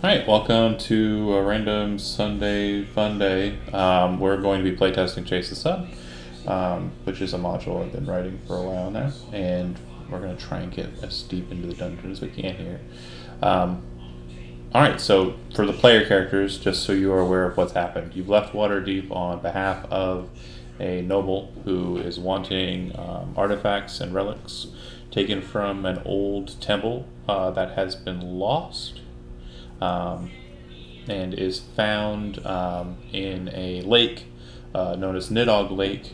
Alright, welcome to a random Sunday fun day. We're going to be playtesting Chase the Sun, which is a module I've been writing for a while now, and we're going to try and get as deep into the dungeon as we can here. Alright, so for the player characters, just so you are aware of what's happened, you've left Waterdeep on behalf of a noble who is wanting artifacts and relics taken from an old temple that has been lost. And is found in a lake known as Nidog Lake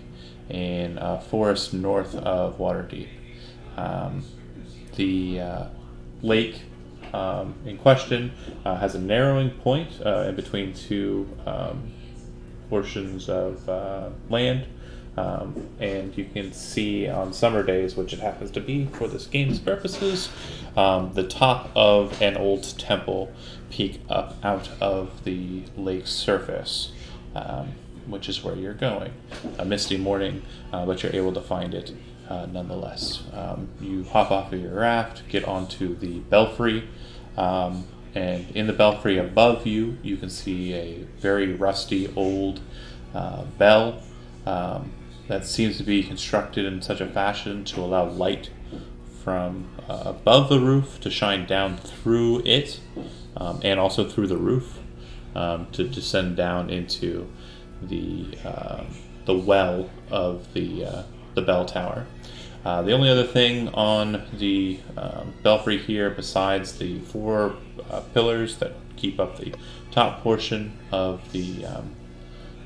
in a forest north of Waterdeep. The lake in question has a narrowing point in between two portions of land. And you can see on summer days, which it happens to be for this game's purposes, the top of an old temple peek up out of the lake's surface, which is where you're going. A misty morning, but you're able to find it nonetheless. You hop off of your raft, get onto the belfry, and in the belfry above you, you can see a very rusty old bell that seems to be constructed in such a fashion to allow light from above the roof to shine down through it, and also through the roof to descend down into the well of the bell tower. The only other thing on the belfry here, besides the four pillars that keep up the top portion of the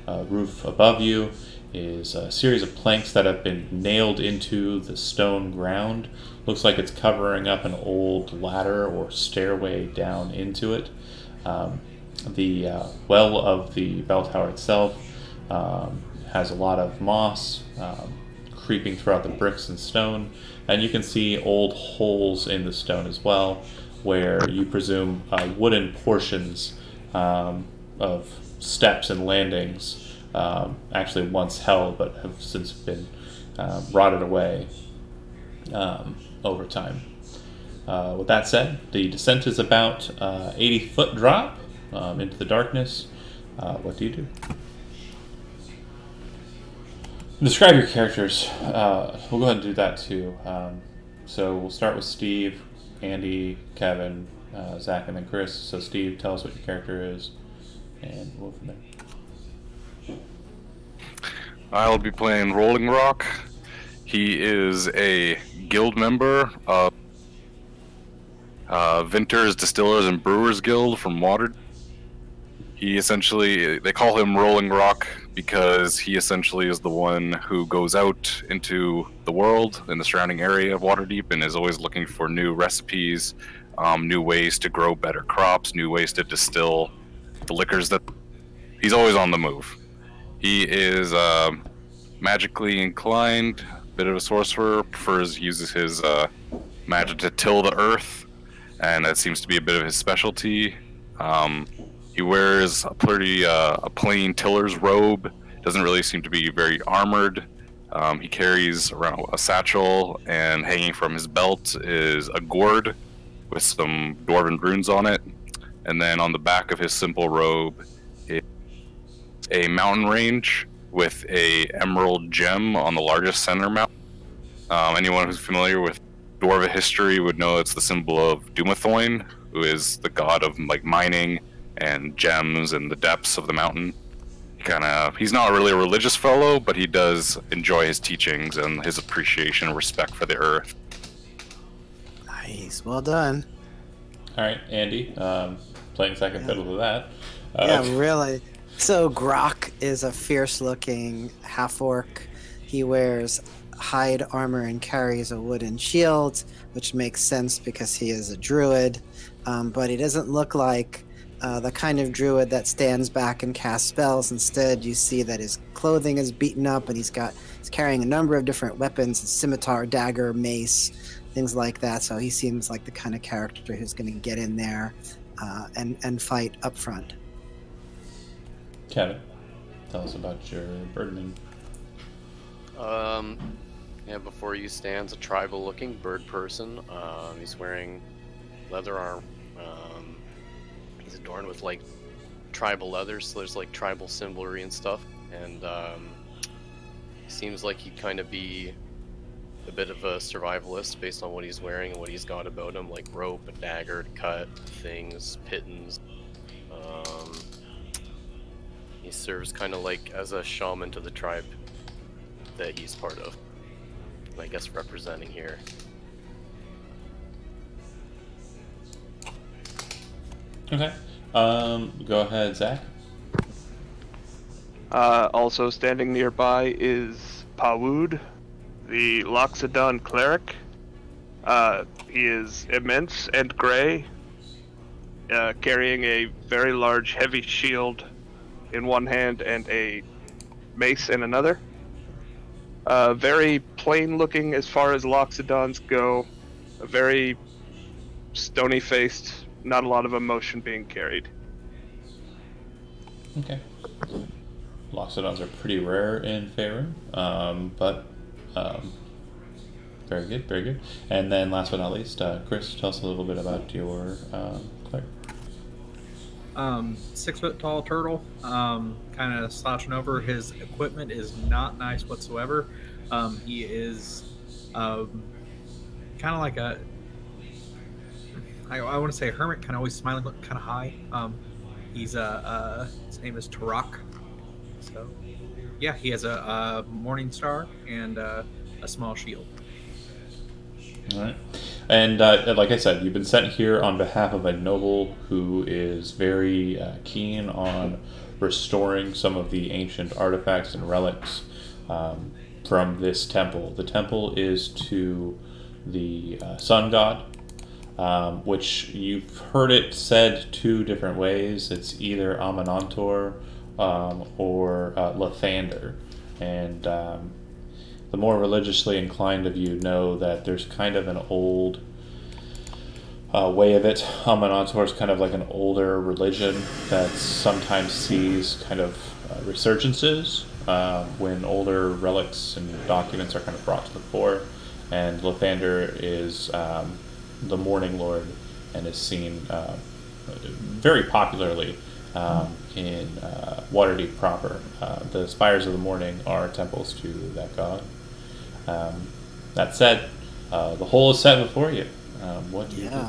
roof above you, is a series of planks that have been nailed into the stone ground. Looks like it's covering up an old ladder or stairway down into it. The well of the bell tower itself has a lot of moss creeping throughout the bricks and stone, and you can see old holes in the stone as well, where you presume wooden portions of steps and landings actually once held, but have since been rotted away over time. With that said, the descent is about 80-foot drop into the darkness. What do you do? Describe your characters. We'll go ahead and do that too. So we'll start with Steve, Andy, Kevin, Zach, and then Chris. So Steve, tell us what your character is, and we'll go from there. I'll be playing Rolling Rock. He is a guild member of Vintners, Distillers, and Brewers Guild from Water. He essentially, they call him Rolling Rock because he essentially is the one who goes out into the world in the surrounding area of Waterdeep and is always looking for new recipes, new ways to grow better crops, new ways to distill the liquors that he's always on the move. He is magically inclined, bit of a sorcerer, uses his magic to till the earth, and that seems to be a bit of his specialty. He wears a plain tiller's robe, doesn't really seem to be very armored. He carries around a satchel, and hanging from his belt is a gourd with some dwarven runes on it, and then on the back of his simple robe a mountain range with a emerald gem on the largest center mountain. Anyone who's familiar with Dwarven history would know it's the symbol of Dumathoin, who is the god of mining and gems and the depths of the mountain. He's not really a religious fellow, but he does enjoy his teachings and his appreciation and respect for the earth. Nice, well done. All right, Andy, playing second fiddle to that. Yeah, really. So Grok is a fierce-looking half-orc. He wears hide armor and carries a wooden shield, which makes sense because he is a druid. But he doesn't look like the kind of druid that stands back and casts spells. Instead, you see that his clothing is beaten up, and he's carrying a number of different weapons: a scimitar, dagger, mace, things like that. So he seems like the kind of character who's going to get in there and fight up front. Kevin, tell us about your birdman. Yeah, before you stands a tribal-looking bird person. He's wearing leather arm. He's adorned with like tribal leathers, so there's like tribal symbolry and stuff. And seems like he'd kind of be a bit of a survivalist based on what he's wearing and what he's got about him, like rope, a dagger to cut things, pittance. He serves kind of like as a shaman to the tribe that he's part of, I guess representing here. Okay. Go ahead, Zach. Also standing nearby is Pawud, the Loxodon cleric. He is immense and gray, carrying a very large, heavy shield in one hand and a mace in another. Very plain-looking as far as Loxodons go. A very stony-faced, not a lot of emotion being carried. Okay. Loxodons are pretty rare in Faerun, but very good, very good. And then last but not least, Chris, tell us a little bit about your cleric. 6 foot tall turtle, kind of slouching over. His equipment is not nice whatsoever. He is kind of like a, I want to say a hermit, kind of always smiling, looking kind of high. He's his name is Tarak. So yeah, he has a morning star and a small shield. All right. And like I said, you've been sent here on behalf of a noble who is very keen on restoring some of the ancient artifacts and relics from this temple. The temple is to the sun god, which you've heard it said 2 different ways. It's either Amanantor or Lathander. And the more religiously inclined of you know that there's kind of an old way of it. Amanantor is kind of like an older religion that sometimes sees kind of resurgences when older relics and documents are kind of brought to the fore. And Lathander is the Morning Lord and is seen very popularly in Waterdeep proper. The Spires of the Morning are temples to that god. That said, the hole is set before you. What do you do?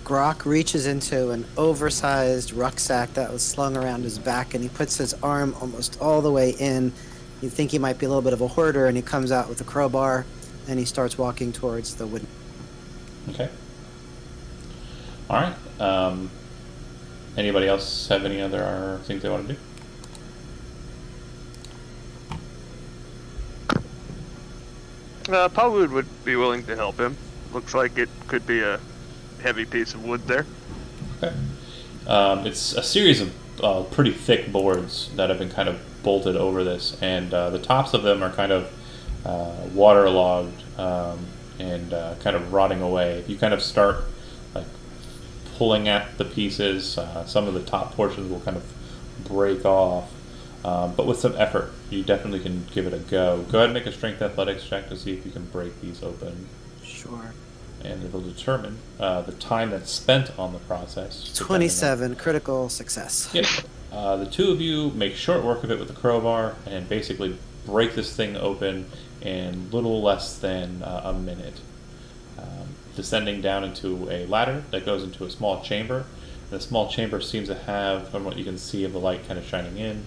Grok reaches into an oversized rucksack that was slung around his back, and he puts his arm almost all the way in. You think he might be a little bit of a hoarder, and he comes out with a crowbar, and he starts walking towards the window. Okay. All right. Anybody else have any other things they want to do? Pawud would be willing to help him. Looks like it could be a heavy piece of wood there. Okay. It's a series of pretty thick boards that have been kind of bolted over this, and the tops of them are kind of waterlogged and kind of rotting away. If you kind of start like pulling at the pieces, some of the top portions will kind of break off. But with some effort, you definitely can give it a go. Go ahead and make a strength athletics check to see if you can break these open. Sure. And it'll determine the time that's spent on the process. 27, critical success. Yep. The 2 of you make short work of it with the crowbar and basically break this thing open in little less than a minute. Descending down into a ladder that goes into a small chamber. The small chamber seems to have, from what you can see of the light kind of shining in,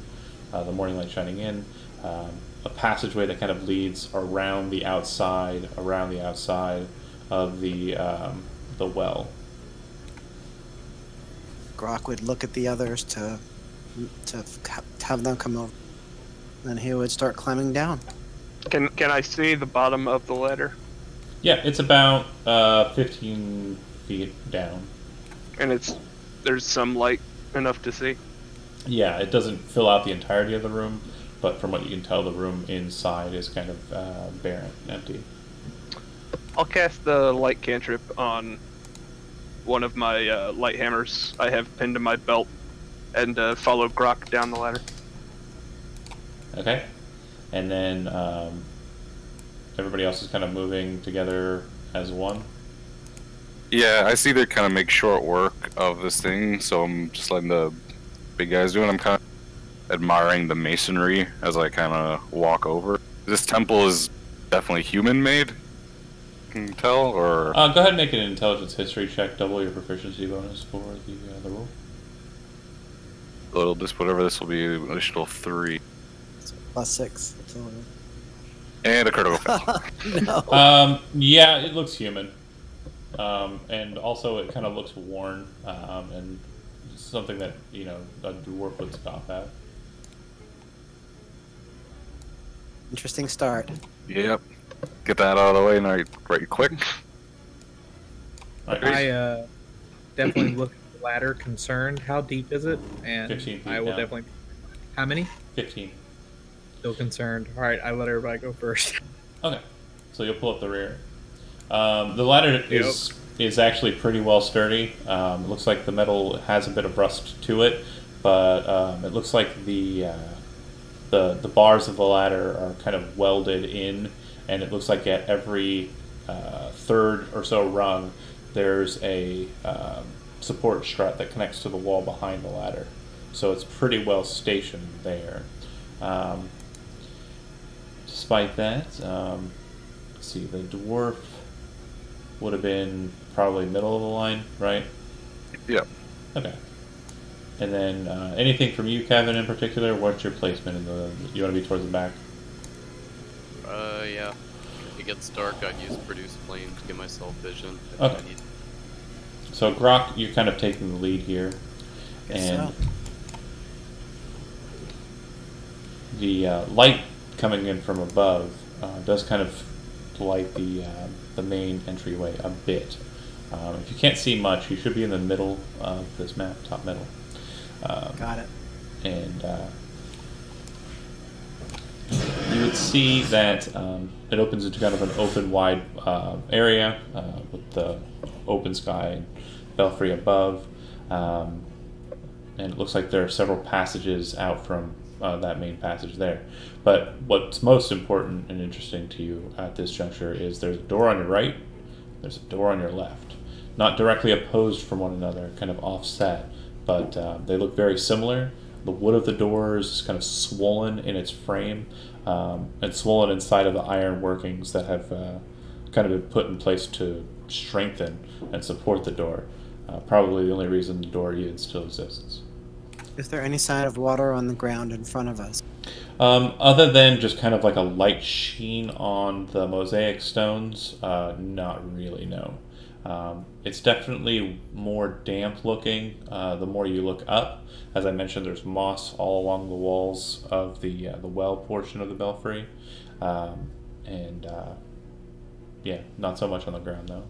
the morning light shining in, a passageway that kind of leads around the outside of the well. Grok would look at the others to have them come over. Then he would start climbing down. Can I see the bottom of the ladder? Yeah, it's about 15 feet down. And there's some light enough to see? Yeah, it doesn't fill out the entirety of the room, but from what you can tell, the room inside is kind of barren, empty. I'll cast the light cantrip on one of my light hammers I have pinned to my belt and follow Grok down the ladder. Okay. And then everybody else is kind of moving together as one. Yeah, I see they kind of make short work of this thing, so I'm just letting the big guys do it. I'm kind of admiring the masonry as I kind of walk over. This temple is definitely human-made. Can you tell, or Go ahead and make an intelligence history check. Double your proficiency bonus for the roll. little this whatever this will be additional 3 So +6. That's all. and a critical fail. No. Yeah, it looks human. And also it kind of looks worn, and something that, you know, a dwarf would scoff at. Interesting start. Yep. Get that out of the way right quick. Right. I definitely look at the ladder concerned. How deep is it? And 15 feet I will down. definitely. How many? 15. Still concerned. All right, I let everybody go first. Okay, so you'll pull up the rear. The ladder is actually pretty well sturdy. It looks like the metal has a bit of rust to it, but it looks like the bars of the ladder are kind of welded in, and it looks like at every third or so rung, there's a support strut that connects to the wall behind the ladder. So it's pretty well stationed there. Despite that, let's see, the dwarf would have been probably middle of the line, right? Yep. Okay. And then anything from you, Kevin, in particular? What's your placement in the? You want to be towards the back? Yeah. If it gets dark, I'd use produce flame to give myself vision. If Okay. I need. So Grok, you're kind of taking the lead here, Guess and so. the light coming in from above does kind of light the main entryway a bit. If you can't see much, you should be in the middle of this map, top middle. Got it. And you would see that it opens into kind of an open, wide area with the open sky and belfry above. And it looks like there are several passages out from that main passage there. But what's most important and interesting to you at this juncture is there's a door on your right, there's a door on your left. Not directly opposed from one another, kind of offset, but they look very similar. The wood of the doors is kind of swollen in its frame, and swollen inside of the iron workings that have kind of been put in place to strengthen and support the door. Probably the only reason the door even still exists. Is there any sign of water on the ground in front of us? Other than just kind of like a light sheen on the mosaic stones, not really, no. It's definitely more damp looking the more you look up. As I mentioned, there's moss all along the walls of the well portion of the belfry. Yeah, not so much on the ground though.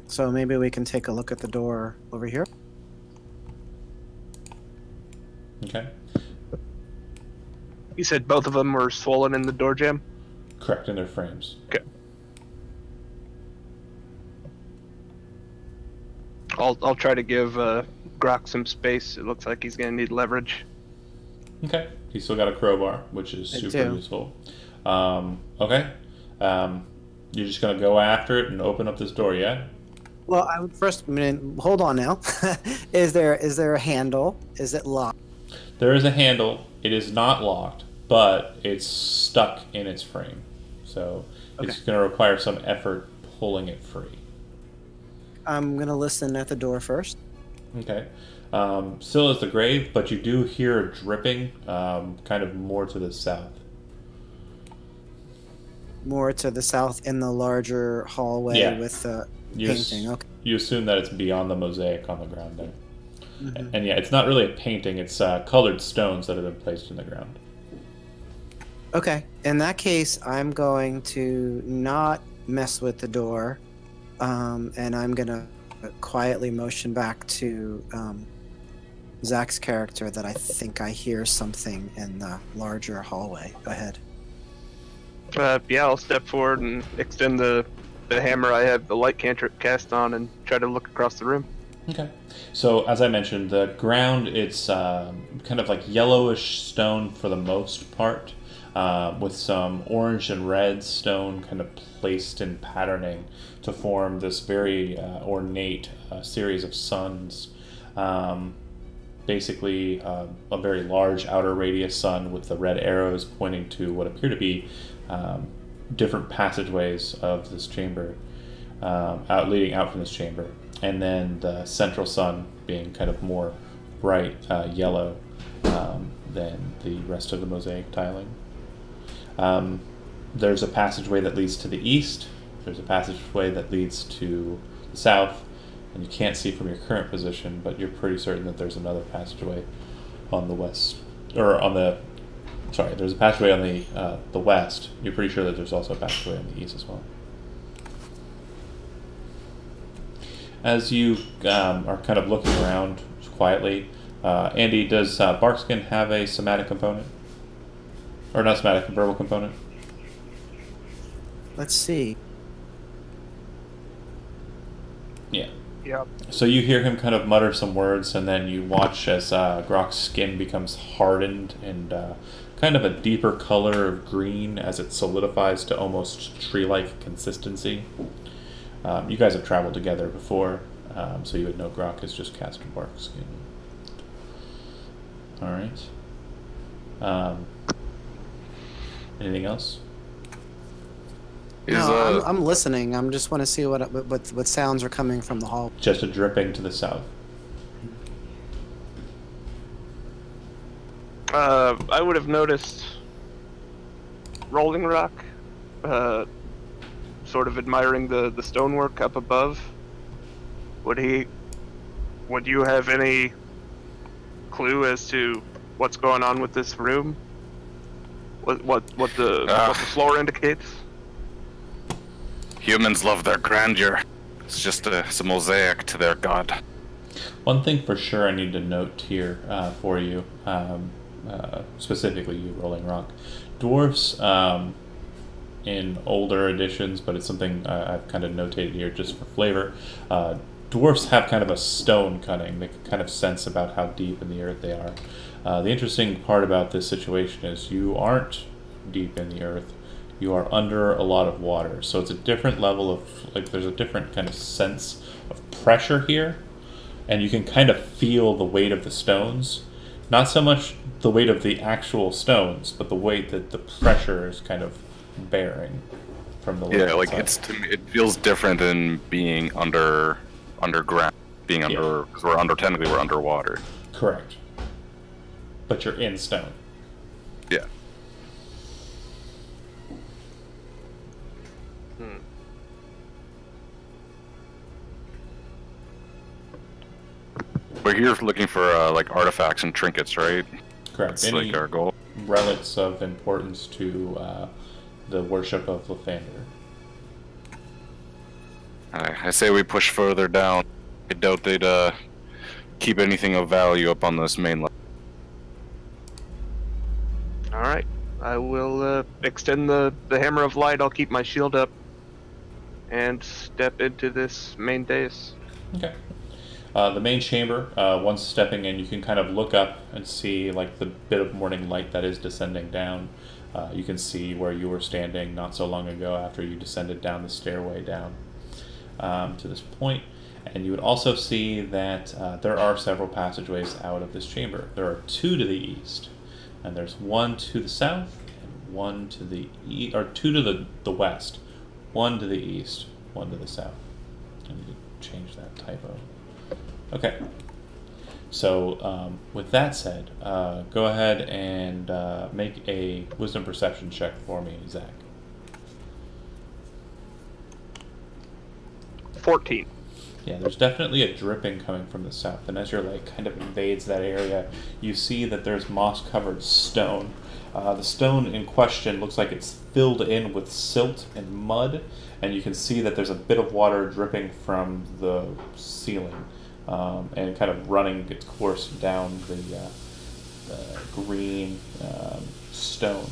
So maybe we can take a look at the door over here. Okay, You said both of them were swollen in the door jam? correct, in their frames. Okay. I'll try to give Grok some space. It looks like he's gonna need leverage. Okay, he's still got a crowbar, which is I super do. useful. Okay, you're just gonna go after it and open up this door, yeah? Well, I would first hold on now. Is there a handle? Is it locked? There is a handle. It is not locked, but it's stuck in its frame. So it's Okay. going to require some effort pulling it free. I'm gonna listen at the door first. Okay. Still is the grave, but you do hear a dripping kind of more to the south. More to the south in the larger hallway Yeah. with the You, painting. Okay. you assume that it's beyond the mosaic on the ground there. Mhm. And yeah, it's not really a painting. It's colored stones that have been placed in the ground. Okay. In that case, I'm going to not mess with the door, and I'm gonna quietly motion back to Zach's character that I think I hear something in the larger hallway. Go ahead. Yeah, I'll step forward and extend the hammer I have the light cantrip cast on and try to look across the room. Okay. So, as I mentioned, the ground, it's kind of like yellowish stone for the most part. with some orange and red stone kind of placed in patterning to form this very ornate series of suns. Basically, a very large outer radius sun with the red arrows pointing to what appear to be different passageways of this chamber, leading out from this chamber. And then the central sun being kind of more bright yellow than the rest of the mosaic tiling. There's a passageway that leads to the east. There's a passageway that leads to the south, and you can't see from your current position, but you're pretty certain that there's another passageway on the west, or on the, sorry, there's a passageway on the west. You're pretty sure that there's also a passageway on the east as well. As you are kind of looking around quietly, Andy, does Barkskin have a somatic component? Or not somatic, a verbal component? Let's see. Yeah. Yep. So you hear him kind of mutter some words, and then you watch as Grok's skin becomes hardened and kind of a deeper color of green as it solidifies to almost tree-like consistency. You guys have traveled together before, so you would know Grok has just cast Barkskin. Alright. Anything else? No, I'm listening. I'm just want to see what sounds are coming from the hall. Just a dripping to the south. I would have noticed Rolling Rock, sort of admiring the stonework up above. Would you have any clue as to what's going on with this room? What the floor indicates? Humans love their grandeur. It's just it's a mosaic to their god. One thing for sure I need to note here for you, specifically you, Rolling Rock. Dwarfs, in older editions, but it's something I've kind of notated here just for flavor, dwarfs have kind of a stone cutting. They can kind of sense about how deep in the earth they are. The interesting part about this situation is you aren't deep in the earth. You are under a lot of water. So it's a different level of, like, there's a different kind of sense of pressure here. And you can kind of feel the weight of the stones. Not so much the weight of the actual stones, but the weight that the pressure is kind of bearing from the Yeah, like outside. it feels different than being underground, being under, because technically we're underwater. Correct. But you're in stone. Yeah. We're here looking for like artifacts and trinkets, right? Correct. That's Any like our goal. relics of importance to the worship of Lathander. I say we push further down. I doubt they'd keep anything of value up on this main level. Alright. I will extend the Hammer of Light. I'll keep my shield up and step into this main dais. Okay. The main chamber, once stepping in, you can kind of look up and see like the bit of morning light that is descending down. You can see where you were standing not so long ago after you descended down the stairway down to this point. And you would also see that there are several passageways out of this chamber. There are two to the east, and there's one to the south, and one to the or two to the west, one to the east, one to the south. I need to change that typo. Okay. So with that said, go ahead and make a wisdom perception check for me, Zach. 14. Yeah, there's definitely a dripping coming from the south, and as your light kind of invades that area, you see that there's moss-covered stone. The stone in question looks like it's filled in with silt and mud, and you can see that there's a bit of water dripping from the ceiling, and kind of running its course down the green stone.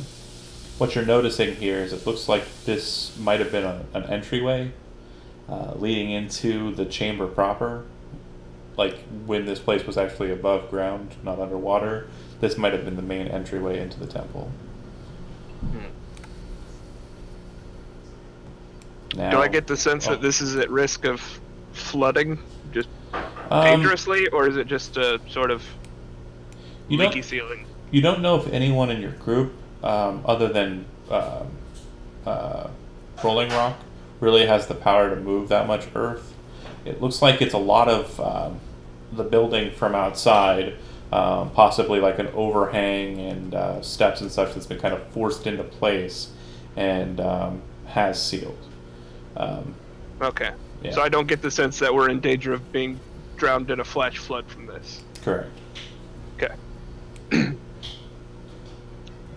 What you're noticing here is it looks like this might have been an entryway leading into the chamber proper. Like when this place was actually above ground, not underwater, this might have been the main entryway into the temple. Now, Do I get the sense oh. that this is at risk of flooding, just Um, dangerously, or is it just a sort of You leaky don't, ceiling? you don't know if anyone in your group, other than Rolling Rock, really has the power to move that much earth. It looks like it's a lot of the building from outside, possibly like an overhang and steps and such that's been kind of forced into place and has sealed. Okay. Yeah. So I don't get the sense that we're in danger of being drowned in a flash flood from this. Correct. Okay.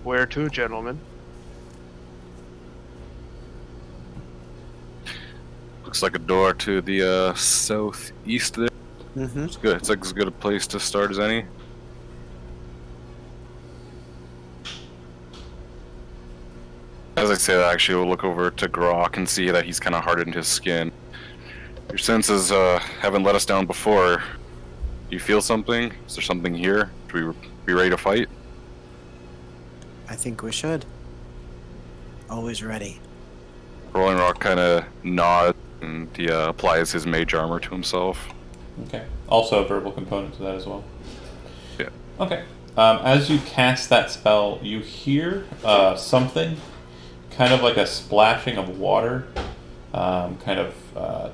Where to, gentlemen? Looks like a door to the southeast there. Mm-hmm. It's good. It's like as good a place to start as any. As I say that, actually, we'll look over to Grok and see that he's kind of hardened his skin. Your senses haven't let us down before. Do you feel something? Is there something here? Should we be ready to fight? I think we should. Always ready. Rolling Rock kind of nods and he applies his mage armor to himself. Okay. Also a verbal component to that as well. Yeah. Okay. As you cast that spell, you hear something, kind of like a splashing of water, kind of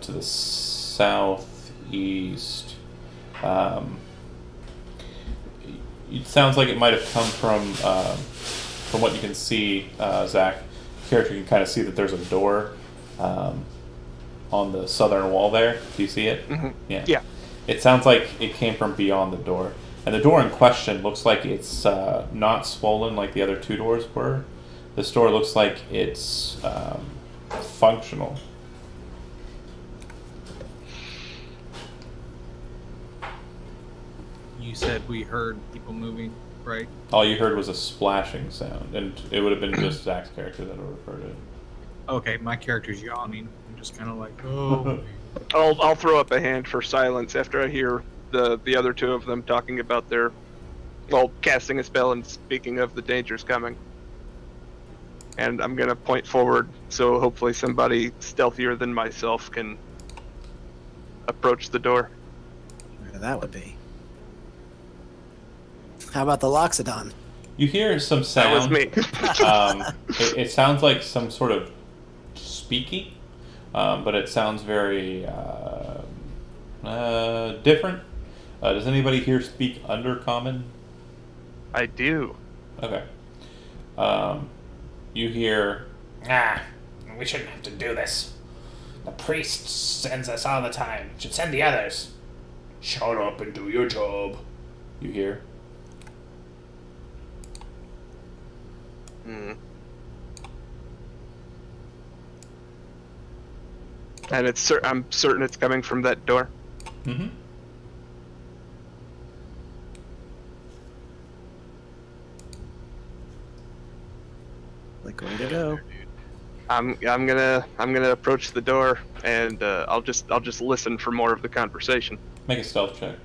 to the southeast. It sounds like it might have come from what you can see, Zach. Character, you can kind of see that there's a door on the southern wall there. Do you see it? Mm-hmm. Yeah. Yeah. It sounds like it came from beyond the door. And the door in question looks like it's not swollen like the other two doors were. This door looks like it's functional. You said we heard people moving, right? All you heard was a splashing sound, and it would have been just Zach's character that would have heard it. Okay, my character's yawning. I'm just kind of like, oh. I'll throw up a hand for silence after I hear the other two of them talking about their, well, casting a spell and speaking of the dangers coming. And I'm gonna point forward, so hopefully somebody stealthier than myself can approach the door. Where that would be. How about the Loxodon? You hear some That was sound. me. It sounds like some sort of speaking, but it sounds very different. Does anybody here speak Undercommon? I do. Okay. You hear, we shouldn't have to do this. The priest sends us all the time. Should send the others. Shut up and do your job. You hear? Hmm. And I'm certain it's coming from that door. Mm-hmm. Like, way to go. I'm gonna approach the door and I'll just listen for more of the conversation. Make a stealth check.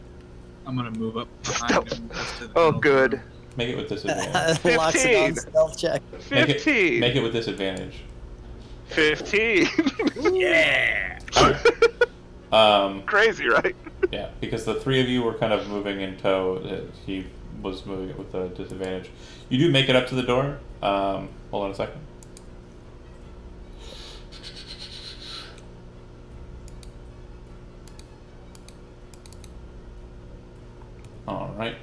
I'm gonna move up behind him. just to the Oh, middle. good. Make it with disadvantage. 15. Loxodon stealth check. Make it, 15. make it with disadvantage. 15. Yeah! Crazy, right? Yeah, because the three of you were kind of moving in tow. He was moving it with a disadvantage. You do make it up to the door. Hold on a second. All right.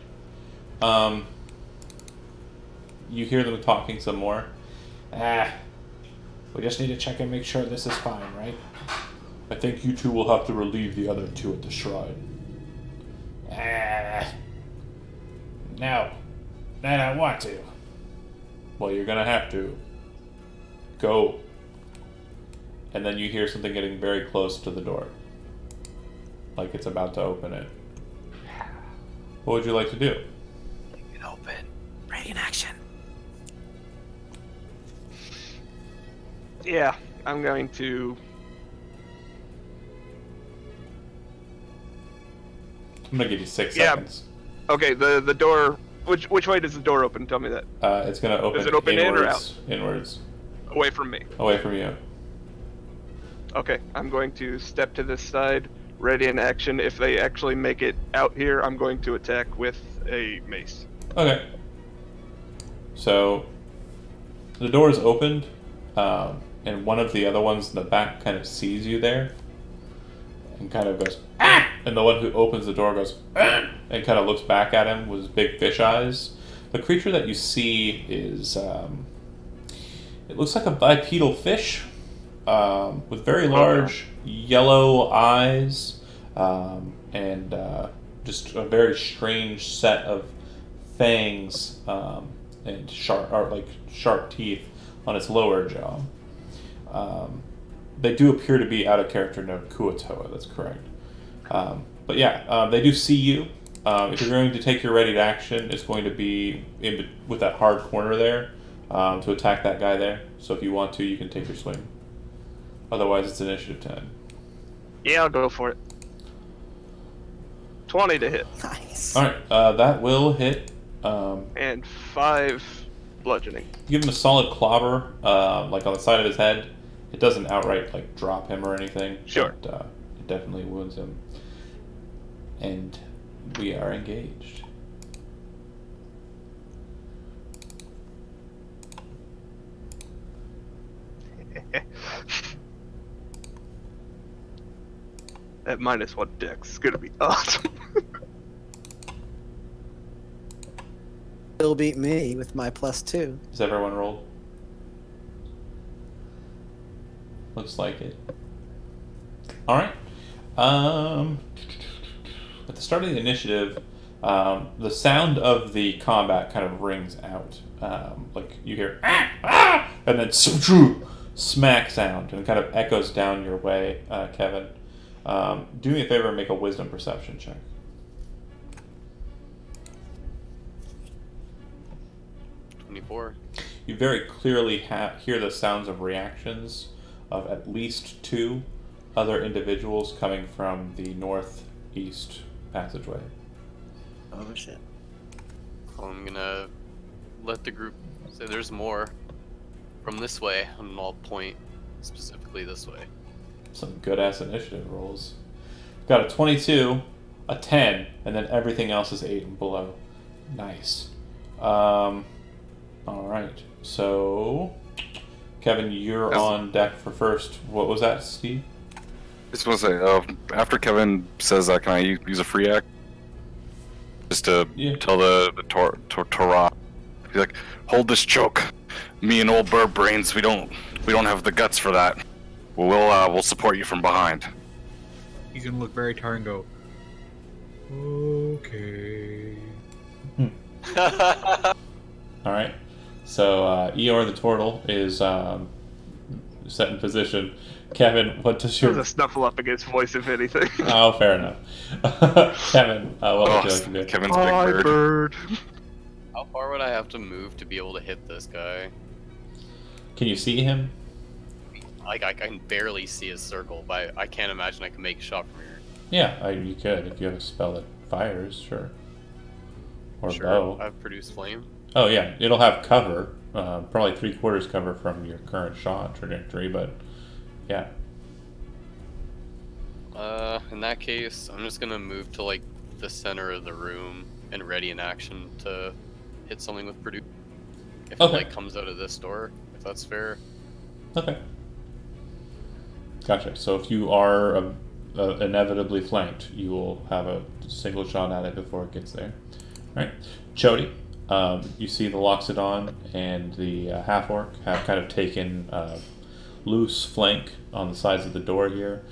You hear them talking some more. We just need to check and make sure this is fine, right? I think you two will have to relieve the other two at the shrine. No. I don't want to. Well, you're gonna have to. Go. And then you hear something getting very close to the door. Like it's about to open it. What would you like to do? Break it open. Break in action. Yeah, I'm going to. I'm gonna give you 6 Yeah. seconds. Okay, the door Which way does the door open? Tell me that. It's going to open, Does it open in or out? Inwards. Away from me. Away from you. Okay, I'm going to step to this side, ready in action. If they actually make it out here, I'm going to attack with a mace. Okay. So, the door is opened, and one of the other ones in the back kind of sees you there, and kind of goes, ah! And the one who opens the door goes, ah! And kind of looks back at him with his big fish eyes. The creature that you see is, it looks like a bipedal fish, with very large yellow eyes, and just a very strange set of fangs, and sharp teeth on its lower jaw. They do appear to be out of character no Kuatoa, that's correct. But yeah, they do see you. If you're going to take your ready to action, it's going to be with that hard corner there, to attack that guy there. So if you want to, you can take your swing. Otherwise, it's initiative 10. Yeah, I'll go for it. 20 to hit. Nice. Alright, that will hit. And 5 bludgeoning. Give him a solid clobber, like on the side of his head. It doesn't outright like drop him or anything. Sure. But it definitely wounds him. And we are engaged. At -1 dex, it's gonna be awesome. Still beat me with my +2. Has everyone rolled? Looks like it. Alright. At the start of the initiative, the sound of the combat kind of rings out. Like you hear, ah, ah, and then smack sound, and it kind of echoes down your way, Kevin. Do me a favor and make a wisdom perception check. You very clearly hear the sounds of reactions of at least 2 other individuals coming from the northeast passageway. Oh shit. I'm gonna let the group say there's more from this way, and I'll point specifically this way. Some good-ass initiative rolls. Got a 22, a 10, and then everything else is 8 and below. Nice. Alright, so... Kevin, you're on deck for first. What was that, Steve? I just want to say, after Kevin says that, can I use a free act? Just to tell the Torah. He's like, hold this choke. Me and old Bird Brains, we don't have the guts for that. We'll support you from behind. He's gonna look very tired and go, okay. Alright. So, Eeyore the Turtle is set in position. Kevin, what does your... There's a Snuffleupagus voice, if anything. Oh, fair enough. Kevin, what would you like to do? Kevin's big bird. How far would I have to move to be able to hit this guy? Can you see him? Like, I can barely see his circle, but I can't imagine I can make a shot from here. Yeah, you could if you have a spell that fires, sure. Or Sure, bow. I've produced flame. Oh yeah, it'll have cover, probably 3/4 cover from your current shot trajectory, but yeah. In that case, I'm just gonna move to like the center of the room and ready in action to hit something with produce. If it like comes out of this door, if that's fair. Okay. Gotcha. So if you are inevitably flanked, you will have a single shot at it before it gets there. All right, Chody. You see the Loxodon and the half-orc have kind of taken loose flank on the sides of the door here.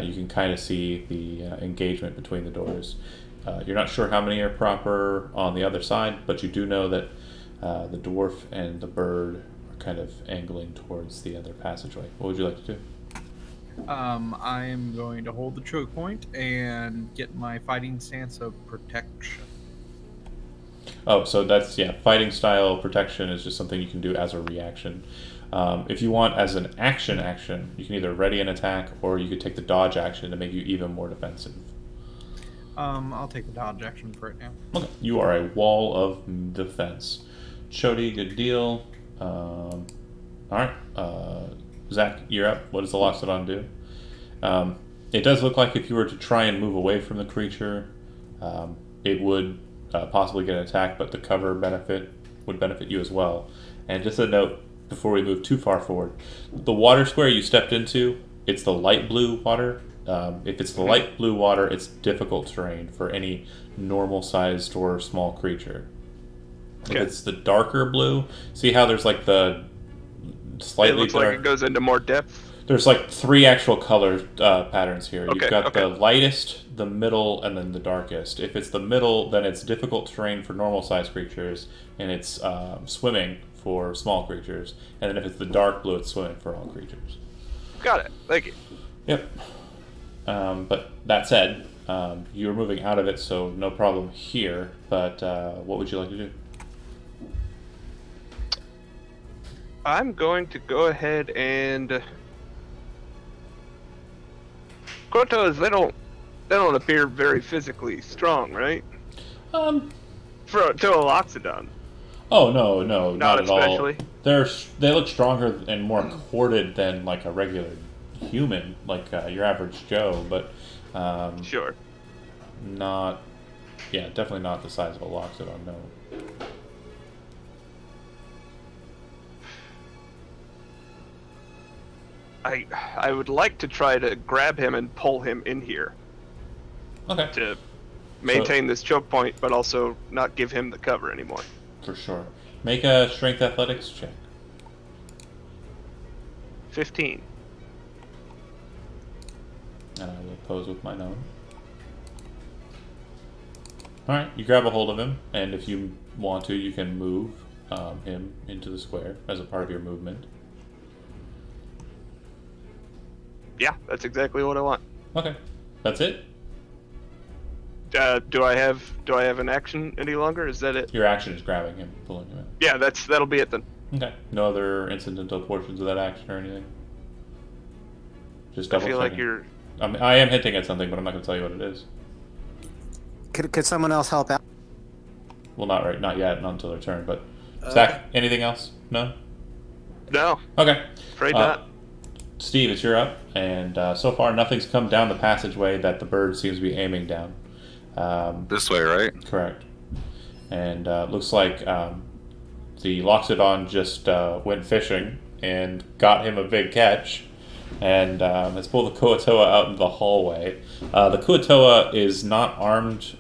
You can kind of see the engagement between the doors. You're not sure how many are proper on the other side, but you do know that the dwarf and the bird are kind of angling towards the other passageway. What would you like to do? I am going to hold the choke point and get my fighting stance of protection. Oh, so that's, yeah, fighting style protection is just something you can do as a reaction. If you want as an action, you can either ready an attack or you could take the dodge action to make you even more defensive. I'll take the dodge action for it now. Okay. You are a wall of defense. Chody, good deal. All right. Zach, you're up. What does the Loxodon do? It does look like if you were to try and move away from the creature, it would possibly get an attack, but the cover benefit would benefit you as well. And just a note before we move too far forward, the water square you stepped into, it's the light blue water. If it's the light blue water, it's difficult terrain for any normal-sized or small creature. Okay. If it's the darker blue, see how there's like the slightly It looks dark... like it goes into more depth. There's like 3 actual color patterns here. Okay, You've got okay. the lightest, the middle, and then the darkest. If it's the middle, then it's difficult terrain for normal-sized creatures, and it's swimming for small creatures. And then if it's the dark blue, it's swimming for all creatures. Got it. Thank you. Yep. But that said, you're moving out of it, so no problem here. But what would you like to do? I'm going to go ahead and Kotos, they don't appear very physically strong, right? To a Loxodon. Oh no, not at all. especially. They look stronger and more corded than like a regular human, like your average Joe, but Sure. not, yeah, definitely not the size of a Loxodon. No. I would like to try to grab him and pull him in here Okay, to maintain this choke point, but also not give him the cover anymore. for sure. Make a strength athletics check. 15. And I will pose with my known. Alright, you grab a hold of him, and if you want to, you can move him into the square as a part of your movement. Yeah, that's exactly what I want. Okay, that's it? Do I have an action any longer? Is that it? Your action is grabbing him, pulling him in. Yeah, that'll be it then. Okay. No other incidental portions of that action or anything? Just I double feel like checking. you're. I am hinting at something, but I'm not going to tell you what it is. Could someone else help out? Well, not yet, not until their turn, but... Zach, anything else? No? No, Okay. afraid not. Steve, it's your up, and so far nothing's come down the passageway that the bird seems to be aiming down. This way, right? Correct. And looks like the Loxodon just went fishing and got him a big catch, and has pulled the Kuatoa out into the hallway. The Kuatoa is not armed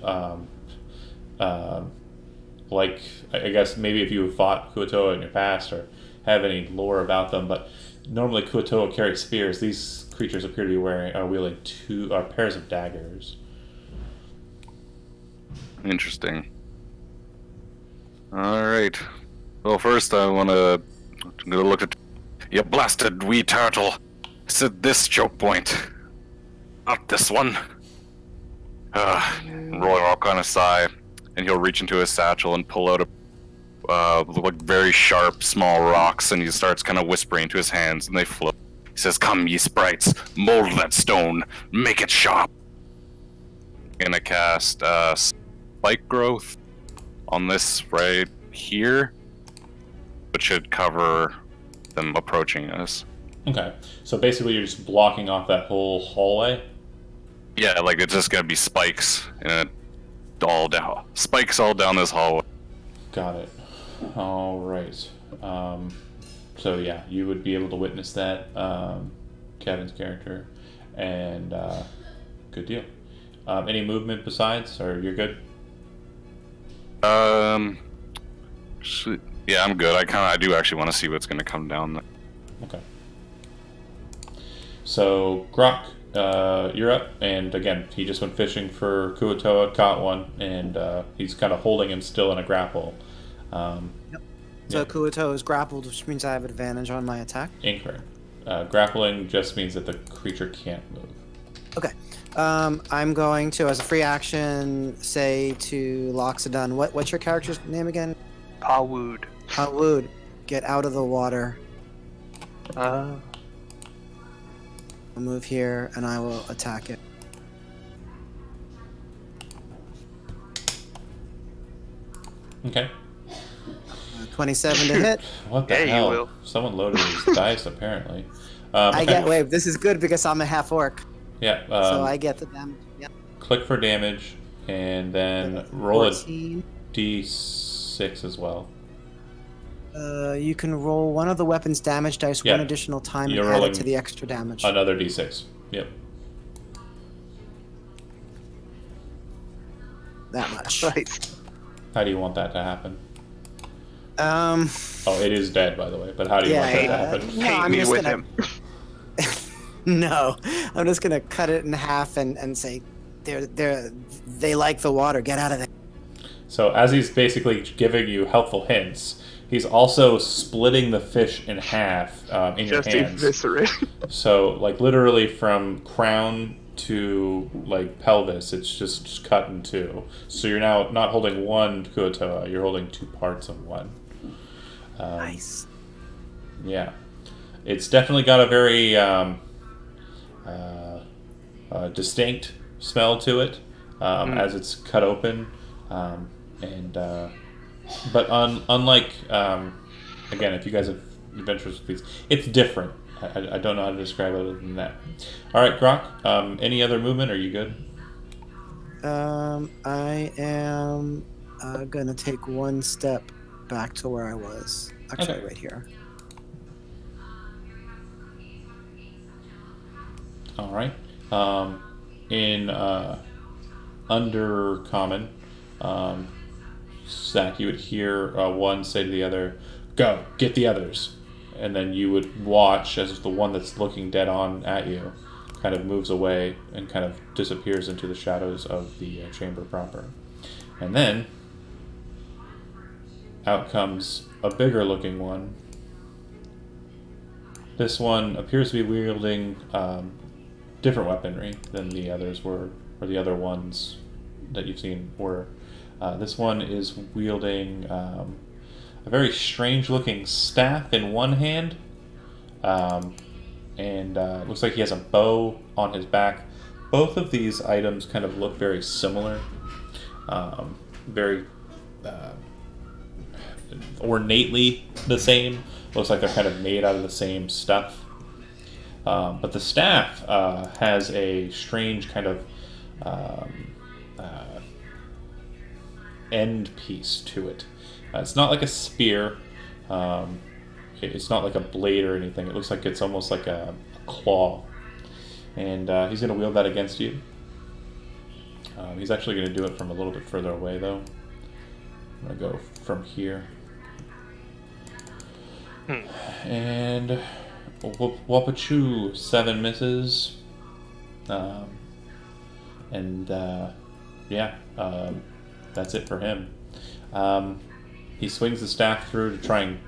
like, I guess maybe if you have fought Kuatoa in your past or have any lore about them, but normally Kuatoa carry spears. These creatures appear to be wielding pairs of daggers. Interesting. Alright. Well, first I'm gonna look at... You blasted wee turtle. It's at this choke point. Not this one. Roy will kind of sigh, and he'll reach into his satchel and pull out like very sharp, small rocks, and he starts kind of whispering to his hands, and they float. He says, "Come, ye sprites, mold that stone, make it sharp." Gonna cast spike growth on this right here, which should cover them approaching us. Okay, so basically you're just blocking off that whole hallway? Yeah, like it's just gonna be spikes and spikes all down this hallway. Got it. All right. So yeah, you would be able to witness that, Kevin's character, and good deal. Any movement besides, or you're good? Yeah, I'm good. I do actually want to see what's gonna come down there. Okay. So Grok, you're up, and again, he just went fishing for Kuatoa, caught one, and he's kind of holding him still in a grapple. Yep. So Kuatoa is grappled, which means I have advantage on my attack. Incorrect. Grappling just means that the creature can't move. Okay. I'm going to, as a free action, say to Loxodon, what's your character's name again? Pawwood. Wood, get out of the water. I'll move here, and I will attack it. Okay. 27 to hit. What the Yeah, you hell? will. Someone loaded these dice, apparently. I Okay. get wave. This is good because I'm a half orc, Yeah. so I get the damage. Yep. Click for damage, and then roll a 14. d6 as well. You can roll one of the weapon's damage dice Yeah. one additional time You're and add rolling it to the extra damage. Another d6. Yep. That much. Nice. How do you want that to happen? Um. Oh, it is dead, by the way. But how do you Yeah, want that yeah. to happen? No, Hate I'm me just with gonna- him. No, I'm just gonna cut it in half and say, they like the water. Get out of there. So as he's basically giving you helpful hints, he's also splitting the fish in half in your Just hands. eviscerate. So like literally from crown to like pelvis, it's just cut in two. So you're now not holding one kuotoa, you're holding two parts of one. Nice. Yeah, it's definitely got a very distinct smell to it as it's cut open, but unlike again, if you guys have adventures with these, it's different. I don't know how to describe it other than that. All right, Grok. Any other movement? Are you good? I am gonna take one step back to where I was. Actually, Okay. right here. All right. In Undercommon, Zach, you would hear one say to the other, "Go, get the others," and then you would watch as the one that's looking dead on at you kind of moves away and kind of disappears into the shadows of the chamber proper. And then out comes a bigger looking one. This one appears to be wielding different weaponry than the others were, or the other ones that you've seen were. This one is wielding a very strange looking staff in one hand, and it looks like he has a bow on his back. Both of these items kind of look very similar, very ornately the same. Looks like they're kind of made out of the same stuff. But the staff has a strange kind of end piece to it. It's not like a spear. It's not like a blade or anything. It looks like it's almost like a claw. And he's going to wield that against you. He's actually going to do it from a little bit further away, though. I'm going to go from here. And Wapachu, 7 misses. That's it for him. He swings the staff through to try and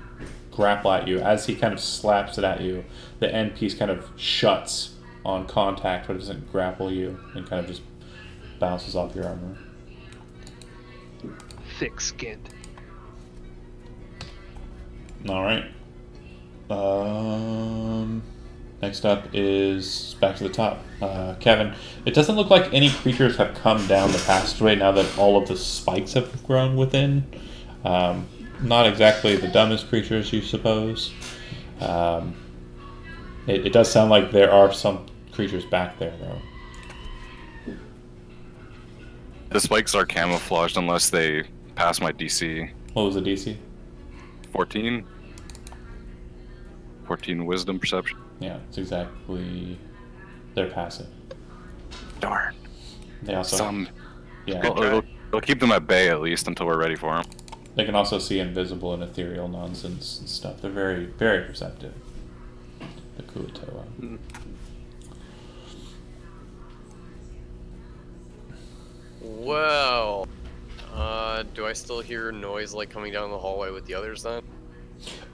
grapple at you. As he kind of slaps it at you, the end piece kind of shuts on contact, but it doesn't grapple you, and kind of just bounces off your armor. Thick-skinned. All right. Next up is back to the top. Kevin, it doesn't look like any creatures have come down the passageway now that all of the spikes have grown within. Not exactly the dumbest creatures, you suppose. It does sound like there are some creatures back there, though. The spikes are camouflaged unless they pass my DC. What was the DC? 14. 14 wisdom perception. Yeah, it's exactly... They're passive. Darn. They also... Some. Yeah. It'll keep them at bay at least until we're ready for them. They can also see invisible and ethereal nonsense and stuff. They're very, very perceptive. The Kuotoa. Well, do I still hear noise like coming down the hallway with the others then?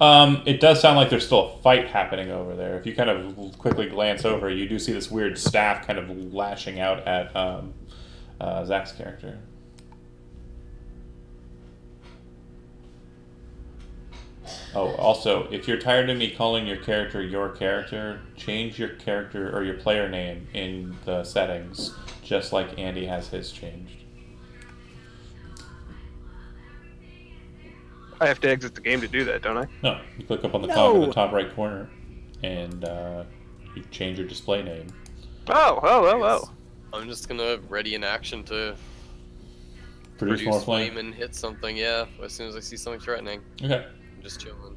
It does sound like there's still a fight happening over there. If you kind of quickly glance over, you do see this weird staff kind of lashing out at Zach's character. Oh, also, if you're tired of me calling your character, change your character or your player name in the settings, just like Andy has his changed. I have to exit the game to do that, don't I? No, you click up on the No. cog in the top right corner, and you change your display name. Oh. I'm just gonna ready in action to Produce more flame. and hit something. Yeah, as soon as I see something threatening. Okay. I'm just chilling.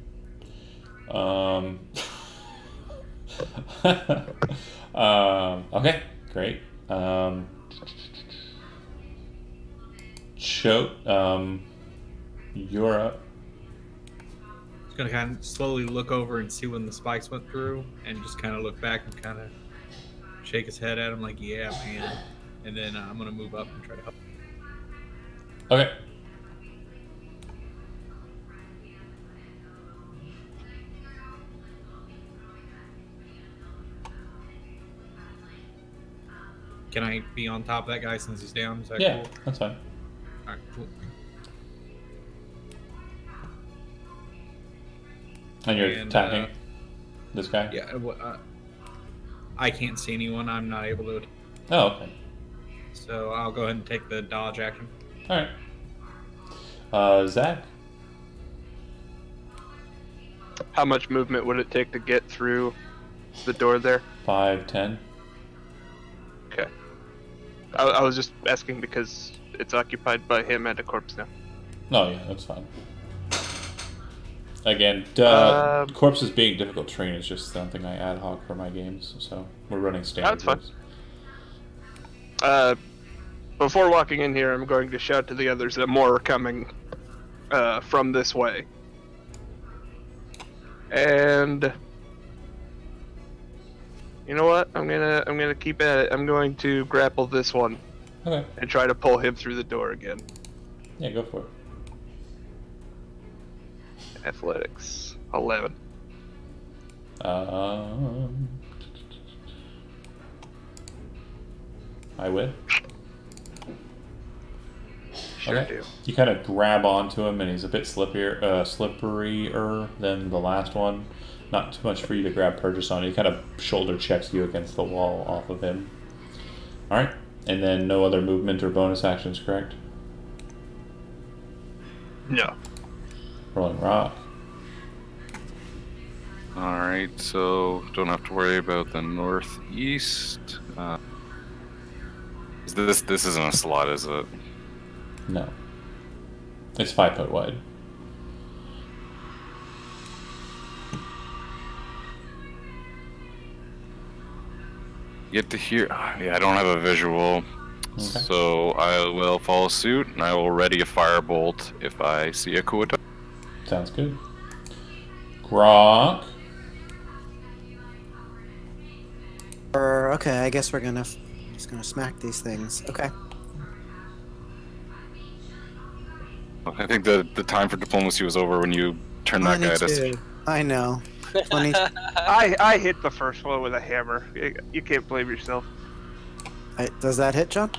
Okay, great. Choke, you're up. Just gonna kind of slowly look over and see when the spikes went through, and just kind of look back and kind of shake his head at him like, "Yeah, man." And then I'm gonna move up and try to help. Okay. Can I be on top of that guy since he's down? Is that Yeah, cool? that's fine. All right, cool. And you're And, attacking this guy? Yeah, I can't see anyone. I'm not able to. Oh, okay. So I'll go ahead and take the dodge action. Alright. Zach? How much movement would it take to get through the door there? 5, 10. Okay. I was just asking because it's occupied by him and a corpse now. Oh, yeah, that's fine. Again, corpses being difficult terrain is just something I ad hoc for my games, so we're running standard. That's fine. Before walking in here, I'm going to shout to the others that more are coming from this way. And you know what? I'm gonna keep at it. I'm going to grapple this one Okay. and try to pull him through the door again. Yeah, go for it. Athletics 11. I win. Sure Okay. do. You kind of grab onto him, and he's a bit slipperier than the last one. Not too much for you to grab purchase on. He kind of shoulder checks you against the wall off of him. All right, and then no other movement or bonus actions, correct? No. Rolling rock. Alright, so don't have to worry about the northeast. This isn't a slot, is it? No. It's 5 foot wide. Get to hear. Yeah, I don't have a visual. Okay. So I will follow suit, and I will ready a firebolt if I see a Kuata. Sounds good. Grok. Okay, I guess we're gonna just gonna smack these things. Okay. I think the time for diplomacy was over when you turned that guy to. 22. I know. 20. I hit the first one with a hammer. You can't blame yourself. Does that hit, John?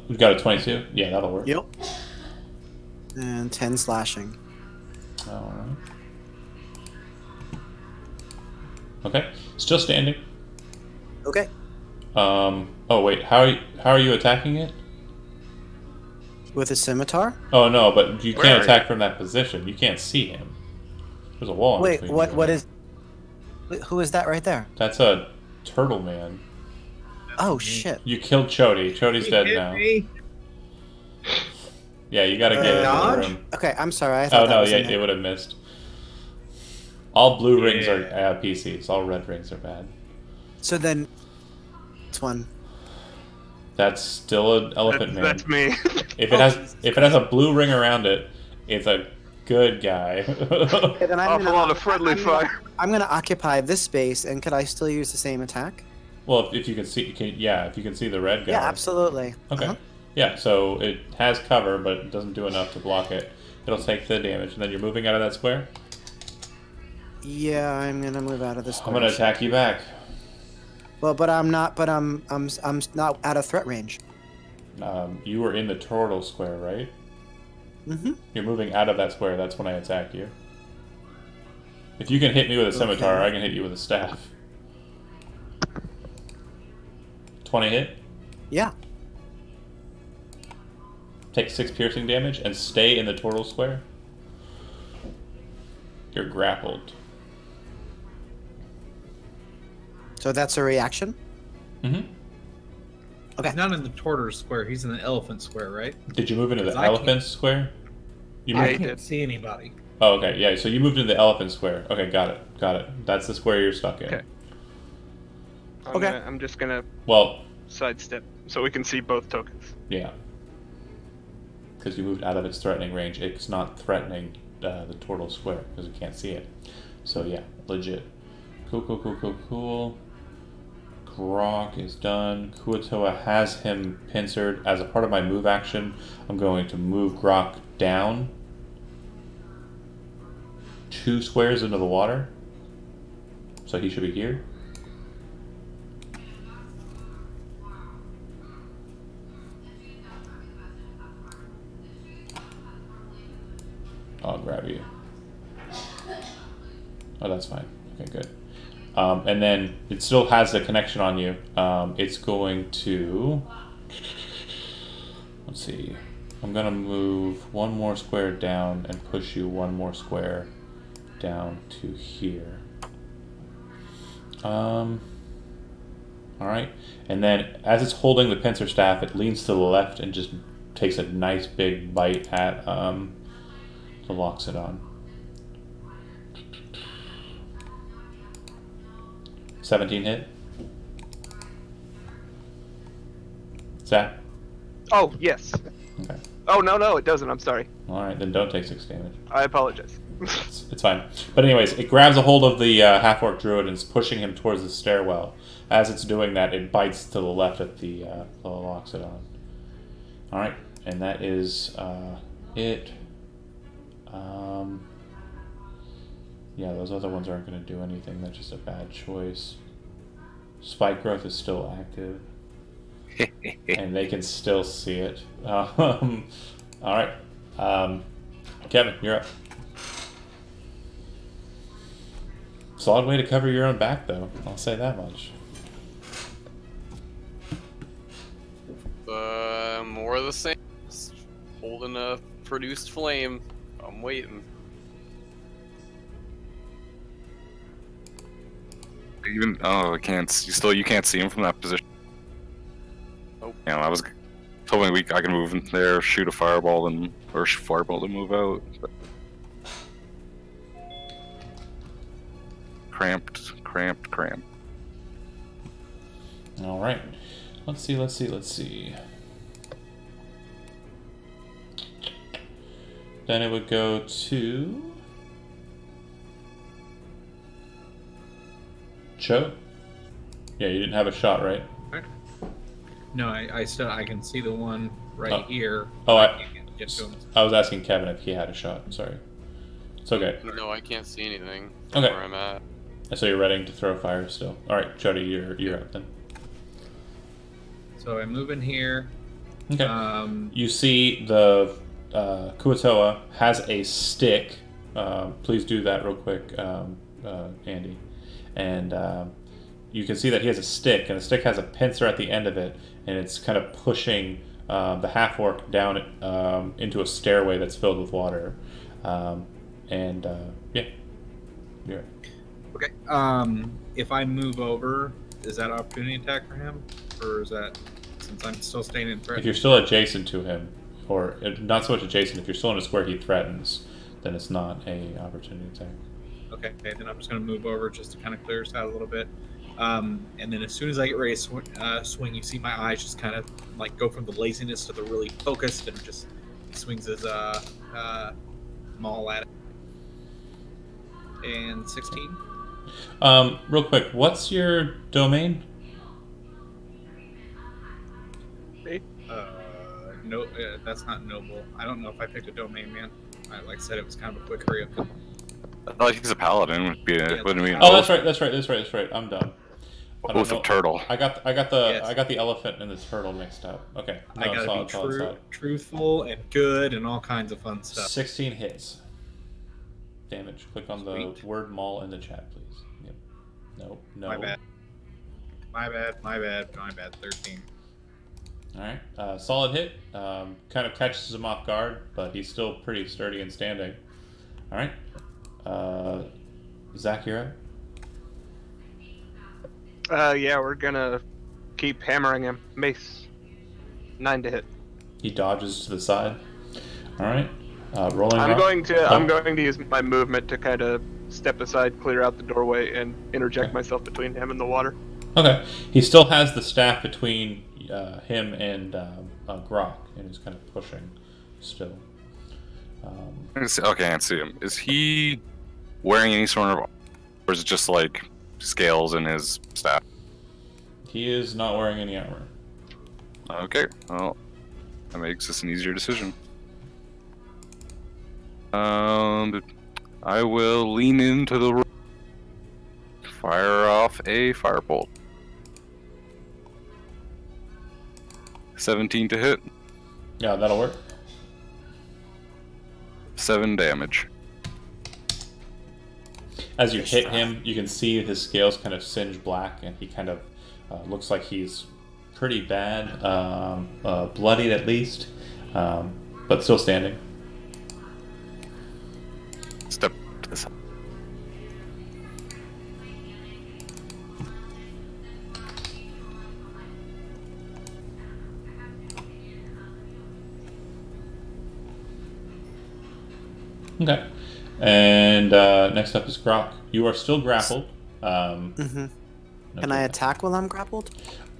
We've got a 22. Yeah, that'll work. Yep. And 10 slashing. All right. Okay, still standing. Okay. Oh wait, how are you attacking it? With a scimitar? Oh no, but you Where can't are attack from that position. You can't see him. There's a wall. in Wait, between what? you. What is? Who is that right there? That's a turtle man. Oh shit! You killed Chody. Chody's He dead hit now. me. Yeah, you gotta get into Dodge? the room. Okay, I'm sorry. I Oh thought that no, was yeah, in it there. would have missed. All blue rings are Yeah. PCs. All red rings are bad. So then, it's one. That's still an elephant man. That's me. If it has a blue ring around it, it's a good guy. Okay, then Awful lot of friendly fire. I'm gonna occupy this space, and could I still use the same attack? Well, if you can see, if you can see the red guy. Yeah, absolutely. Okay. Uh-huh. Yeah, so it has cover, but it doesn't do enough to block it. It'll take the damage, and then you're moving out of that square. Yeah, I'm gonna move out of this. I'm gonna attack you back. Well, but I'm not. But I'm not out of threat range. You were in the turtle square, right? Mm-hmm. You're moving out of that square. That's when I attack you. If you can hit me with a scimitar, Okay. I can hit you with a staff. 20 hit. Yeah. take 6 piercing damage and stay in the total square. You're grappled. So that's a reaction? Mm-hmm. Okay. He's not in the tortoise square. He's in the elephant square, right? Did you move into the 'Cause I elephant can't- square? You Yeah, I moved... he can't did. see anybody. Oh, okay. Yeah, so you moved into the elephant square. Okay, got it. Got it. That's the square you're stuck in. Okay. Okay. I'm just gonna Well, sidestep so we can see both tokens. yeah. Because you moved out of its threatening range. It's not threatening the total square because you can't see it. So, yeah, legit. Cool, cool, cool, cool, cool. Grok is done. Kuatoa has him pincered. As a part of my move action, I'm going to move Grok down 2 squares into the water. So he should be here. I'll grab you. Oh, that's fine. Okay, good. And then it still has the connection on you. It's going to... Let's see. I'm going to move 1 more square down and push you 1 more square down to here. Alright. And then as it's holding the pincer staff, it leans to the left and just takes a nice big bite at the Loxodon. 17 hit. Zach? Oh, yes. Okay. Oh, no, it doesn't. I'm sorry. Alright, then don't take 6 damage. I apologize. It's fine. But anyways, it grabs a hold of the half-orc druid and is pushing him towards the stairwell. As it's doing that, it bites to the left at the Loxodon. Alright, and that is it. Yeah, those other ones aren't going to do anything. That's just a bad choice. Spike growth is still active. And they can still see it. Alright. Kevin, you're up. Solid way to cover your own back, though. I'll say that much. More of the same. Just holding a produced flame. I'm waiting. Even I can't. You can't see him from that position. Nope. Yeah, I was hoping I can move in there, shoot a fireball, and fireball to move out. But... Cramped. All right. Let's see. Then it would go to Cho. Yeah, you didn't have a shot, right? No, I can see the one right here. Oh, I can't get to him. was asking Kevin if he had a shot. Sorry. It's okay. No, I can't see anything Okay. where I'm at. So you're ready to throw fire still. All right, Jody, you're up then. So I move in here. Okay. You see the Kuatoa has a stick. Please do that real quick, Andy. And you can see that he has a stick, and the stick has a pincer at the end of it, and it's kind of pushing the half-orc down into a stairway that's filled with water. Yeah, you're Okay. If I move over, is that an opportunity attack for him, or is that since I'm still staying in threat? If you're still adjacent to him, or not so much adjacent, if you're still in a square he threatens, then it's not a opportunity attack. Okay, then I'm just going to move over just to kind of clear us out a little bit. And then as soon as I get ready to swing, you see my eyes just kind of like go from the laziness to the really focused, and just swings his maul at it. And 16. Real quick, what's your domain? No, that's not noble. I don't know if I picked a domain, man. Like I said, it was kind of a quick hurry up. I thought he's a paladin. Wouldn't be an Oh, oath. that's right. I'm dumb. I don't Oath know. of turtle. I got Yes. the elephant and the turtle mixed up. Okay, no, I gotta solid. be truthful and good and all kinds of fun stuff. 16 hits. Damage. Click on the Sweet. word mall in the chat, please. Yep. No. My bad. 13. All right, solid hit. Kind of catches him off guard, but he's still pretty sturdy and standing. All right, Zach, you're up. Yeah, we're gonna keep hammering him. Mace. 9 to hit. He dodges to the side. All right, rolling. I'm rock. going to Oh, I'm going to use my movement to kind of step aside, clear out the doorway, and interject Okay. myself between him and the water. Okay, he still has the staff between him and Grok, and he's kind of pushing still. Okay, I see him. Is he wearing any sort of, or is it just like scales in his staff? He is not wearing any armor. Okay, well, that makes this an easier decision. I will lean into the room, fire off a firebolt. 17 to hit, Yeah, that'll work. 7 damage. As you hit him, you can see his scales kind of singe black, and he kind of looks like he's pretty bad, bloodied at least, but still standing. Step to the side. Okay. And next up is Grok. You are still grappled. Can I attack while I'm grappled?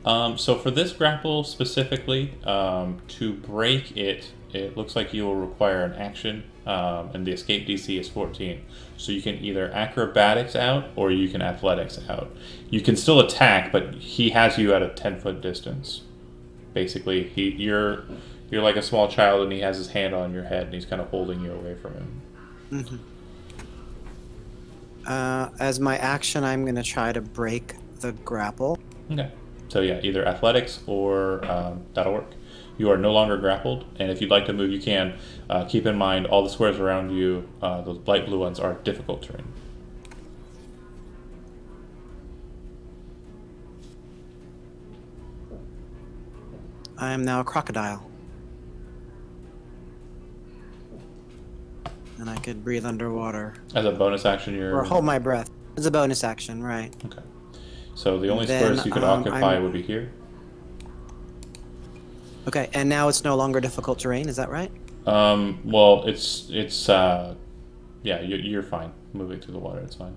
So for this grapple specifically, to break it, it looks like you will require an action, and the escape DC is 14. So you can either acrobatics out or you can athletics out. You can still attack, but he has you at a 10-foot distance. Basically, you're like a small child, and he has his hand on your head, and he's kind of holding you away from him. As my action, I'm going to try to break the grapple. Okay. So yeah, either athletics or that'll work. You are no longer grappled, and if you'd like to move, you can. Keep in mind, all the squares around you, the light blue ones, are difficult terrain. I am now a crocodile. And I could breathe underwater. As a bonus action, you're... Or hold my breath. It's a bonus action, right. Okay. So the only Then, squares you could occupy would be here. Okay, and now it's no longer difficult terrain, is that right? Well, it's yeah, you're fine moving through the water. It's fine.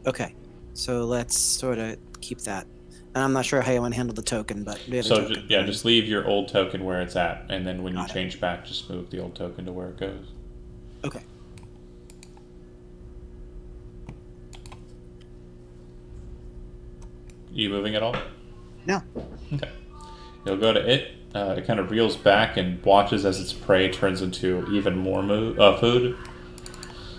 Okay, so let's sort of keep that. And I'm not sure how you want to handle the token, but we have a So token. yeah, just leave your old token where it's at, and then when you Got it. change back, just move the old token to where it goes. Okay. You moving at all? No. Okay. You'll go to it. It kind of reels back and watches as its prey turns into even more food.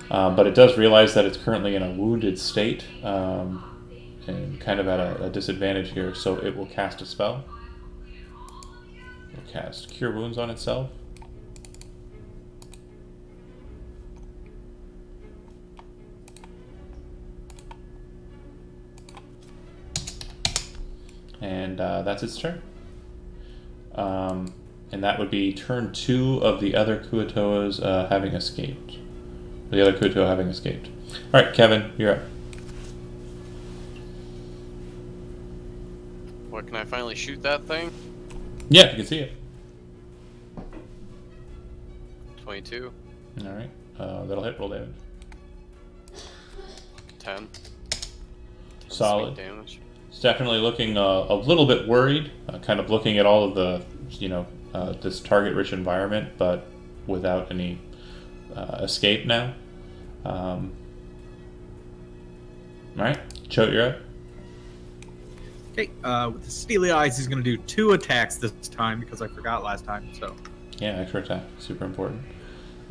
But it does realize that it's currently in a wounded state and kind of at a disadvantage here, so it will cast a spell. It will cast Cure Wounds on itself. And that's its turn. And that would be turn 2 of the other Kuatoas having escaped. The other Kuatoa having escaped. Alright, Kevin, you're up. What, can I finally shoot that thing? Yeah, you can see it. 22, Alright, that'll hit, roll damage. 10. Solid. Sweet damage. It's definitely looking a little bit worried, kind of looking at all of the, this target-rich environment, but without any escape now. Alright, Choate, you're up. Okay, with the steely eyes, he's going to do 2 attacks this time because I forgot last time. So Yeah, extra attack, super important.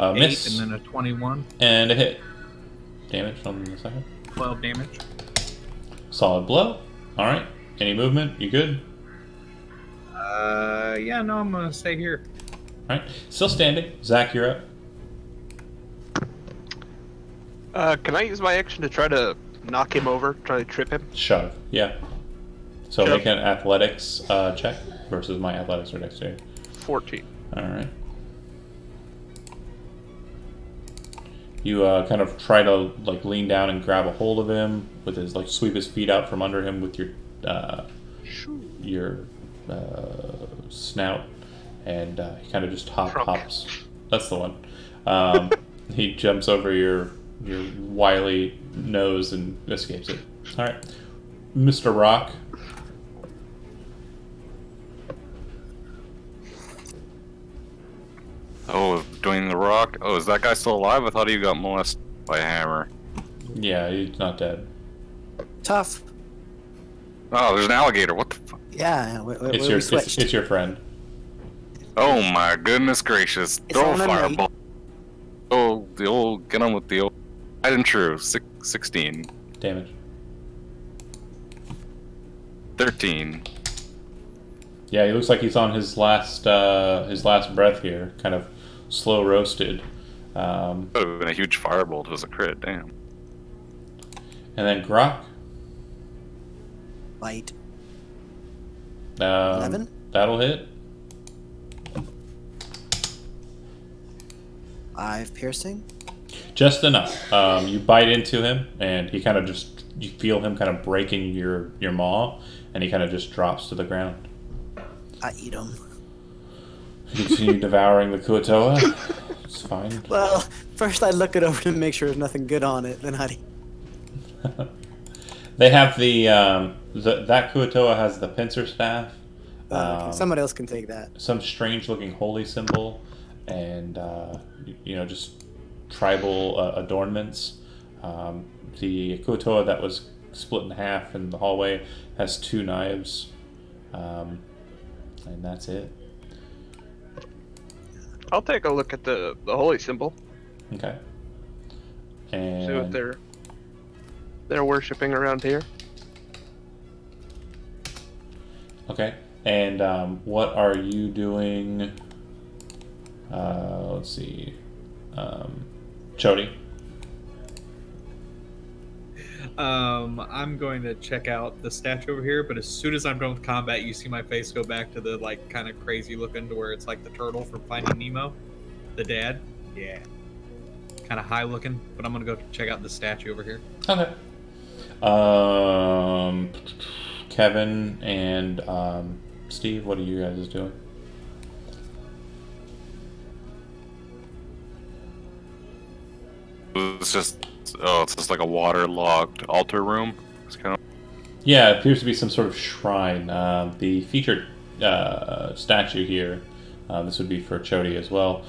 8 Miss, and then a 21, and a hit. Damage on the second. 12 damage. Solid blow. Alright, any movement? You good? Yeah, no, I'm going to stay here. Alright, still standing. Zach, you're up. Can I use my action to try to knock him over, try to trip him? Shove. Yeah. So Sure. make an athletics check versus my athletics or dexterity. 14. All right. You kind of try to like lean down and grab a hold of him with his like sweep his feet out from under him with your snout, and he kind of just Trunk. hops. That's the one. He jumps over your wily nose and escapes it. All right, Mr. Rock. Oh, doing the rock. Oh, is that guy still alive? I thought he got molested by a hammer. Yeah, he's not dead. Tough. Oh, there's an alligator. What the fuck? Yeah, It's we your switched. it's your friend. Oh my goodness gracious. It's Throw a on a fireball. Oh, the old, get on with the old. I didn't true. 16. Damage. 13. Yeah, he looks like he's on his last breath here, kind of slow roasted. That would have been a huge firebolt if it was a crit, damn. And then Grok. Light. 11? That'll hit. 5 piercing. Just enough. You bite into him, and he kind of just, you feel him kind of breaking your maw, and he kind of just drops to the ground. I eat him. You continue devouring the Kuatoa. It's fine. Well, first I look it over to make sure there's nothing good on it. Then I. They have that Kuatoa has the pincer staff. Somebody else can take that. Some strange looking holy symbol, and just tribal adornments. The Kuatoa that was split in half in the hallway has 2 knives, and that's it. I'll take a look at the holy symbol. Okay. See what And they're worshiping around here. okay. And what are you doing? Let's see. Chody. I'm going to check out the statue over here, but as soon as I'm done with combat, you see my face go back to the like kind of crazy looking to where it's like the turtle from Finding Nemo, the dad. Yeah, kind of high looking. But I'm gonna go check out the statue over here. Okay. Kevin and Steve, what are you guys doing? It's just like a waterlogged altar room. It's kind of. Yeah, it appears to be some sort of shrine. The featured statue here, this would be for Chody as well.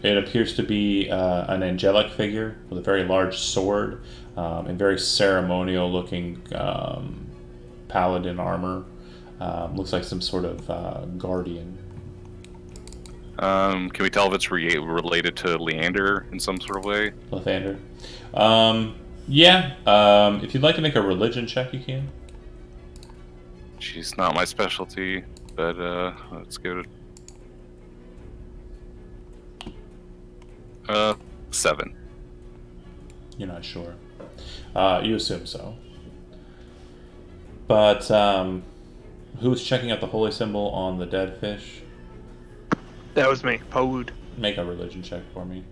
It appears to be an angelic figure with a very large sword and very ceremonial looking paladin armor. Looks like some sort of guardian. Can we tell if it's related to Leander in some sort of way? Lathander. Yeah. If you'd like to make a religion check, you can. She's not my specialty, but let's give it 7. You're not sure. You assume so. But who's checking out the holy symbol on the dead fish? That was me, Pawud. Make a religion check for me.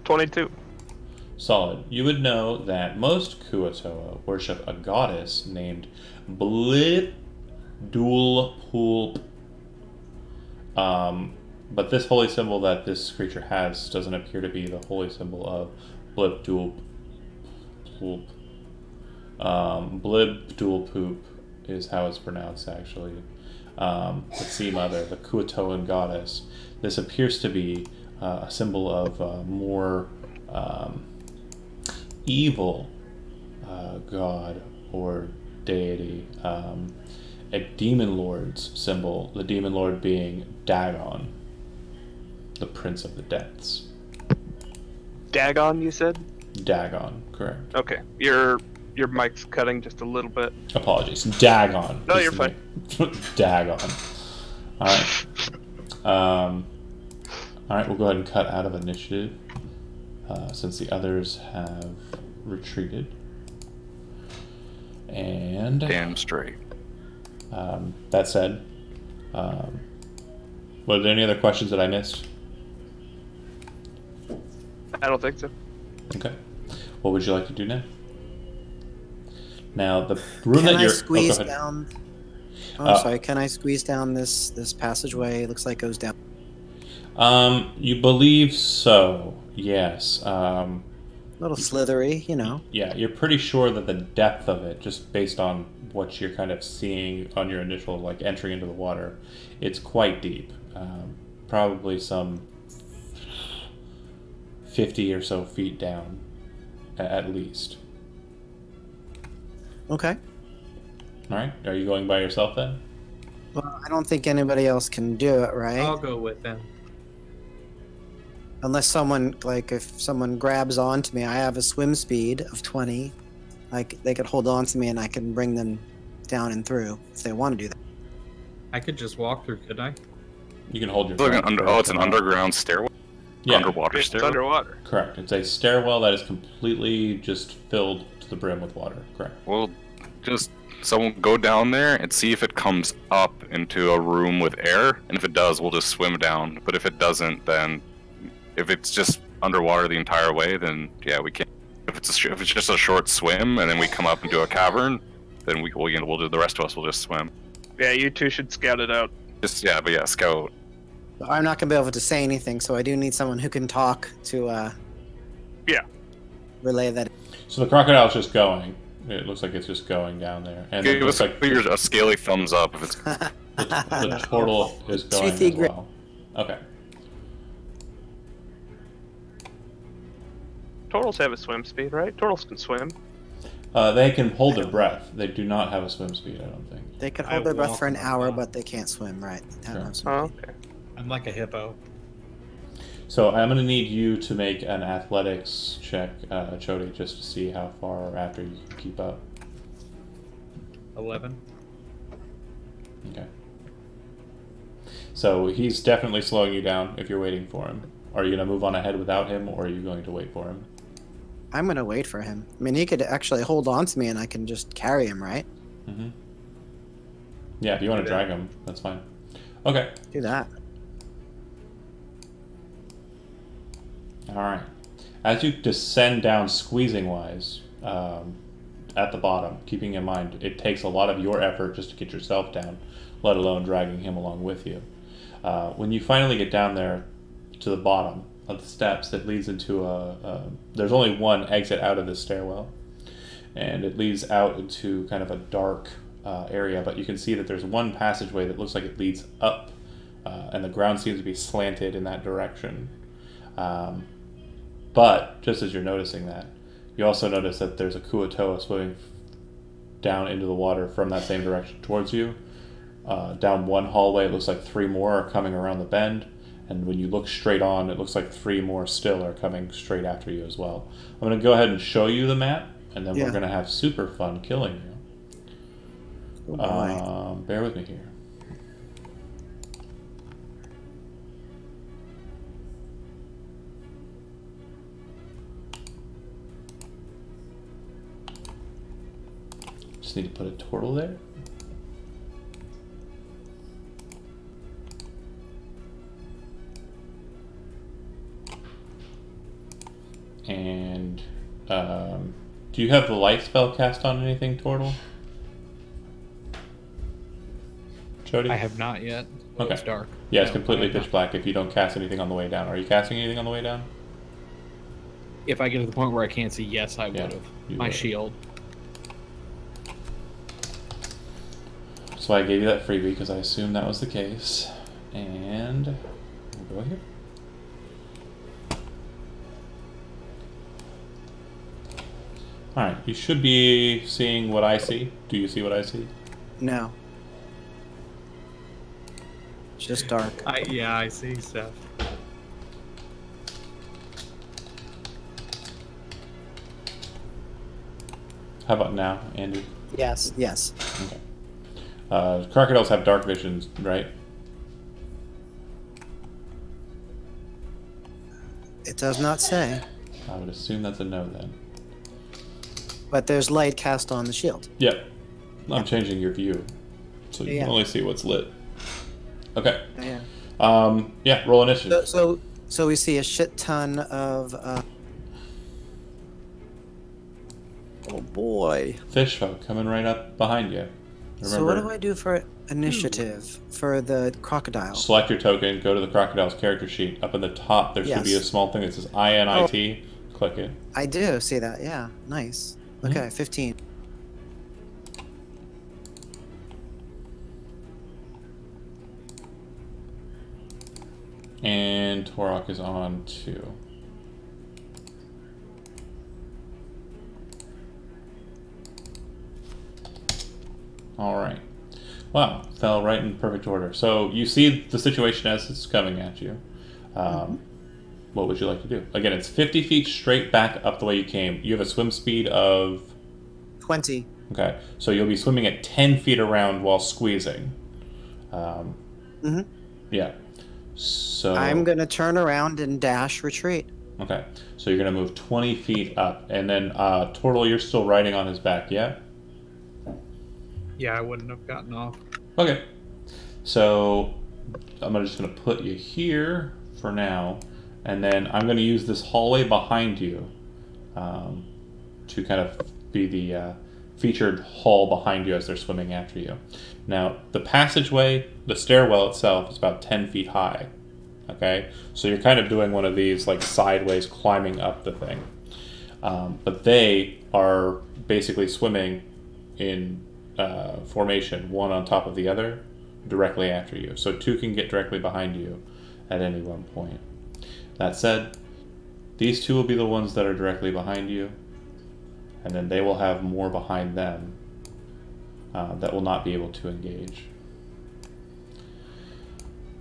22. Solid. You would know that most Kuatoa worship a goddess named Blip Dulpulp. But this holy symbol that this creature has doesn't appear to be the holy symbol of Blip Dulpulp. Blib Dulpoop is how it's pronounced, actually. The sea mother, the Kuatoan goddess. This appears to be a symbol of more evil god or deity. A demon lord's symbol, the demon lord being Dagon, the prince of the depths. Dagon, you said? Dagon, correct. Okay, your mic's cutting just a little bit. Apologies. Dagon. No, is you're the fine. name. Dagon. Alright. Alright, we'll go ahead and cut out of initiative since the others have retreated. And Damn straight. that said, were there any other questions that I missed? I don't think so. Okay. What would you like to do now? Now, the room Can that I you're... squeeze go ahead. down? Oh, I'm sorry. Can I squeeze down this passageway? It looks like it goes down. You believe so, yes. A little slithery, you know. Yeah, you're pretty sure that the depth of it, just based on what you're kind of seeing on your initial, like, entry into the water, it's quite deep. Probably some 50 or so feet down, at least. Okay. All right. Are you going by yourself then? Well, I don't think anybody else can do it, right? I'll go with them. Unless someone, like, if someone grabs onto me, I have a swim speed of 20. Like, they could hold on to me and I can bring them down and through if they want to do that. I could just walk through, could I? You can hold your It's like breath an for- it's an underground stairwell. Yeah, Underwater It's stairwell. underwater. correct. It's a stairwell that is completely just filled to the brim with water. Correct. Well, just someone go down there and see if it comes up into a room with air, and if it does, we'll just swim down. But if it doesn't, then if it's just underwater the entire way, then yeah, we can't. If it's just a short swim, and then we come up into a cavern, then we'll do the rest of us will just swim. Yeah, you two should scout it out. Just but yeah, scout. But I'm not going to be able to say anything, so I do need someone who can talk to Yeah. relay that. So the crocodile's just going. It looks like it's just going down there, and it Give looks us like a scaly thumbs up if it's. the turtle is going Toothy as well. Okay. Turtles have a swim speed, right? Turtles can swim. They can hold their breath. They do not have a swim speed, I don't think. They can I hold their breath walk for an on hour, top. but they can't swim, right? They have no Sure. swim Oh, speed. okay. I'm like a hippo. So I'm going to need you to make an athletics check, Chody, just to see how far after you can keep up. 11. Okay. So he's definitely slowing you down if you're waiting for him. Are you going to move on ahead without him, or are you going to wait for him? I'm going to wait for him. I mean, he could actually hold on to me and I can just carry him, right? Mm-hmm. Yeah, if you want to drag him, that's fine. Okay. Do that. All right. As you descend down squeezing-wise at the bottom, keeping in mind it takes a lot of your effort just to get yourself down, let alone dragging him along with you. When you finally get down there to the bottom of the steps, that leads into there's only one exit out of this stairwell, and it leads out into kind of a dark area, but you can see that there's one passageway that looks like it leads up, and the ground seems to be slanted in that direction. But just as you're noticing that, you also notice that there's a Kuatoa swimming down into the water from that same direction towards you. Down one hallway, it looks like 3 more are coming around the bend, and when you look straight on, it looks like 3 more still are coming straight after you as well. I'm going to go ahead and show you the map, and then we're going to have super fun killing you. Oh, boy. Bear with me here. Just need to put a turtle there. And do you have the light spell cast on anything, Turtle? Jody? I have not yet. Okay. It's dark. Yeah, it's No, completely I have pitch not. black if you don't cast anything on the way down. Are you casting anything on the way down? If I get to the point where I can't see, yes, I Yeah, would have. you My would've. shield. So I gave you that freebie because I assumed that was the case. And we'll go here. Alright, you should be seeing what I see. Do you see what I see? No. It's just dark. Yeah, I see stuff. How about now, Andy? Yes, yes. Okay. Crocodiles have dark visions, right? It does not say. I would assume that's a no then. but there's light cast on the shield. Yeah. I'm changing your view, so you can only see what's lit. Okay. Yeah. Yeah, roll initiative. So we see a shit ton of. Oh boy. Fish folk coming right up behind you. Remember, So what do I do for initiative for the crocodile? select your token, go to the crocodile's character sheet. Up in the top, there should be a Yes. small thing that says INIT. Click it. I do see that. Yeah, nice. Okay, 15. And Torok is on 2. Alright. Wow, fell right in perfect order. So you see the situation as it's coming at you. What would you like to do? Again, it's 50 feet straight back up the way you came. You have a swim speed of... 20. Okay, so you'll be swimming at 10 feet around while squeezing. Yeah. So I'm gonna turn around and dash retreat. Okay, so you're gonna move 20 feet up, and then Turtle, you're still riding on his back, yeah? Yeah, I wouldn't have gotten off. Okay, so I'm just gonna put you here for now, and then I'm gonna use this hallway behind you to kind of be the featured hall behind you as they're swimming after you. Now, the passageway, the stairwell itself is about 10 feet high. Okay, so you're kind of doing one of these like sideways climbing up the thing. But they are basically swimming in formation, one on top of the other, directly after you. So 2 can get directly behind you at any one point. That said, these 2 will be the ones that are directly behind you, and then they will have more behind them that will not be able to engage.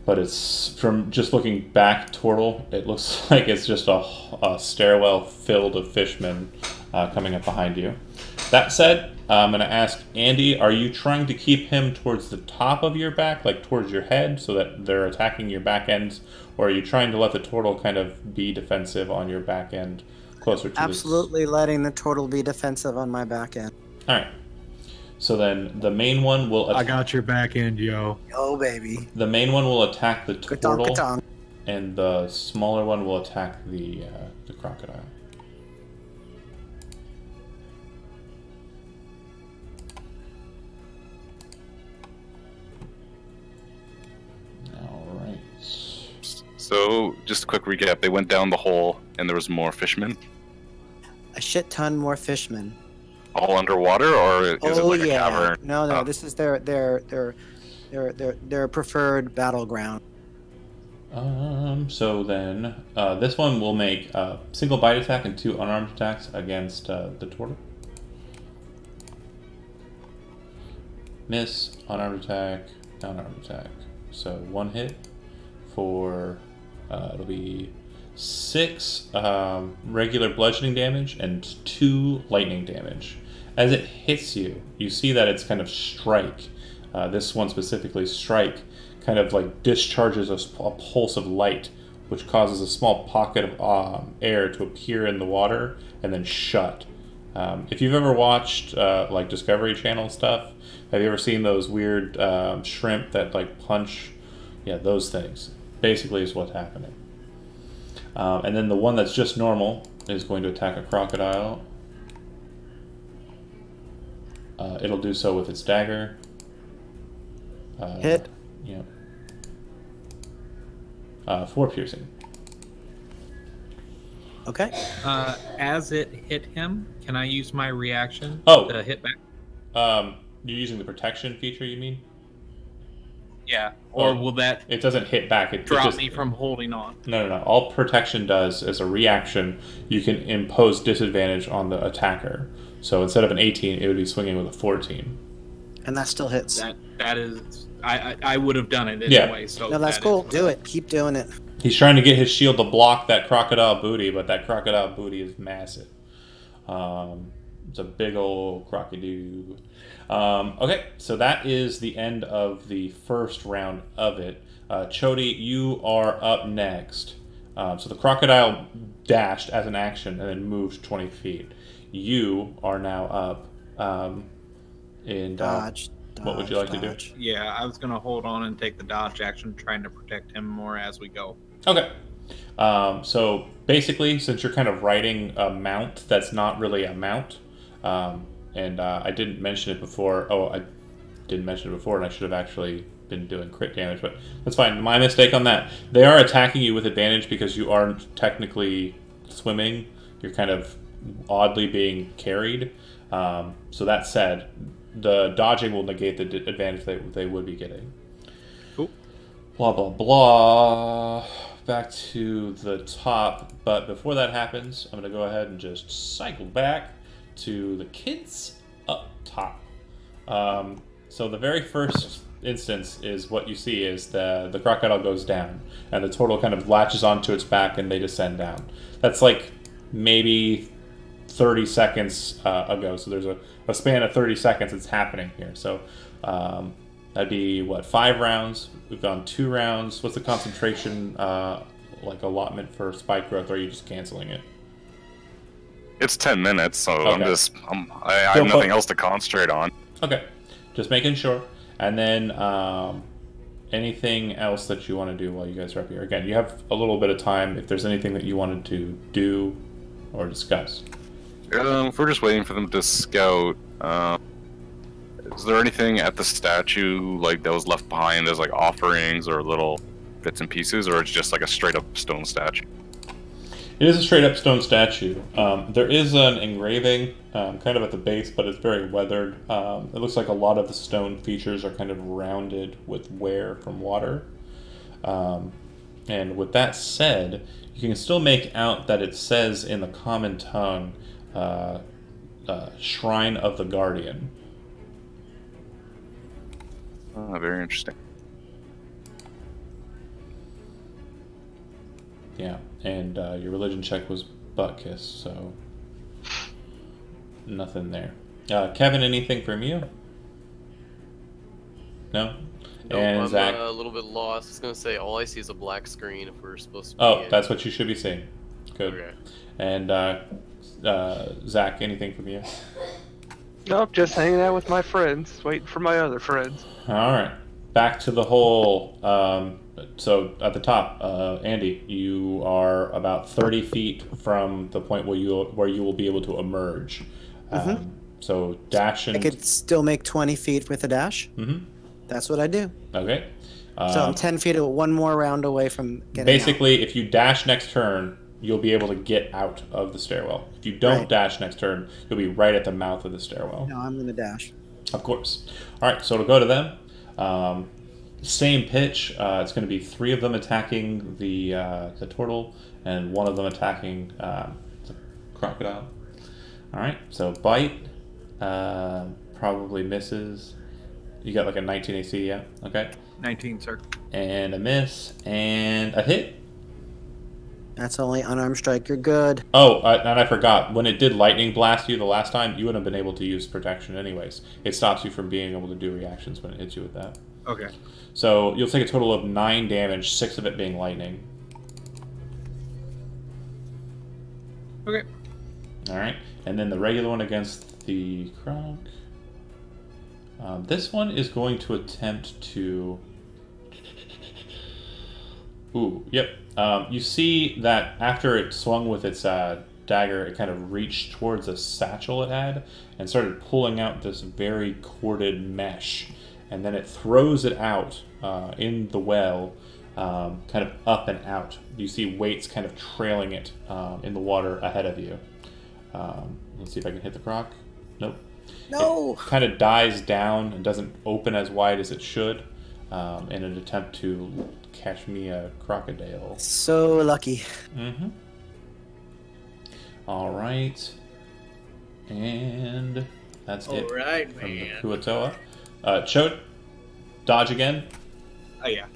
But it's, from just looking back, Turtle, it looks like it's just a stairwell filled of fishmen coming up behind you. That said, I'm going to ask Andy, are you trying to keep him towards the top of your back, like towards your head, so that they're attacking your back ends? Or are you trying to let the turtle kind of be defensive on your back end, closer to Absolutely letting the turtle be defensive on my back end. Alright. So then the main one will I got your back end, yo. Oh, baby. The main one will attack the turtle, Ka-tong. and the smaller one will attack the crocodile. Alright. So, just a quick recap. They went down the hole, and there was more fishmen. A shit ton more fishmen. All underwater, or is it like a cavern? No, Oh. this is their preferred battleground. So then, this one will make a single bite attack and 2 unarmed attacks against the turtle. Miss, unarmed attack, unarmed attack. So 1 hit for, it'll be 6 regular bludgeoning damage and 2 lightning damage. As it hits you, you see that it's kind of strike. This one specifically, strike, kind of like discharges a pulse of light, which causes a small pocket of air to appear in the water and then shut. If you've ever watched like Discovery Channel stuff, have you ever seen those weird shrimp that like punch? Yeah, those things. Basically is what's happening. And then the one that's just normal is going to attack a crocodile. It'll do so with its dagger. Hit. Yeah. 4 piercing. Okay. As it hit him, can I use my reaction to hit back? You're using the protection feature, you mean? Yeah. Or will that It doesn't hit back. It drop just, me from holding on? No. All protection does is a reaction. You can impose disadvantage on the attacker. So instead of an 18, it would be swinging with a 14. And that still hits. That is, I would have done it Yeah. anyway. So No, that's that cool. is- Do it. Keep doing it. He's trying to get his shield to block that crocodile booty, but that crocodile booty is massive. It's a big old crocodile. Okay, so that is the end of the first round of it. Chody, you are up next. So the crocodile dashed as an action and then moved 20 feet. you are now up. And Dodge. what would you like to do? dodge. Yeah, I was gonna hold on and take the dodge action, trying to protect him more as we go. Okay. So basically, since you're kind of riding a mount that's not really a mount, and I didn't mention it before. Oh, I didn't mention it before, and I should have actually been doing crit damage, but that's fine. My mistake on that. They are attacking you with advantage because you aren't technically swimming. You're kind of oddly being carried. So that said, the dodging will negate the advantage they would be getting. Cool. Blah, blah, blah. Back to the top. But before that happens, I'm going to go ahead and just cycle back to the kids up top. So the very first instance is what you see is the crocodile goes down, and the turtle kind of latches onto its back, and they descend down. That's like maybe 30 seconds ago. So there's a span of 30 seconds it's happening here. So that'd be, what, 5 rounds? We've gone 2 rounds. What's the concentration like allotment for spike growth, or are you just canceling it? It's 10 minutes, so Okay. I have nothing else to concentrate on. Okay, just making sure. And then anything else that you want to do while you guys are up here? Again, you have a little bit of time if there's anything that you wanted to do or discuss. If we're just waiting for them to scout, is there anything at the statue like that was left behind as like offerings or little bits and pieces, or it's just like a straight up stone statue? It is a straight up stone statue. There is an engraving kind of at the base, but it's very weathered. It looks like a lot of the stone features are kind of rounded with wear from water. And with that said, you can still make out that it says in the common tongue, Shrine of the Guardian. Oh, very interesting. Yeah, and your religion check was butt kiss, so nothing there. Kevin, anything from you? No? No, And I'm Zach? a little bit lost. I was gonna say all I see is a black screen if we're supposed to be Oh, in. that's what you should be seeing. Good. Okay. And Zach, anything from you? Nope, just hanging out with my friends, waiting for my other friends. All right. Back to the whole. So at the top, Andy, you are about 30 feet from the point where you will be able to emerge. So dash and. I could still make 20 feet with a dash. Mhm. That's what I do. Okay. So I'm 10 feet, one more round away from getting Basically, if you dash next turn, you'll be able to get out of the stairwell. If you don't Right. dash next turn, you'll be right at the mouth of the stairwell. out. No, I'm going to dash. Of course. All right, so it'll go to them. Same pitch. It's going to be 3 of them attacking the turtle, and 1 of them attacking the crocodile. All right, so bite probably misses. You got like a 19 AC, yeah? Okay. 19, sir. And a miss, and a hit. That's only unarmed strike. You're good. Oh, and I forgot. When it did lightning blast you the last time, you wouldn't have been able to use protection anyways. It stops you from being able to do reactions when it hits you with that. Okay. So you'll take a total of 9 damage, 6 of it being lightning. Okay. Alright, and then the regular one against the croc. This one is going to attempt to... Ooh, yep. You see that after it swung with its dagger, it kind of reached towards a satchel it had and started pulling out this very corded mesh. And then it throws it out in the well, kind of up and out. You see weights kind of trailing it in the water ahead of you. Let's see if I can hit the croc. Nope. No! It kind of dies down and doesn't open as wide as it should in an attempt to catch me a crocodile. So lucky. Mm-hmm. All right. And that's it All right, from the man. Kuatoa. Chode, dodge again. Oh, yeah.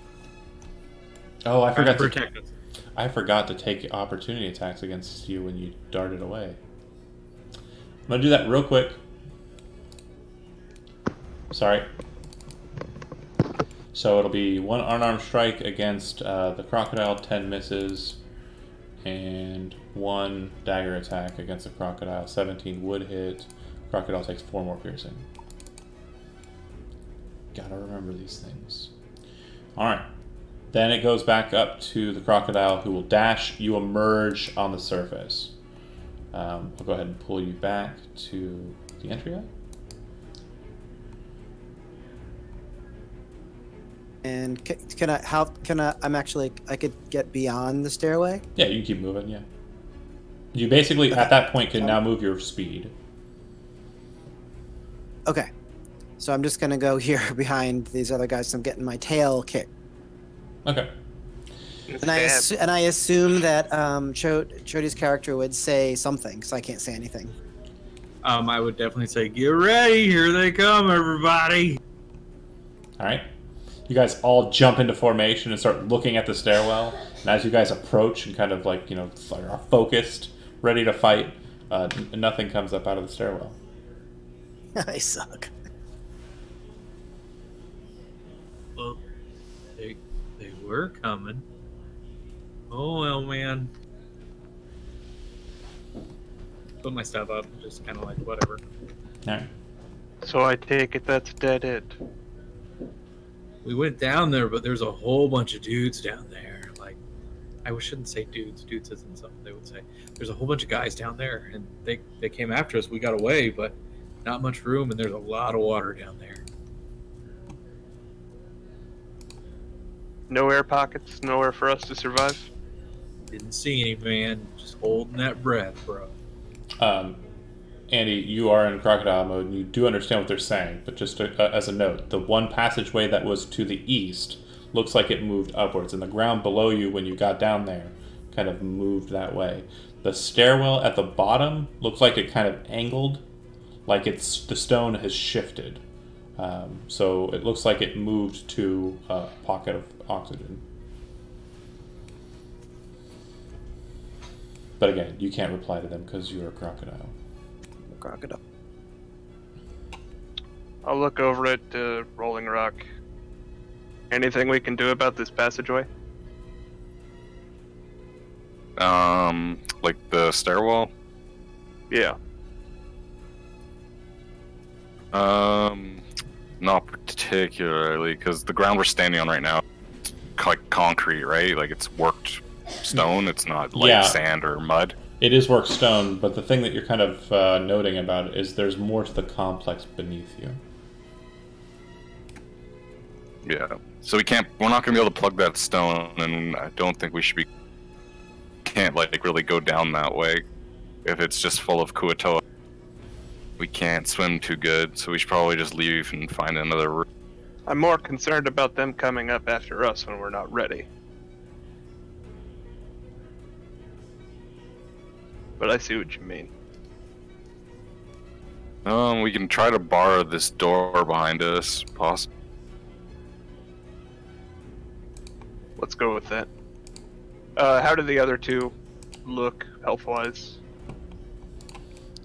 Oh, I forgot to. Protect us. I forgot to take opportunity attacks against you when you darted away. I'm gonna do that real quick. Sorry. So it'll be 1 unarmed strike against the crocodile, 10 misses, and 1 dagger attack against the crocodile. 17 would hit. Crocodile takes 4 more piercing. Gotta remember these things. Alright. Then it goes back up to the crocodile, who will dash. You emerge on the surface. I'll go ahead and pull you back to the entryway. And can I? How can I? I'm actually. I could get beyond the stairway. Yeah, you can keep moving. Yeah. You basically at that point can now move your speed. Okay. So I'm just gonna go here behind these other guys. So I'm getting my tail kicked. Okay. And I assume that Chody's character would say something, because I can't say anything. I would definitely say, get ready, here they come, everybody. All right. You guys all jump into formation and start looking at the stairwell. And as you guys approach and kind of like, you know, are focused, ready to fight, nothing comes up out of the stairwell. I suck. Well, they were coming. Oh, well, man. Put my stuff up, just kind of like, whatever. All right. So I take it that's dead end. We went down there, but there's a whole bunch of dudes down there. Like, I shouldn't say dudes. Dudes isn't something they would say. There's a whole bunch of guys down there, and they came after us. We got away, but not much room, and there's a lot of water down there. No air pockets, nowhere for us to survive. Didn't see any, man. Just holding that breath, bro. Andy, you are in crocodile mode, and you do understand what they're saying, but just as a note, the one passageway that was to the east looks like it moved upwards, and the ground below you when you got down there kind of moved that way. The stairwell at the bottom looks like it kind of angled, like the stone has shifted. So it looks like it moved to a pocket of oxygen. But again, you can't reply to them because you're a crocodile. Crocodile. I'll look over at Rolling Rock. Anything we can do about this passageway? Like the stairwell? Yeah. Not particularly, because the ground we're standing on right now is like concrete, right? Like it's worked stone. It's not like sand or mud. It is worked stone, but the thing that you're kind of noting about it is there's more to the complex beneath you. Yeah. So we're not gonna be able to plug that stone, and I don't think we can't like really go down that way if it's just full of Kuatoa. We can't swim too good, so we should probably just leave and find another route. I'm more concerned about them coming up after us when we're not ready. But I see what you mean. We can try to bar this door behind us, possibly. Let's go with that. How do the other two look health-wise?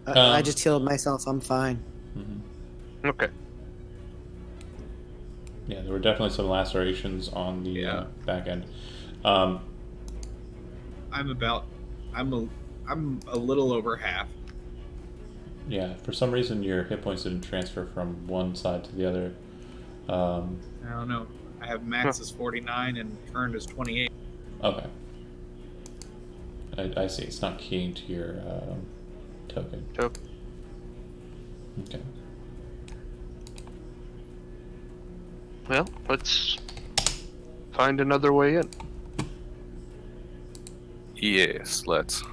I just healed myself. I'm fine. Mm-hmm. Okay. Yeah, there were definitely some lacerations on the back end. I'm a little over half. Yeah, for some reason your hit points didn't transfer from one side to the other. I don't know. I have max is 49 and current is 28. Okay. I see. It's not keying to your token. Okay. Well, let's find another way in. Yes, let's.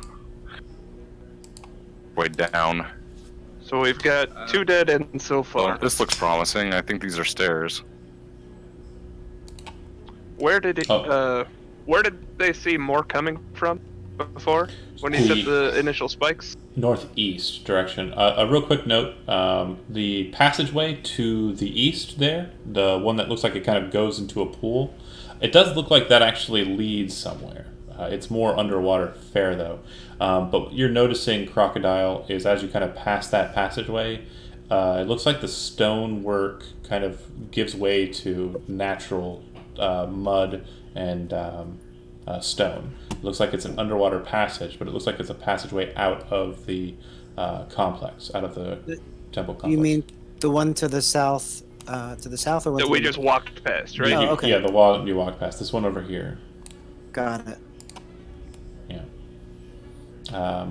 Way down. So we've got 2 dead ends so far. Well, this looks promising. I think these are stairs. Where did they see more coming from before? When he set the initial spikes? Northeast direction. A real quick note, the passageway to the east there, the one that looks like it kind of goes into a pool, it does look like that actually leads somewhere. It's more underwater fare though. But what you're noticing, Crocodile, is as you kind of pass that passageway, it looks like the stonework kind of gives way to natural mud and stone. looks like it's an underwater passage, but it looks like it's a passageway out of the complex, out of the temple complex. You mean the one to the south? To the south, or what? That we just walked past, right? Oh, okay. Yeah, the wall you walk past. This one over here. Got it. Yeah.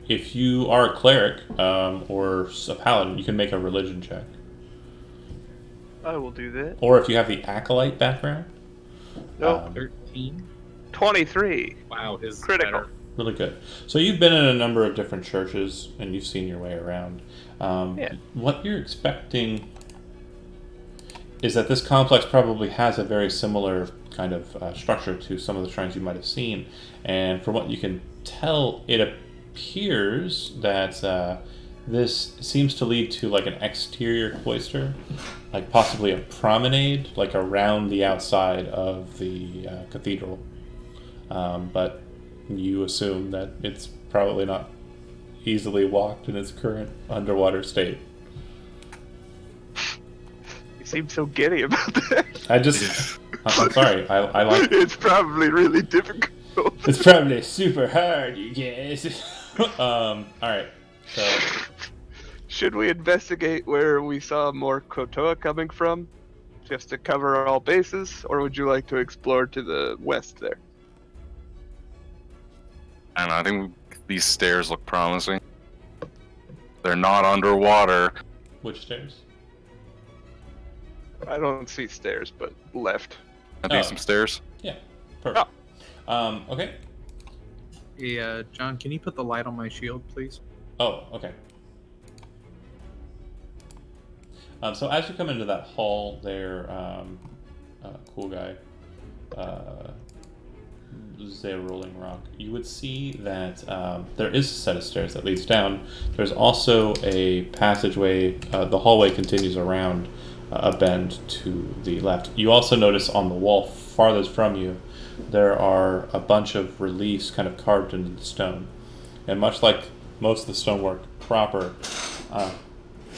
If you are a cleric or a paladin, you can make a religion check. I will do that. Or if you have the acolyte background. Nope. 13. 23. Wow, his is Critical. better. Really good. So you've been in a number of different churches, and you've seen your way around. Yeah. What you're expecting is that this complex probably has a very similar kind of structure to some of the shrines you might have seen. And from what you can tell, it appears that this seems to lead to like an exterior cloister, like possibly a promenade, like around the outside of the cathedral. But you assume that it's probably not easily walked in its current underwater state. You seem so giddy about that. I'm sorry. I like. It's probably really difficult. It's probably super hard, you guys. All right. So Should we investigate where we saw more Kotoa coming from, just to cover all bases, or would you like to explore to the west there? I don't know, I think these stairs look promising. They're not underwater. which stairs? I don't see stairs, but left. Are these some stairs? Yeah. Perfect. Okay. Hey, John, can you put the light on my shield, please? Oh, okay. So as you come into that hall there, cool guy, Zay Rolling Rock, you would see that there is a set of stairs that leads down. There's also a passageway. The hallway continues around a bend to the left. You also notice on the wall farthest from you, there are a bunch of reliefs kind of carved into the stone. And much like most of the stonework proper,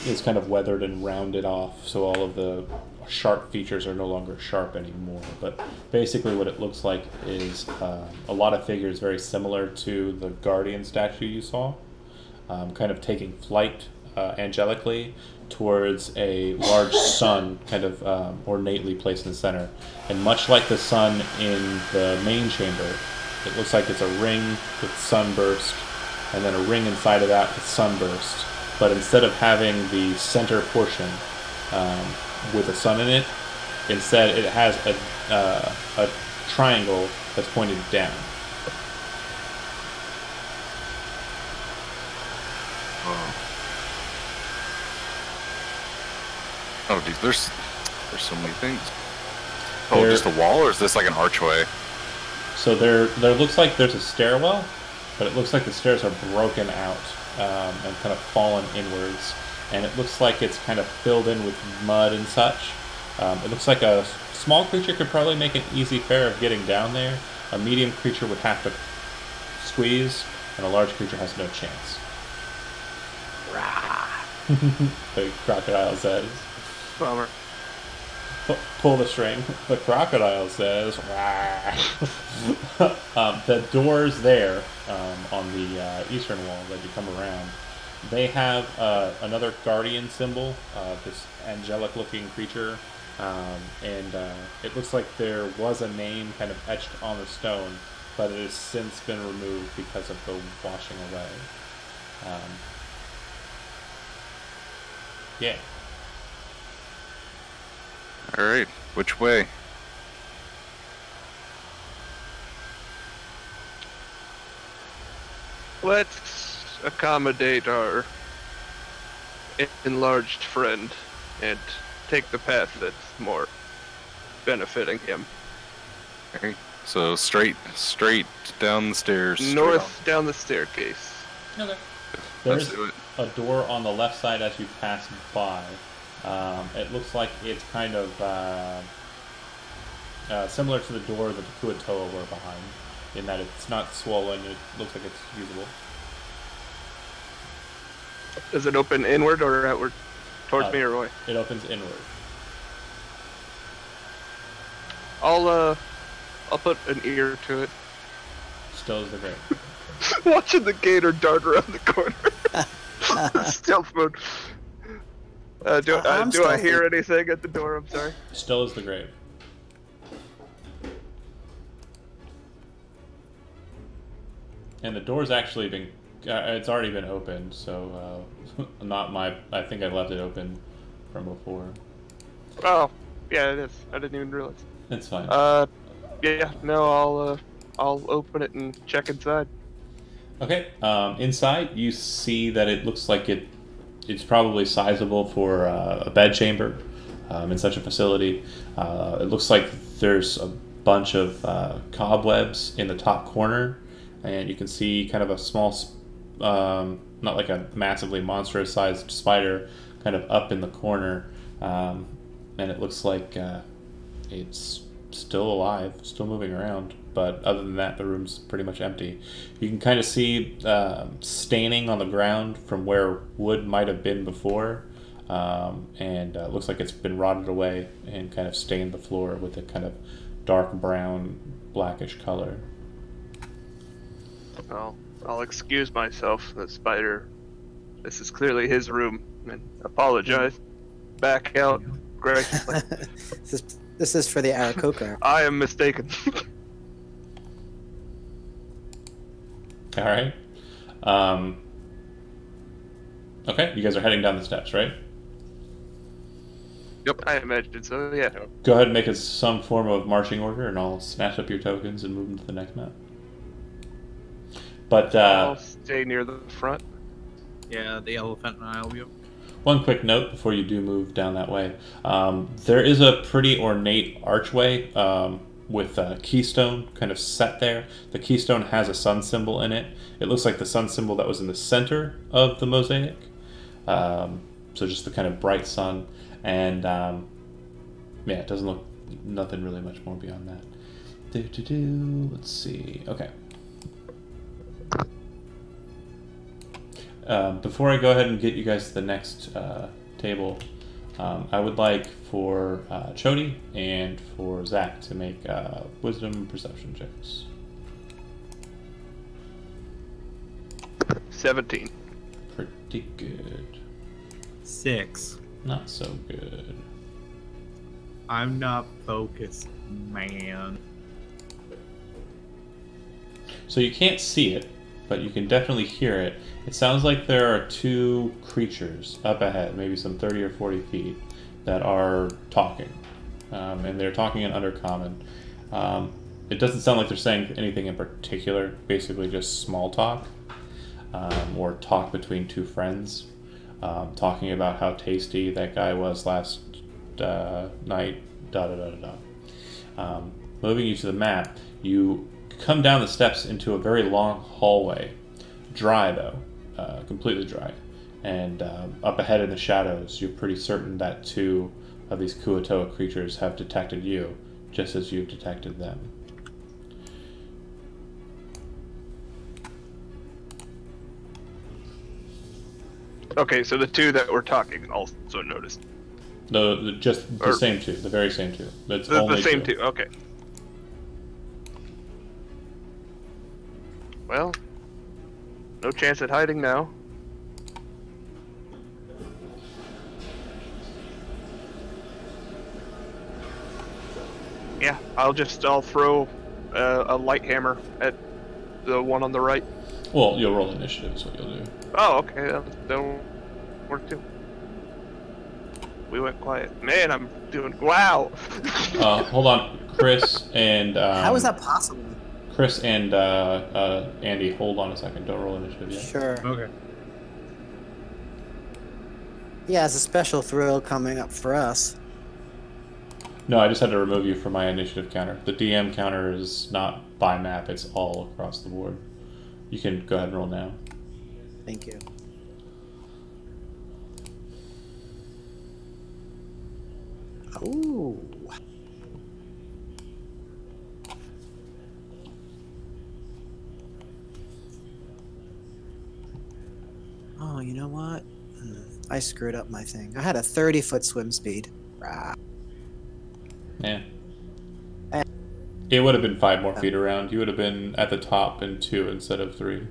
is kind of weathered and rounded off, so all of the sharp features are no longer sharp anymore. But basically what it looks like is a lot of figures very similar to the guardian statue you saw, kind of taking flight angelically towards a large sun kind of ornately placed in the center. And much like the sun in the main chamber, it looks like it's a ring with sunburst, and then a ring inside of that with sunburst. But instead of having the center portion with a sun in it, instead it has a triangle that's pointed down. Oh, geez, there's so many things. Oh, just a wall, or is this like an archway? So there looks like there's a stairwell, but it looks like the stairs are broken out and kind of fallen inwards. And it looks like it's kind of filled in with mud and such. It looks like a small creature could probably make an easy fare of getting down there. A medium creature would have to squeeze, and a large creature has no chance. Rah. The crocodile says. Bummer. Pull the string. The crocodile says. The doors there on the eastern wall that you come around, they have another guardian symbol, this angelic-looking creature, and it looks like there was a name kind of etched on the stone, but it has since been removed because of the washing away. Yeah. Alright, which way? Let's accommodate our enlarged friend and take the path that's more benefiting him. Okay, so straight down the stairs. straight North down the staircase. Okay. Let's There's do it. a door on the left side as you pass by. It looks like it's kind of similar to the door that the Kuatoa were behind, in that it's not swollen, it looks like it's usable. Does it open inward or outward? Towards me or Roy? It opens inward. I'll put an ear to it. Still is the grave. Watching the gator dart around the corner. Stealth mode. Do I hear anything at the door? I'm sorry. Still is the grave. And the door's actually been, it's already been opened, so not my, I think I left it open from before. Oh, yeah, it is. I didn't even realize. It's fine. Yeah, no, I'll open it and check inside. Okay, inside you see that it looks like it's probably sizable for a bed chamber in such a facility. It looks like there's a bunch of cobwebs in the top corner, and you can see kind of a small, not like a massively monstrous sized spider, kind of up in the corner, and it looks like it's still alive, still moving around. But other than that, the room's pretty much empty. You can kind of see staining on the ground from where wood might have been before, and it looks like it's been rotted away and kind of stained the floor with a kind of dark brown, blackish color. I'll excuse myself, the spider. This is clearly his room, and apologize. Back out graciously. This is for the Aarakocra. I am mistaken. All right. Okay, you guys are heading down the steps, right? Yep, I imagine so, yeah. Go ahead and make it some form of marching order, and I'll snatch up your tokens and move them to the next map. But I'll stay near the front. Yeah, the elephant and I'll be. one quick note before you do move down that way. There is a pretty ornate archway with a keystone kind of set there. The keystone has a sun symbol in it. It looks like the sun symbol that was in the center of the mosaic. So just the kind of bright sun. And yeah, it doesn't look nothing really much more beyond that. Let's see. Okay. Before I go ahead and get you guys to the next table, I would like for Chody and for Zach to make wisdom and perception checks. 17. Pretty good. 6. Not so good. I'm not focused, man. So you can't see it, but you can definitely hear it. It sounds like there are two creatures up ahead, maybe some 30 or 40 feet, that are talking. And they're talking in Undercommon. It doesn't sound like they're saying anything in particular, basically just small talk, or talk between two friends, talking about how tasty that guy was last night, moving you to the map, you come down the steps into a very long hallway, dry though, completely dry, and up ahead in the shadows, you're pretty certain that two of these Kuatoa creatures have detected you, just as you've detected them. Okay, so the two that were talking also noticed. Just the same two, the very same two. It's The only same two, okay. Well, no chance at hiding now. Yeah, I'll throw a light hammer at the one on the right. Well, you'll roll initiative is what you'll do. Oh, okay, that'll work too. We went quiet. Man, I'm doing wow. Hold on, Chris and How is that possible? Chris and Andy, hold on a second. Don't roll initiative yet. Sure. Okay. Yeah, it's a special thrill coming up for us. No, I just had to remove you from my initiative counter. The DM counter is not by map, it's all across the board. You can go ahead and roll now. Thank you. Ooh. Oh, you know what? I screwed up my thing. I had a 30-foot swim speed. Rah. Yeah. It would have been 5 more feet around. You would have been at the top in 2 instead of 3.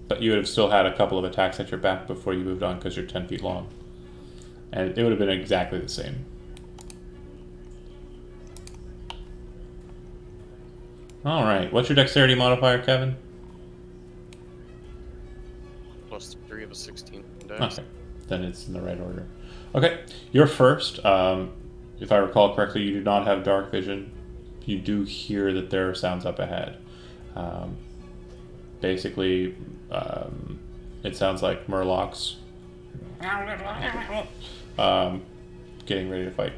But you would have still had a couple of attacks at your back before you moved on because you're 10 feet long. And it would have been exactly the same. Alright, what's your dexterity modifier, Kevin? +3 of a 16 dex. Okay, then it's in the right order. Okay, you're first. If I recall correctly, you do not have dark vision. You do hear that there are sounds up ahead. Basically, it sounds like murlocs getting ready to fight.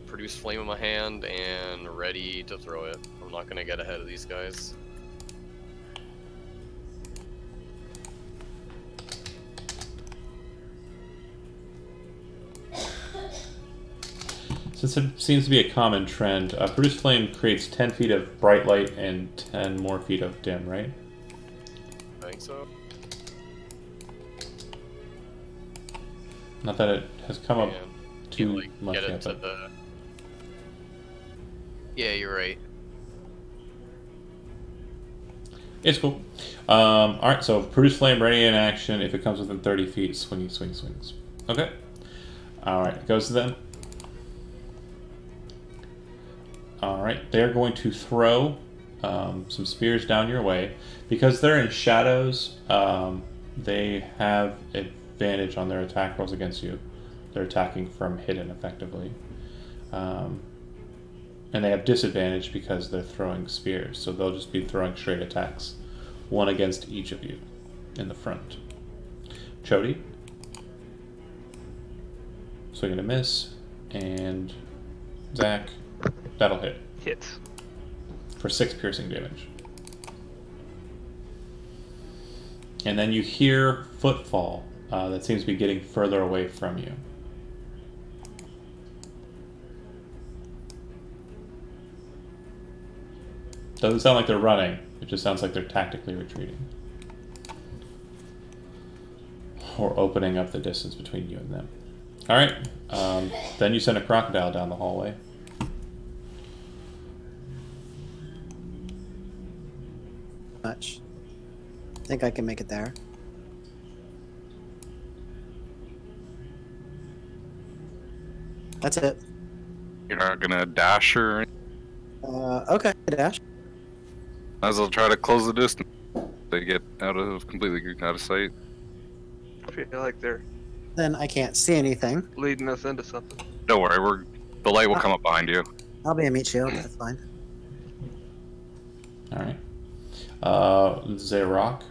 Produce flame in my hand and ready to throw it. I'm not gonna get ahead of these guys. Since it seems to be a common trend, Produce Flame creates 10 feet of bright light and 10 more feet of dim, right? I think so. Not that it has come up And too like, much get it yet, to but... the... Yeah, you're right. It's cool. Alright, so Produce Flame ready in action. If it comes within 30 feet, swingy, swing, swings. Okay. Alright, it goes to them. Alright, they're going to throw some spears down your way. Because they're in shadows, they have advantage on their attack rolls against you. They're attacking from hidden, effectively. And they have disadvantage because they're throwing spears, so they'll just be throwing straight attacks. One against each of you in the front. Chody. Swing and a miss. And Zach. That'll hit. Hits. For 6 piercing damage. And then you hear footfall that seems to be getting further away from you. Doesn't sound like they're running. It just sounds like they're tactically retreating. Or opening up the distance between you and them. Alright. Then you send a crocodile down the hallway. Much. I think I can make it there. That's it. You're not gonna dash or Okay, dash. might as well try to close the distance. They get completely out of sight. I feel like they're Then I can't see anything. leading us into something. Don't worry, the light will come up behind you. I'll be a meat shield, that's fine. Alright. Zarok.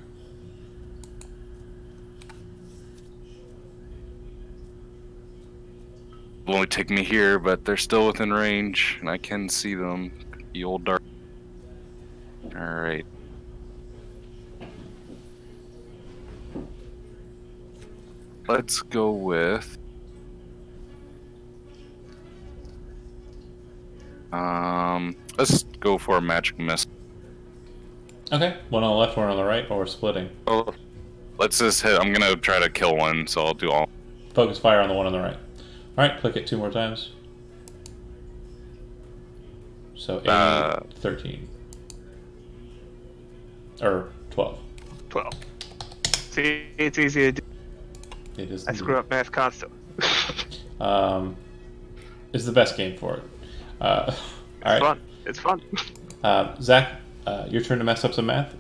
It'll only take me here, but they're still within range, and I can see them. The old dark. Alright. Let's go with... let's go for a magic missile. Okay. One on the left, one on the right, or splitting. Oh, let's just hit. I'm gonna try to kill one, so I'll do all. Focus fire on the one on the right. Alright, click it 2 more times. So 8, 13. Or 12. 12. See, it's easy to do. It is. I screw up math constantly. It's the best game for it. It's Alright. fun. It's fun. Zach, your turn to mess up some math.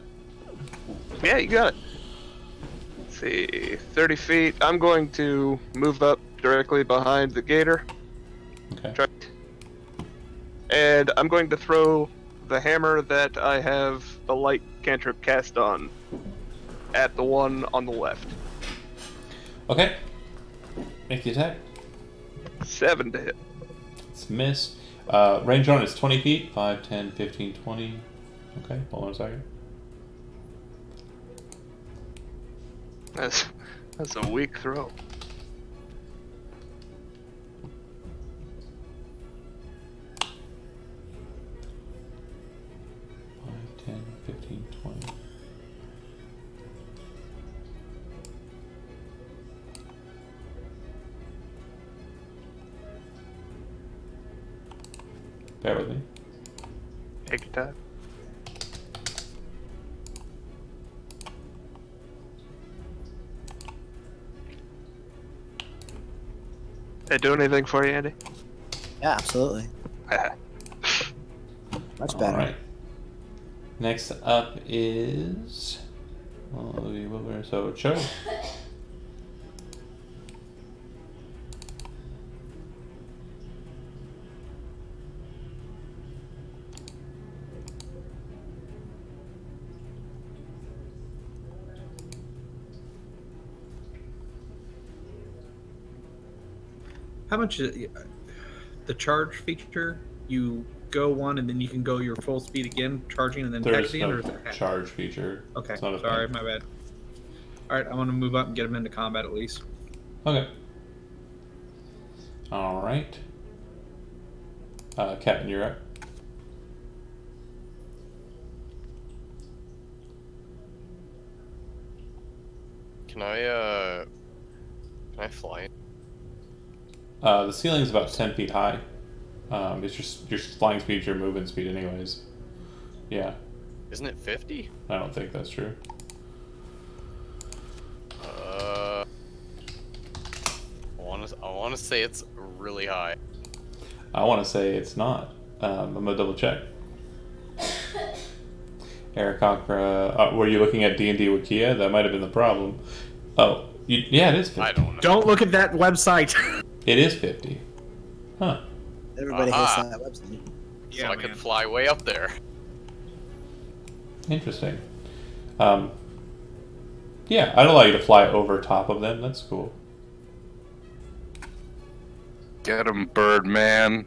Yeah, you got it. Let's see, 30 feet. I'm going to move up directly behind the gator. Okay. And I'm going to throw the hammer that I have the light cantrip cast on at the one on the left. Okay. Make the attack. 7 to hit. It's miss. Range on is 20 feet. 5, 10, 15, 20. Okay, hold on a second. That's a weak throw. Five, 10, 15, 20. Bear with me. Take your time. Did I do anything for you, Andy? Yeah, absolutely. Much better. All right. Next up is so Cho. How much is the charge feature? You go one and then you can go your full speed again, charging and then There back is to the end, no or is that half? charge feature. Okay, It's not a sorry, thing. my bad. All right, I want to move up and get him into combat at least. Okay. All right. Captain, you're up. Can I fly? The ceiling's about 10 feet high. It's just your flying speed, your movement speed, anyways. Yeah, Isn't it 50? I don't think that's true. I want to say it's really high. I want to say it's not. I'm gonna double check. Eric Akra, were you looking at D&D Wikia? That might have been the problem. Oh, yeah, it is 50. I don't know. Don't look at that website. It is 50. Huh. Everybody Aha. hates that website. So I could fly way up there. Interesting. Yeah, I'd allow you to fly over top of them. That's cool. Get him, Birdman.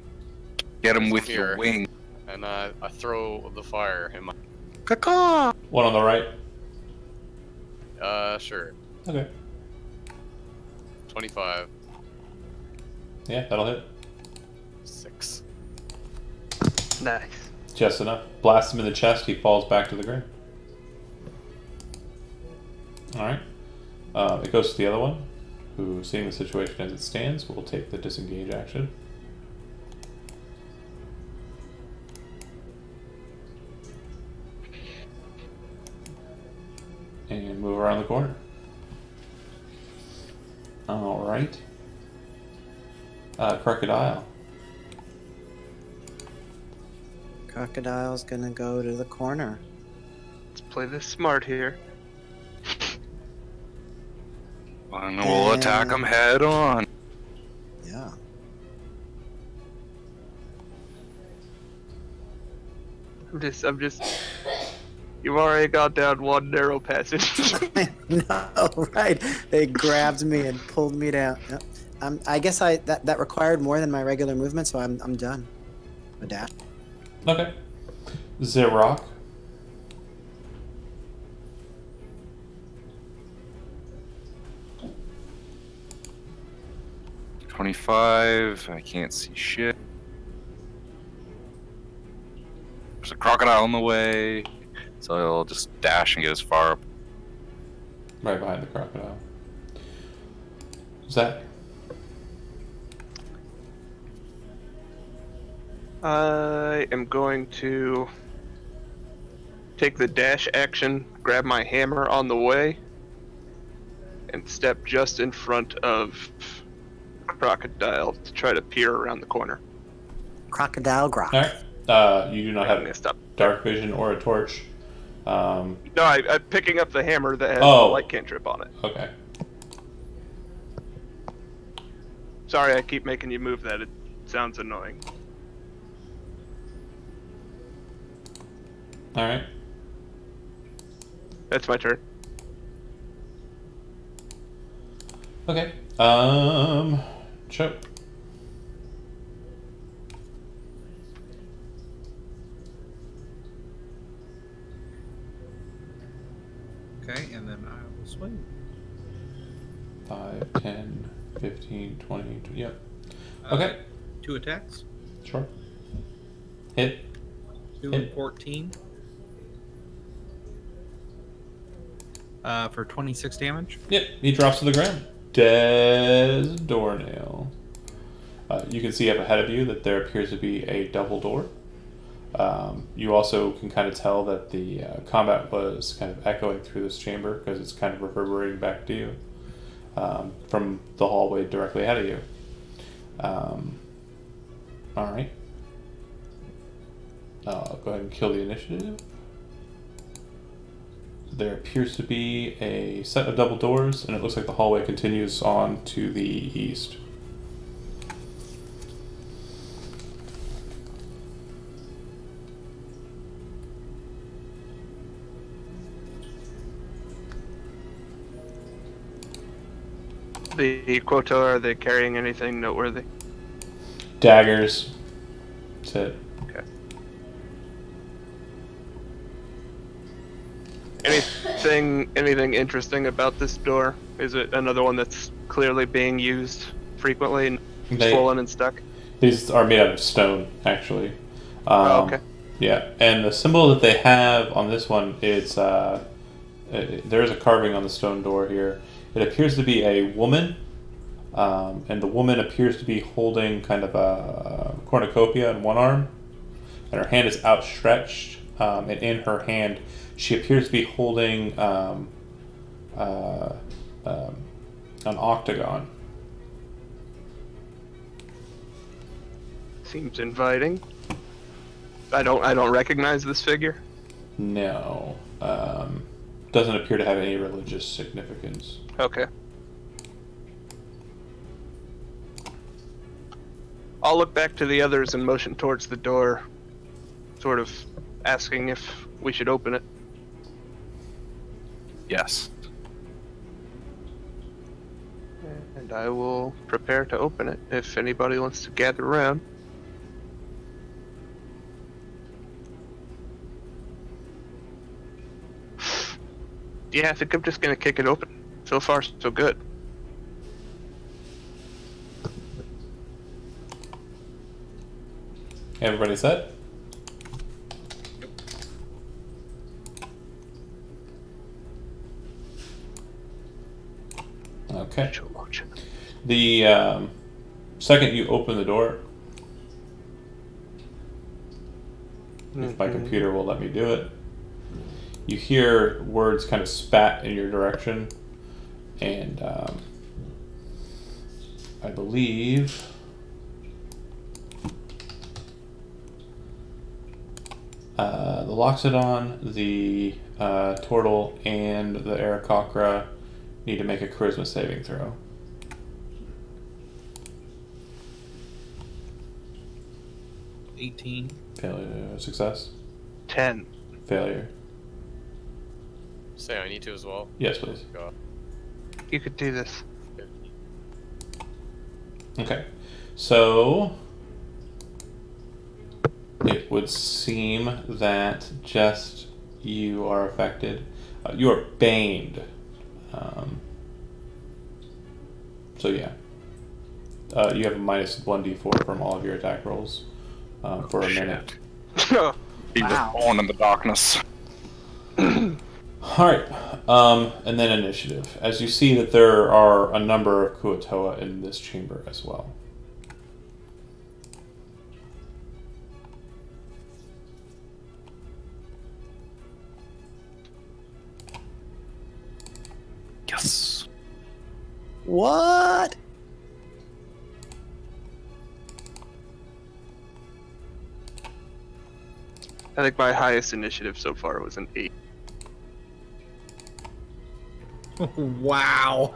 Get him with Here. your wing. And I throw the fire in my... Caw-caw! One on the right. Sure. Okay. 25. Yeah, that'll hit. 6. Nice. Just enough. Blast him in the chest. He falls back to the ground. Alright. It goes to the other one, who, seeing the situation as it stands, will take the disengage action. And move around the corner. Alright. Crocodile. Crocodile's gonna go to the corner. Let's play this smart here. And we'll attack him head on. Yeah. I'm just. You've already got down one narrow passage. No, right. They grabbed me and pulled me down. Yep. I guess that required more than my regular movement, so I'm done. A dash. Okay. Zerok. $25. I can't see shit. There's a crocodile in the way, so I'll just dash and get as far up. Right behind the crocodile. Zach. I am going to take the dash action, grab my hammer on the way, and step just in front of Crocodile to try to peer around the corner. Crocodile grok. Alright. You do not I'm have gonna stop. dark vision or a torch. No, I'm picking up the hammer that has Oh. the light cantrip on it. Okay. Sorry, I keep making you move that. It sounds annoying. Alright. That's my turn. Okay. Choke. Okay, and then I will swing. 5, 10, 15, 20. Yep. Okay. 2 attacks. Sure. Hit. 2 Hit. and 14. For 26 damage. Yep. He drops to the ground. Dead as a doornail. You can see up ahead of you that there appears to be a double door. You also can kind of tell that the combat was kind of echoing through this chamber because it's kind of reverberating back to you from the hallway directly ahead of you. Alright. I'll go ahead and kill the initiative. There appears to be a set of double doors, and it looks like the hallway continues on to the east. The Quota, are they carrying anything noteworthy? Daggers. That's it. Okay. Anything interesting about this door? Is it another one that's clearly being used frequently and swollen and stuck? These are made out of stone, actually. Okay. Yeah, and the symbol that they have on this one is there is a carving on the stone door here. It appears to be a woman, and the woman appears to be holding kind of a cornucopia in one arm, and her hand is outstretched, and in her hand she appears to be holding an octagon. Seems inviting. I don't recognize this figure. No, doesn't appear to have any religious significance. Okay. I'll look back to the others and motion towards the door, sort of asking if we should open it. Yes. And I will prepare to open it if anybody wants to gather around. Yeah, I think I'm just gonna kick it open. So far, so good. Everybody set? Okay. The second you open the door, if my computer will let me do it, you hear words kind of spat in your direction, and I believe the Loxodon, the Turtle, and the Aarakocra need to make a charisma saving throw. 18. Failure. Success. 10. Failure. Say I need to as well. Yes, please. Go. You could do this. Okay. So it would seem that just you are affected. You are baned. So yeah. You have a minus 1d4 from all of your attack rolls for a minute. He's just born in the darkness. Alright, and then initiative. As you see that there are a number of Kuatoa in this chamber as well. Yes. What? I think my highest initiative so far was an 8. Wow.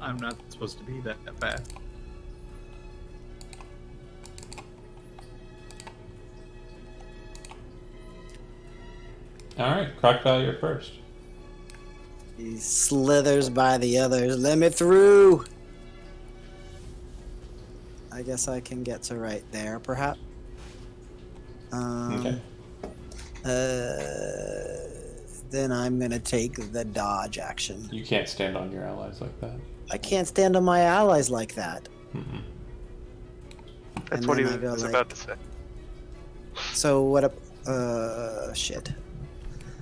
I'm not supposed to be that fast. Alright, Crocodile, you're first. He slithers by the others. Let me through. I guess I can get to right there, perhaps. Okay. Then I'm gonna take the dodge action. You can't stand on your allies like that. I can't stand on my allies like that. Mm-mm. That's And what he then I go was like- about to say. So what? Shit.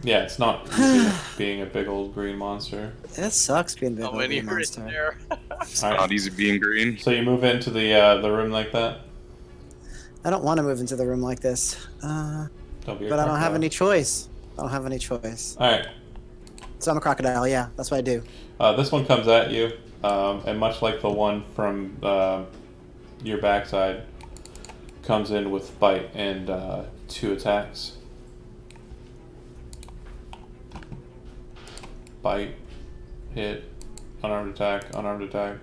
Yeah, it's not easy being a big old green monster. It sucks being a big How old many green are in monster. there? It's Alright. not easy being green. So you move into the room like that? I don't want to move into the room like this. Don't be a But I don't have crocodile. any choice. I don't have any choice. Alright. So I'm a crocodile, yeah. That's what I do. This one comes at you, and much like the one from your backside, comes in with bite and 2 attacks. Bite, hit, unarmed attack, unarmed attack.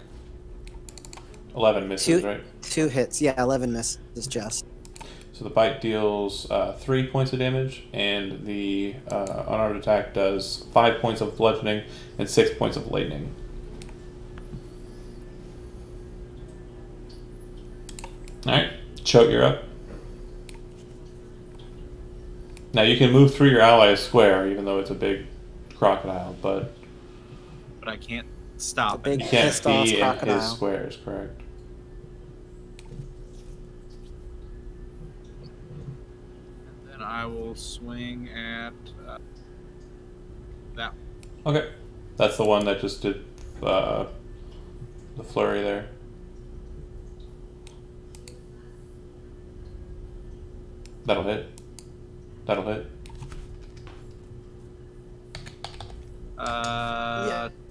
11 misses, right? 2 hits. Yeah, 11 misses just. So the bite deals 3 points of damage, and the unarmed attack does 5 points of bludgeoning and 6 points of lightning. Alright, Choke, you're up. Now you can move through your ally's square, even though it's a big crocodile, but I can't stop Big it. you can't pissed off be in crocodile. his squares, correct? Then I will swing at that. Okay. That's the one that just did the flurry there. That'll hit. That'll hit.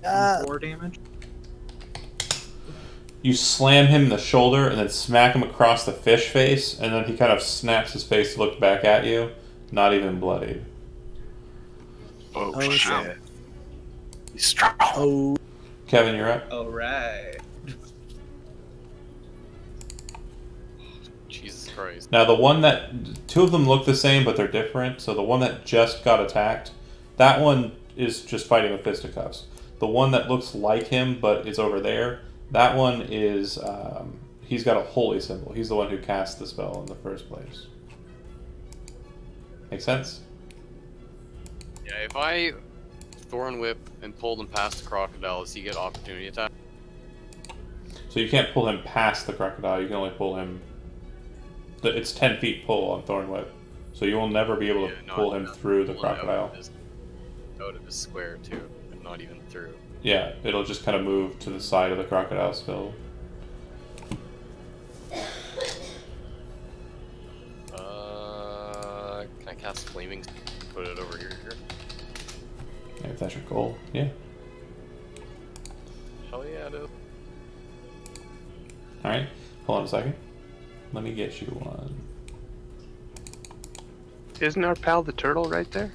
Yeah. 4 damage. You slam him in the shoulder and then smack him across the fish face, and then he kind of snaps his face to look back at you, not even bloodied. Oh, Oh, shit. shit. He's strong. Oh. Kevin, you're up. All right. Jesus Christ. Now the one that, 2 of them look the same, but they're different. So the one that just got attacked, that one is just fighting with fisticuffs. The one that looks like him, but is over there, that one is, he's got a holy symbol. He's the one who cast the spell in the first place. Make sense? Yeah, if I Thorn Whip and pull them past the crocodile, does he get opportunity attack? So you can't pull him past the crocodile, you can only pull him, it's 10 feet pull on Thorn Whip. So you will never be able to pull him through the crocodile. Out of his square too, and not even through. Yeah, it'll just kind of move to the side of the crocodile still. Can I cast Flaming and put it over here? If that's your goal, yeah. Hell yeah, it is. Alright, hold on a second. Let me get you one. Isn't our pal the turtle right there?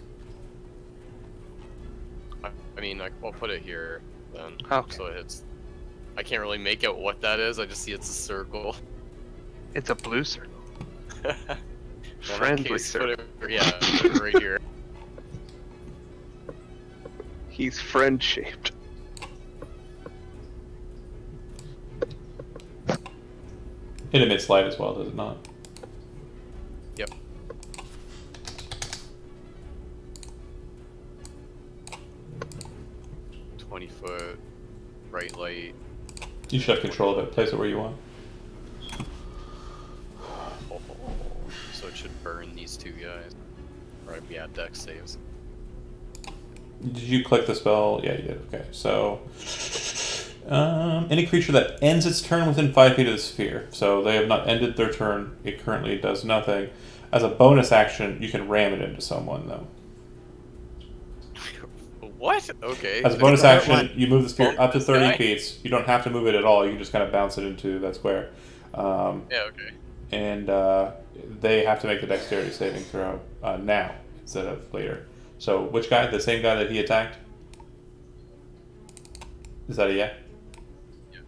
I mean, I'll put it here then. Okay. So it's. I can't really make out what that is. I just see it's a circle. It's a blue circle. Well, in that Friendly case, circle. put it right here. He's friend shaped. It emits light as well, does it not? Yep. .20-foot bright light. You should have control of it. Place it where you want. Oh, so it should burn these 2 guys. Right, yeah, dex saves. Did you click the spell? Yeah, you did. Okay, so any creature that ends its turn within 5 feet of the sphere. So they have not ended their turn. It currently does nothing. As a bonus action, you can ram it into someone, though. What? Okay. As a bonus Right, action, one. you move the sphere up to This 30 guy? feet. You don't have to move it at all. You can just kind of bounce it into that square. Yeah, okay. And they have to make the dexterity saving throw now instead of later. So which guy? The same guy that he attacked? Is that a yeah? Yeah.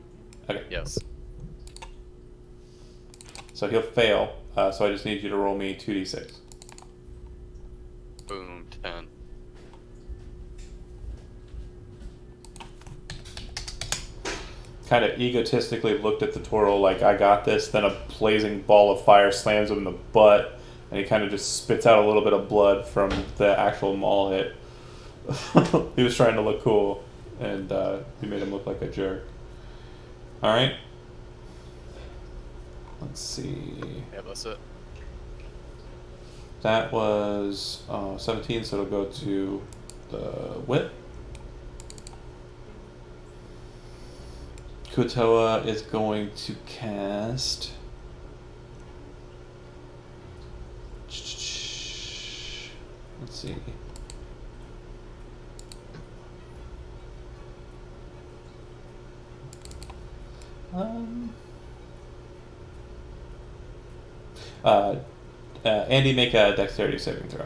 Okay. Yes. So he'll fail. So I just need you to roll me 2d6. Boom, 10. Kind of egotistically looked at the turtle like, I got this. Then a blazing ball of fire slams him in the butt, and he kind of just spits out a little bit of blood from the actual maul hit. He was trying to look cool, and he made him look like a jerk. Alright. Let's see. Yeah, that's it. That was 17, so it'll go to the whip. Kutoa is going to cast. Let's see. Andy, make a dexterity saving throw.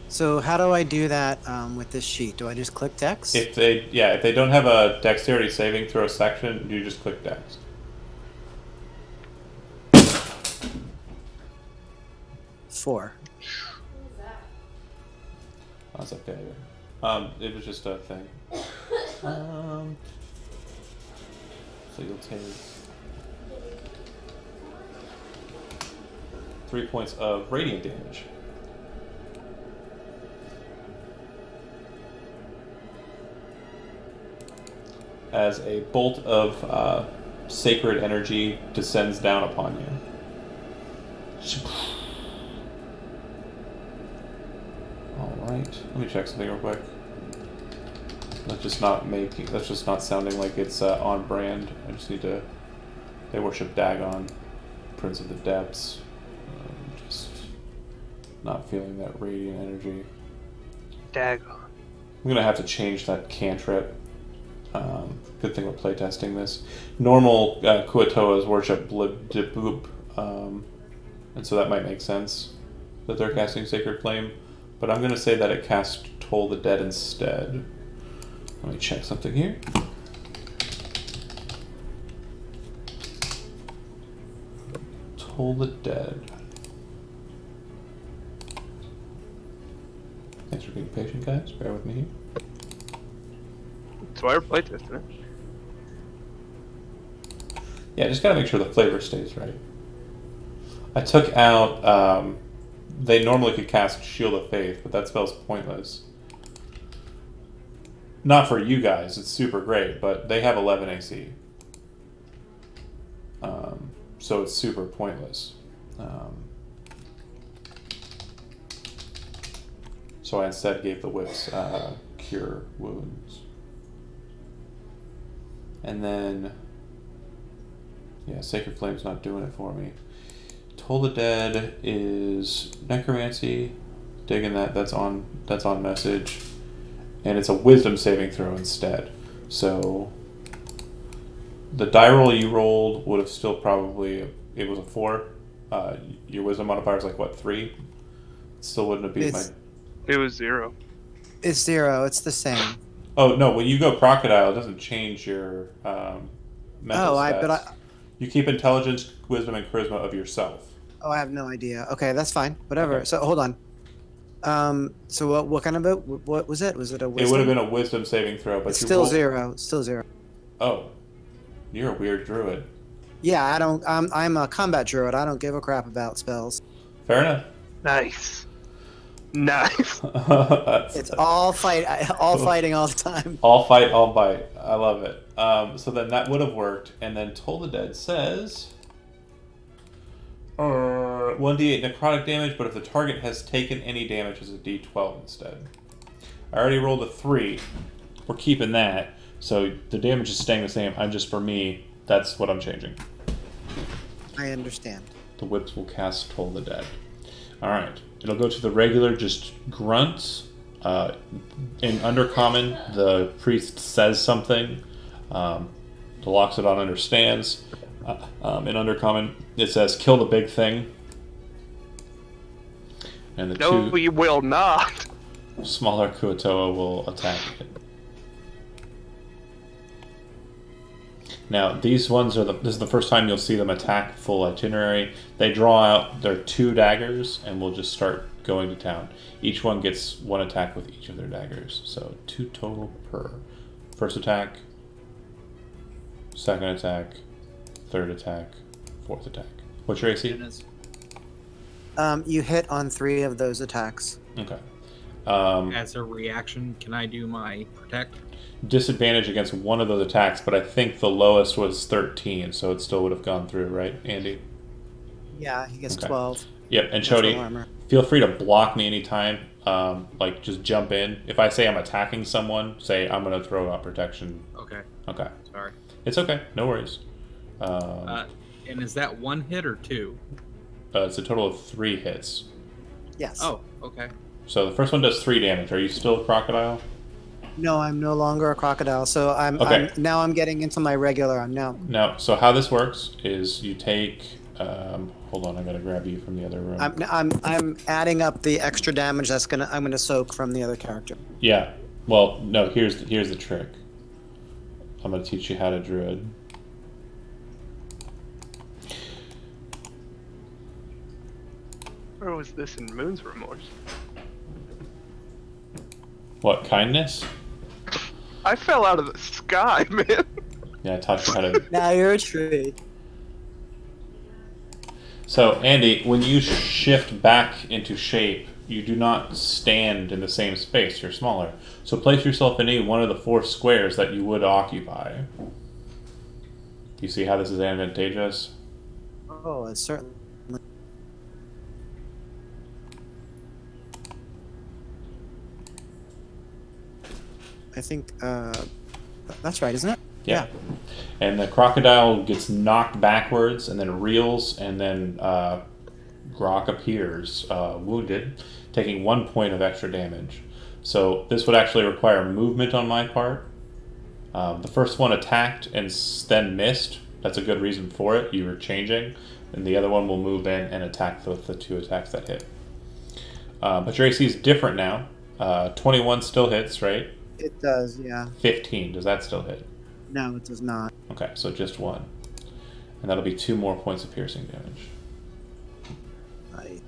So how do I do that with this sheet? Do I just click Dex? If they don't have a dexterity saving throw section, you just click Dex. 4. That's a failure. It was just a thing. So you'll take 3 points of radiant damage. As a bolt of sacred energy descends down upon you. Alright, let me check something real quick. That's just not sounding like it's on brand. I just need to. They worship Dagon, Prince of the Depths. Just not feeling that radiant energy. Dagon. I'm gonna have to change that cantrip. Good thing we're playtesting this. Normal Kuatoas worship Blib Boop, and so that might make sense that they're casting Sacred Flame. But I'm gonna say that it casts Toll the Dead instead. Let me check something here. Toll the Dead. Thanks for being patient, guys. Bear with me here. That's why we're playtesting it. Yeah, just gotta make sure the flavor stays right. I took out, they normally could cast Shield of Faith, but that spell's pointless. Not for you guys, it's super great, but they have 11 AC. So it's super pointless. So I instead gave the whips Cure Wounds. And then, yeah, Sacred Flame's not doing it for me. Toll the Dead is Necromancy. Digging that. That's on message. And it's a Wisdom saving throw instead. So the die roll you rolled would have still probably, it was a 4. Your Wisdom modifier is like what, 3? It still wouldn't have beat my. It was 0. It's 0. It's the same. Oh no! When you go Crocodile, it doesn't change your mental stats. You keep Intelligence, Wisdom, and Charisma of yourself. Oh, I have no idea. Okay, that's fine. Whatever. Okay. So hold on. So what kind of what was it? Was it a Wisdom? It would have been a Wisdom saving throw, but it's you still rolled... 0. It's still 0. Oh, you're a weird druid. Yeah, I don't. I'm a combat druid. I don't give a crap about spells. Fair enough. Nice. Nice. It's all fighting all the time. All fight, all bite. I love it. So then that would have worked, and then Toll the Dead says 1d8 necrotic damage, but if the target has taken any damage, it's a d12 instead. I already rolled a 3. We're keeping that, so the damage is staying the same. For me, that's what I'm changing. I understand. The whips will cast Toll the Dead. Alright. It'll go to the regular, just grunts. In Undercommon, the priest says something. The Loxodon understands. In Undercommon, it says, kill the big thing. And the no, we will not. Smaller Kuatoa will attack it. Now, these ones are this is the first time you'll see them attack full itinerary. They draw out their 2 daggers, and we'll just start going to town. Each one gets 1 attack with each of their daggers, so 2 total per. First attack, second attack, third attack, fourth attack. What's your AC? You hit on 3 of those attacks. Okay. As a reaction, can I do my protect? Disadvantage against one of those attacks, but I think the lowest was 13, so it still would have gone through, right, Andy? Yeah, he gets Okay. 12. Yep, and natural Chody, armor. feel free to block me anytime. Like, just jump in. If I say I'm attacking someone, say I'm going to throw out protection. Okay, Okay. sorry. It's okay. No worries. And is that 1 hit or 2? It's a total of 3 hits. Yes. Oh, okay. So the first one does 3 damage. Are you still a crocodile? No, I'm no longer a crocodile. So Okay. I'm getting into my regular. I'm now. No. So how this works is you take. Hold on, I gotta grab you from the other room. I'm adding up the extra damage I'm gonna soak from the other character. Yeah. Well, no. Here's the trick. I'm gonna teach you how to druid. Where was this in Moon's Remorse? What, kindness? I fell out of the sky, man. Yeah, I taught you how to. Now you're a tree. So, Andy, when you shift back into shape, you do not stand in the same space. You're smaller. So place yourself in any one of the 4 squares that you would occupy. Do you see how this is advantageous? Oh, it's certainly. I think that's right, isn't it? Yeah. And the crocodile gets knocked backwards and then reels, and then Grok appears wounded, taking 1 point of extra damage. So this would actually require movement on my part. The first one attacked and then missed. That's a good reason for it. You were changing. And the other one will move in and attack with the 2 attacks that hit. But your AC is different now. 21 still hits, right? It does, yeah. 15, does that still hit? No, it does not. Okay, so just 1. And that'll be 2 more points of piercing damage. Right.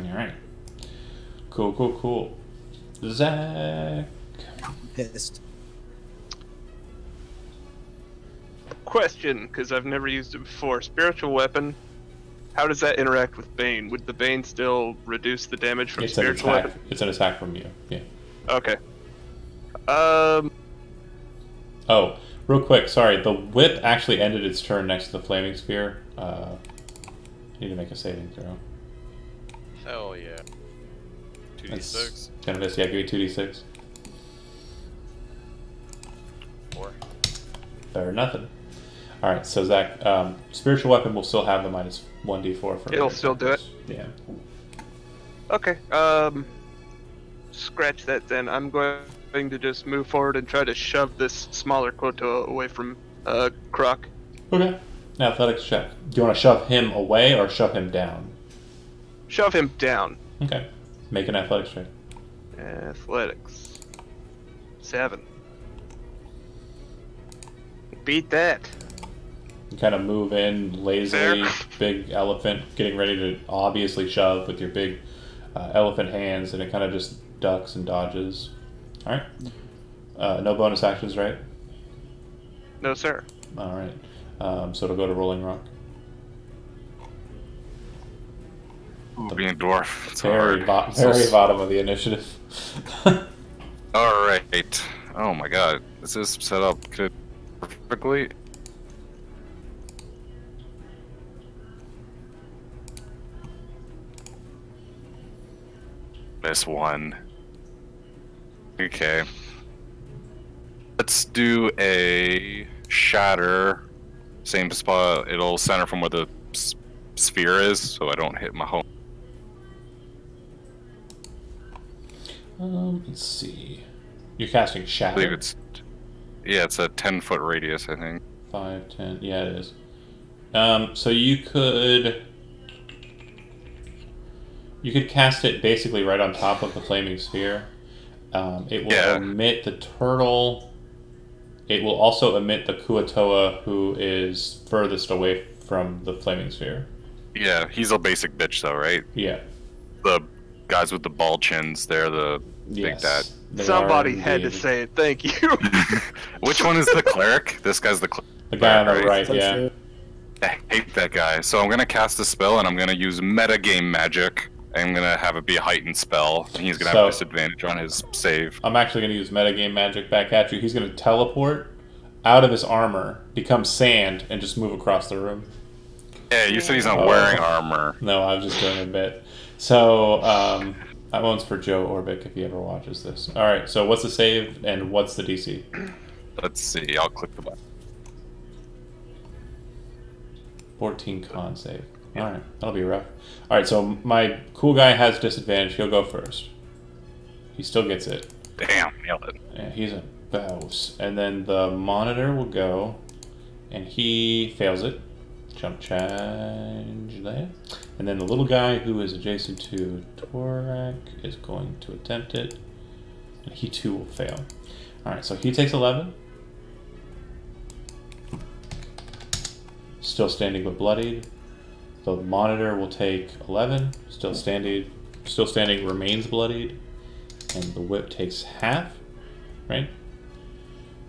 Alright. Cool. Zach. Pissed. Question, because I've never used it before. Spiritual weapon. How does that interact with Bane? Would the Bane still reduce the damage from It's an spiritual attack. weapon? It's an attack from you. Yeah. Okay. Oh, real quick, sorry. The whip actually ended its turn next to the flaming sphere. Need to make a saving throw. Hell yeah. 2d6. That's gonna miss. Yeah, give me 2d6. 4. Better than nothing. All right, so Zach, spiritual weapon will still have the minus 1d4 for. It'll still do it? Yeah. Okay. Scratch that then. I'm going to just move forward and try to shove this smaller Koto away from Croc. Okay. Now athletics check. Do you want to shove him away or shove him down? Shove him down. Okay. Make an athletics check. Athletics. 7. Beat that. You kind of move in lazily, Fair. big elephant, getting ready to obviously shove with your big elephant hands, and it kind of just ducks and dodges. All right. No bonus actions, right? No, sir. All right. So it'll go to Rolling Rock. Ooh, being a dwarf. It's Very, hard. very bottom of the initiative. Alright. Oh my god. This is set up good perfectly. Miss 1. Okay. Let's do a shatter. Same spot. It'll center from where the sphere is, so I don't hit my home. Let's see. You're casting I Shatter. believe it's a 10-foot radius, I think. 5, 10. Yeah, it is. So you could cast it basically right on top of the flaming sphere. It will emit the turtle. It will also emit the Kuatoa, who is furthest away from the flaming sphere. Yeah, he's a basic bitch though, right? Yeah. The guys with the ball chins, they're the big dad. They Somebody are had to indeed. say it. Thank you. Which one is the cleric? This guy's the cleric. The guy on the right, So yeah. true. I hate that guy. So I'm gonna cast a spell, and I'm gonna use metagame magic. I'm gonna have it be a heightened spell, and he's gonna So- have disadvantage on his save. I'm actually going to use metagame magic back at you. He's going to teleport out of his armor, become sand, and just move across the room. Yeah, you said he's not wearing armor. No, I was just doing a bit. So, that one's for Joe Orbic if he ever watches this. Alright, so what's the save and what's the DC? Let's see. I'll click the button. 14 con save. Alright, that'll be rough. Alright, so my cool guy has disadvantage. He'll go first. He still gets it. Damn, nailed it. Yeah, he's a boss. And then the monitor will go, and he fails it. Jump change there. And then the little guy who is adjacent to Torak is going to attempt it, and he too will fail. Alright, so he takes 11. Still standing but bloodied. The monitor will take 11. Still standing, remains bloodied. And the whip takes half, right?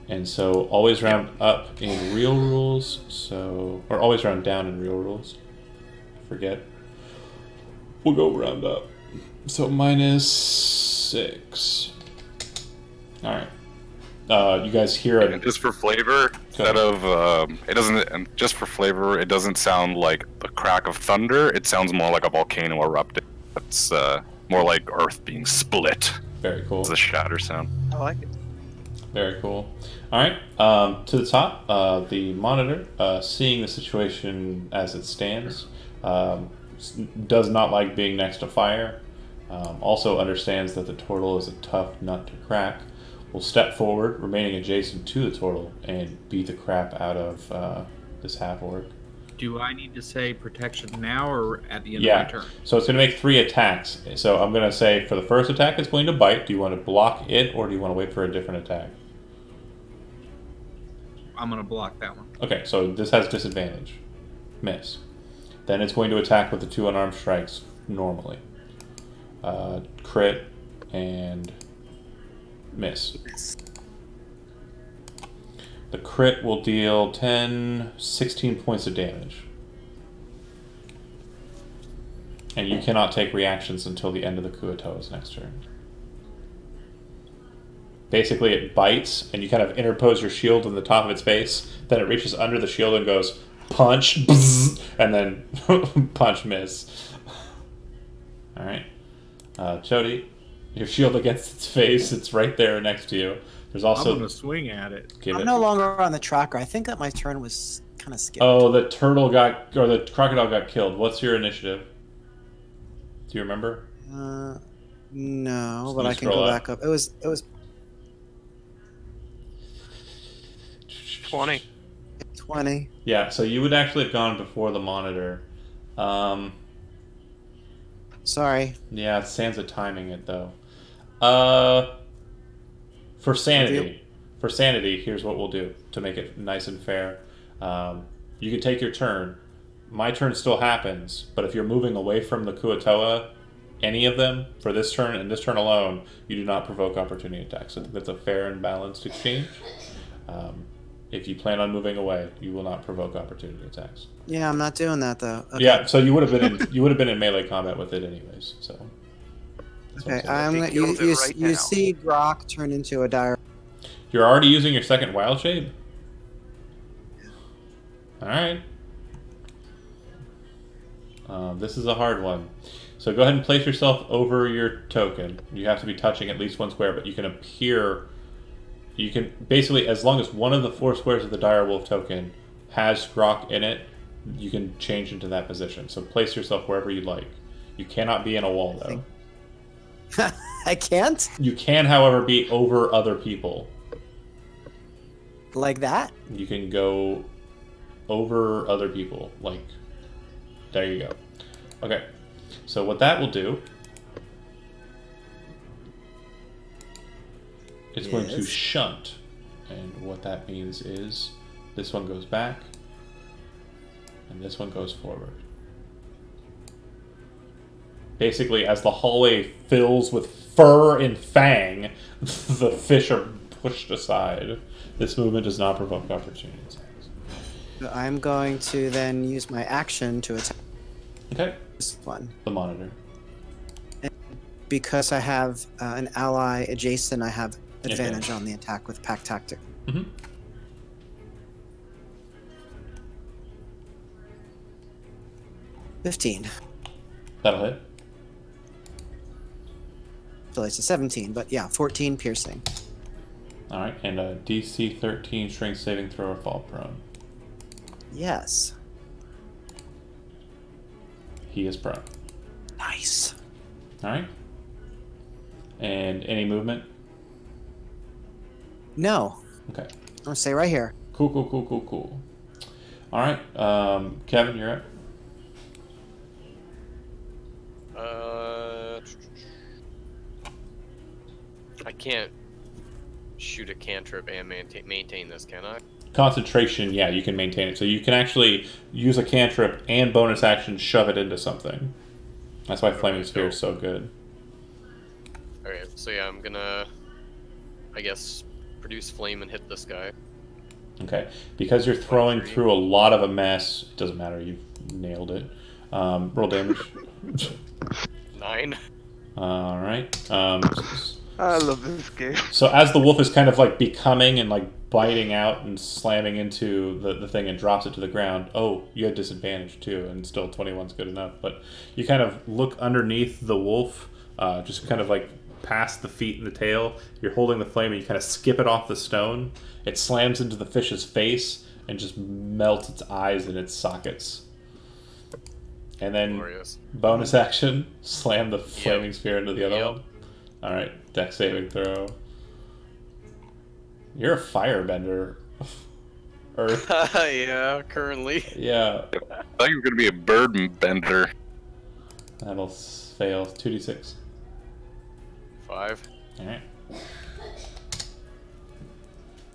And so always round up in real rules, or always round down in real rules. I forget. We'll go round up. So -6. Alright. You guys hear And just for flavor, instead of it doesn't. And just for flavor, it doesn't sound like the crack of thunder. It sounds more like a volcano erupting. It's more like Earth being split. Very cool. It's a shatter sound. I like it. Very cool. Alright, to the top, the monitor, seeing the situation as it stands, does not like being next to fire, also understands that the turtle is a tough nut to crack, will step forward, remaining adjacent to the turtle, and beat the crap out of this half-orc. Do I need to say protection now or at the end Yeah, of my turn? so it's going to make 3 attacks. So I'm going to say for the first attack it's going to bite. Do you want to block it or do you want to wait for a different attack? I'm going to block that one. Okay, so this has disadvantage. Miss. Then it's going to attack with the 2 unarmed strikes normally. Crit and miss. The crit will deal 16 points of damage. And you cannot take reactions until the end of the Kuatoa's next turn. Basically, it bites, and you kind of interpose your shield on the top of its face. Then it reaches under the shield and goes, punch, bzz, and then punch, miss. Alright. Chody, your shield against its face, it's right there next to you. There's also... I'm going to swing at it. I'm no longer on the tracker. I think that my turn was kind of skipped. Oh, the turtle got... or the crocodile got killed. What's your initiative? Do you remember? No, but I can go back up. It was 20. 20. Yeah, so you would actually have gone before the monitor. Sorry. Yeah, Sansa timing it, though. For sanity, here's what we'll do to make it nice and fair. You can take your turn. My turn still happens, but if you're moving away from the Kuatoa, any of them, for this turn and this turn alone, you do not provoke opportunity attacks. I think that's a fair and balanced exchange. If you plan on moving away, you will not provoke opportunity attacks. Yeah, I'm not doing that though. Okay. Yeah, so you would have been in melee combat with it anyways. So. Okay, you see Grok turn into a dire. You're already using your second wild shape? Alright. This is a hard one. So go ahead and place yourself over your token. You have to be touching at least 1 square, but you can appear... You can basically, as long as one of the 4 squares of the direwolf token has Grok in it, you can change into that position. So place yourself wherever you'd like. You cannot be in a wall, though. I can't? You can, however, be over other people. Like that? You can go over other people. Like, there you go. Okay. So what that will do... It's going to shunt. And what that means is this one goes back and this one goes forward. Basically, as the hallway fills with fur and fang, the fish are pushed aside. This movement does not provoke opportunity attacks. I'm going to then use my action to attack Okay. this one. The monitor. And because I have an ally adjacent, I have advantage on the attack with Pack Tactic. 15. That'll hit. So it's a 17, but yeah, 14 piercing. All right, and a DC 13 strength saving throw or fall prone. Yes. He is prone. Nice. All right. And any movement? No. Okay. I'm gonna stay right here. Cool, cool, cool, cool, cool. All right, Kevin, you're up. I can't shoot a cantrip and maintain this, can I? Concentration, yeah, you can maintain it. So you can actually use a cantrip and bonus action shove it into something. That's why Flaming Sphere is so good. Alright, so yeah, I'm gonna, I guess, produce flame and hit this guy. Okay, because you're throwing 23. through a lot of a mess, it doesn't matter, you've nailed it. Roll damage. 9. Alright. I love this game. So as the wolf is kind of like becoming and like biting out and slamming into the thing and drops it to the ground, oh, you had disadvantage too, and still 21's good enough. But you kind of look underneath the wolf, just kind of like past the feet and the tail. You're holding the flame and you kind of skip it off the stone. It slams into the fish's face and just melts its eyes in its sockets. And then Glorious. bonus action, slam the flaming sphere into the other Yep. one. Alright, dex saving throw. You're a firebender. Earth. Yeah, currently. Yeah, I thought you were gonna be a bird bender. that'll fail. 2d6. 5. Alright.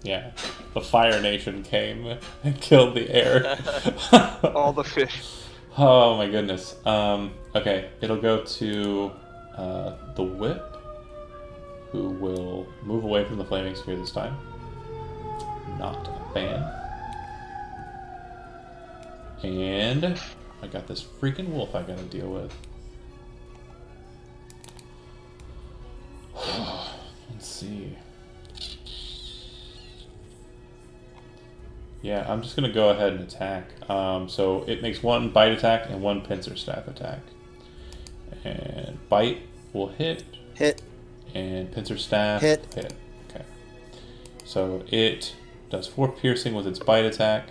Yeah, the Fire Nation came and killed the air. All the fish. Oh my goodness. Okay, it'll go to the whip, who will move away from the flaming sphere this time. Not a fan. And I got this freaking wolf I gotta deal with. Let's see. Yeah, I'm just gonna go ahead and attack. So it makes one bite attack and one pincer staff attack. And bite will hit, Hit. and pincer staff Hit. Okay. So it does 4 piercing with its bite attack.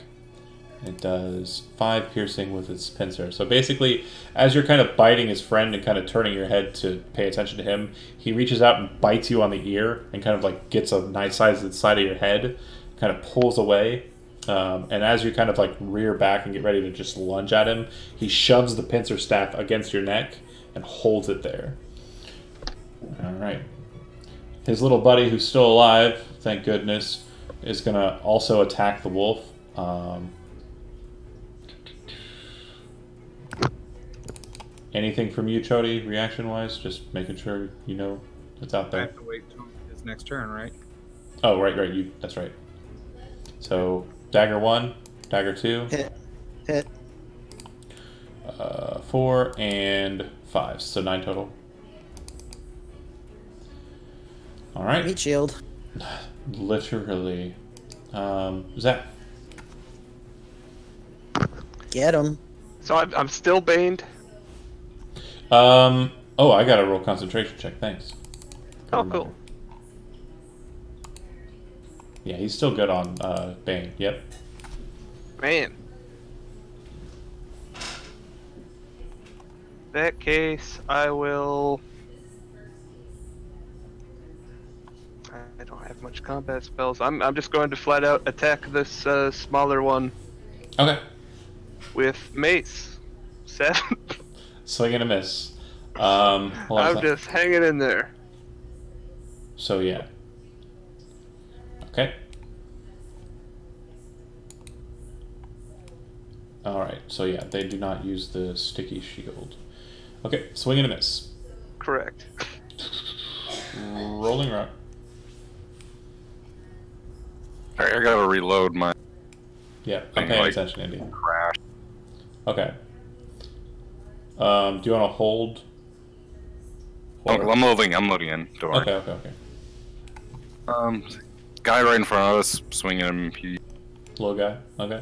It does 5 piercing with its pincer. So basically, as you're kind of biting his friend and kind of turning your head to pay attention to him, he reaches out and bites you on the ear and kind of like gets a nice sized side of your head, kind of pulls away. And as you kind of like rear back and get ready to just lunge at him, he shoves the pincer staff against your neck and holds it there. Alright. His little buddy, who's still alive, thank goodness, is going to also attack the wolf. Anything from you, Chody, reaction-wise? Just making sure you know it's out I there. have to wait till his next turn, right? Oh, right, that's right. So, dagger 1, dagger 2, Hit. 4, and 5. So 9 total. Alright. Meat shield. Literally. Zach. Get him. So I'm still baned. Oh, I gotta roll concentration check, thanks. Oh, cool. Yeah, he's still good on Bane, yep. Man. In that case, I will... I don't have much combat spells. I'm just going to flat out attack this smaller one Okay. with mace. 7. Swing and a miss. Hold on a I'm sec. just hanging in there. So, yeah. Okay. Alright, so yeah, they do not use the sticky shield. Okay, swing and a miss. Correct. Rolling rock. Alright, I gotta reload my Yeah, I'm Thing paying like- attention, Andy. crash. Okay. Do you want to hold? I'm loading in. Don't worry. Okay. Guy right in front of us, swinging him. He, Little guy. Okay.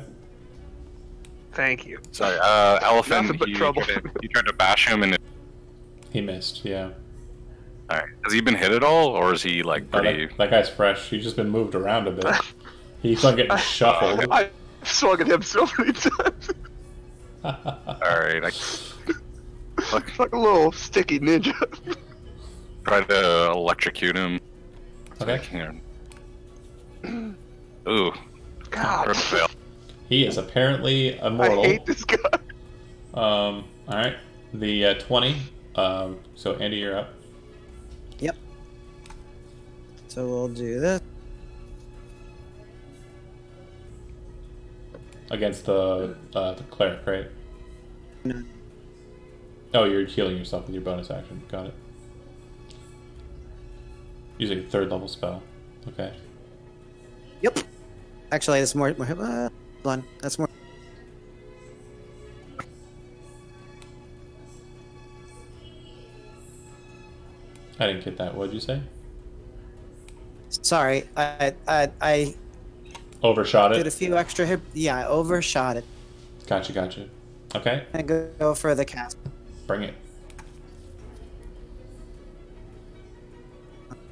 Thank you. Sorry, Elephant, Nothing but he trouble. he tried to bash him, and He missed, yeah. alright. Has he been hit at all, or is he, like, pretty... That guy's fresh. He's just been moved around a bit. He's not getting shuffled. I swung at him so many times. Alright, Like a little sticky ninja. try to electrocute him. Okay. Here. Ooh. God, Crit fail. He is apparently I immortal. hate this guy. Alright. The 20. So Andy, you're up. Yep. So we'll do this. Against the cleric, right? No. Oh, you're healing yourself with your bonus action. Got it. Using a 3rd level spell. Okay. Yep. Actually, that's more. Hold on. That's more. I didn't get that. What'd you say? Sorry, I Overshot did a it? few extra hit. Yeah, I overshot it. Gotcha. Okay. And go for the cast. Bring it.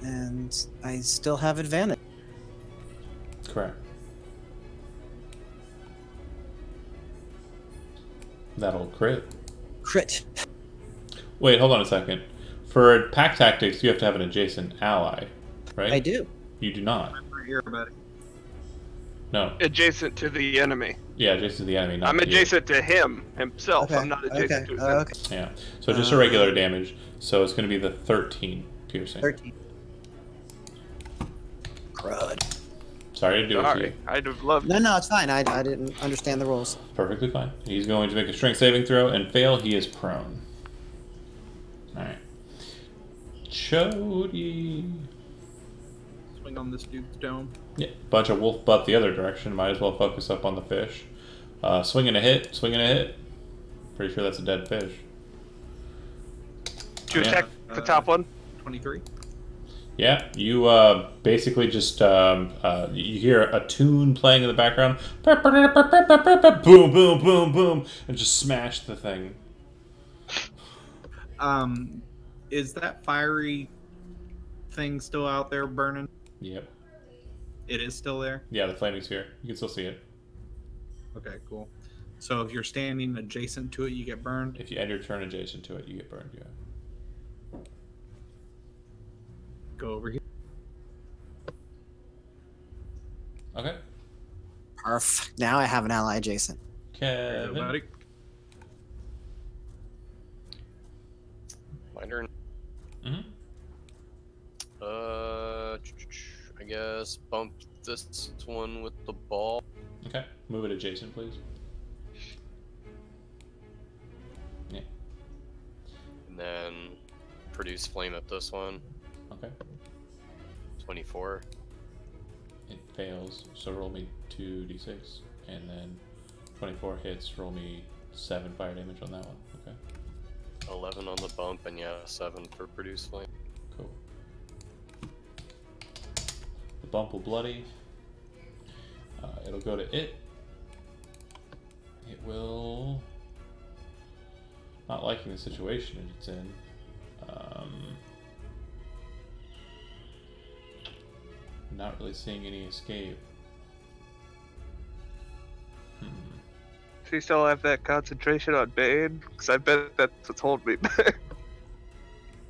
And I still have advantage. Correct. That'll crit. Crit. Wait, hold on a second. For pack tactics, you have to have an adjacent ally, right? I do. You do not. We're here, buddy. No. Adjacent to the enemy. Yeah, adjacent to the enemy. Not I'm you. adjacent to him himself. Okay. I'm not adjacent to his enemy. Okay. Yeah. So just a regular damage. So it's going to be the 13 piercing. 13. Crud. Sorry to do it to Sorry, you. I'd have loved. No, it's fine. I didn't understand the rules. Perfectly fine. He's going to make a strength saving throw and fail. He is prone. Alright. Chody. Swing on this dude's dome. Yeah, bunch of wolf butt the other direction. Might as well focus up on the fish. Swinging a hit. Pretty sure that's a dead fish. Did you Yeah. attack the top one? 23. Yeah, you basically just you hear a tune playing in the background, boom, boom, boom, boom, and just smash the thing. Is that fiery thing still out there burning? Yep. It is still there? Yeah, the flaming sphere. You can still see it. Okay, cool. So if you're standing adjacent to it, you get burned? If you end your turn adjacent to it, you get burned. Yeah. Go over here. Okay. Perf. Now I have an ally adjacent. There you go, Kevin. buddy. My turn. Mhm. I guess bump this one with the ball. Okay. Move it adjacent, please. Yeah. And then produce flame at this one. Okay. 24. It fails, so roll me 2d6, and then 24 hits. Roll me 7 fire damage on that one. Okay. 11 on the bump, and yeah, 7 for produce flame. Cool. The bump will bloody. It'll go to it. It will... Not liking the situation it's in. Not really seeing any escape. So you still have that concentration on Bane? Because I bet that's what's holding me back.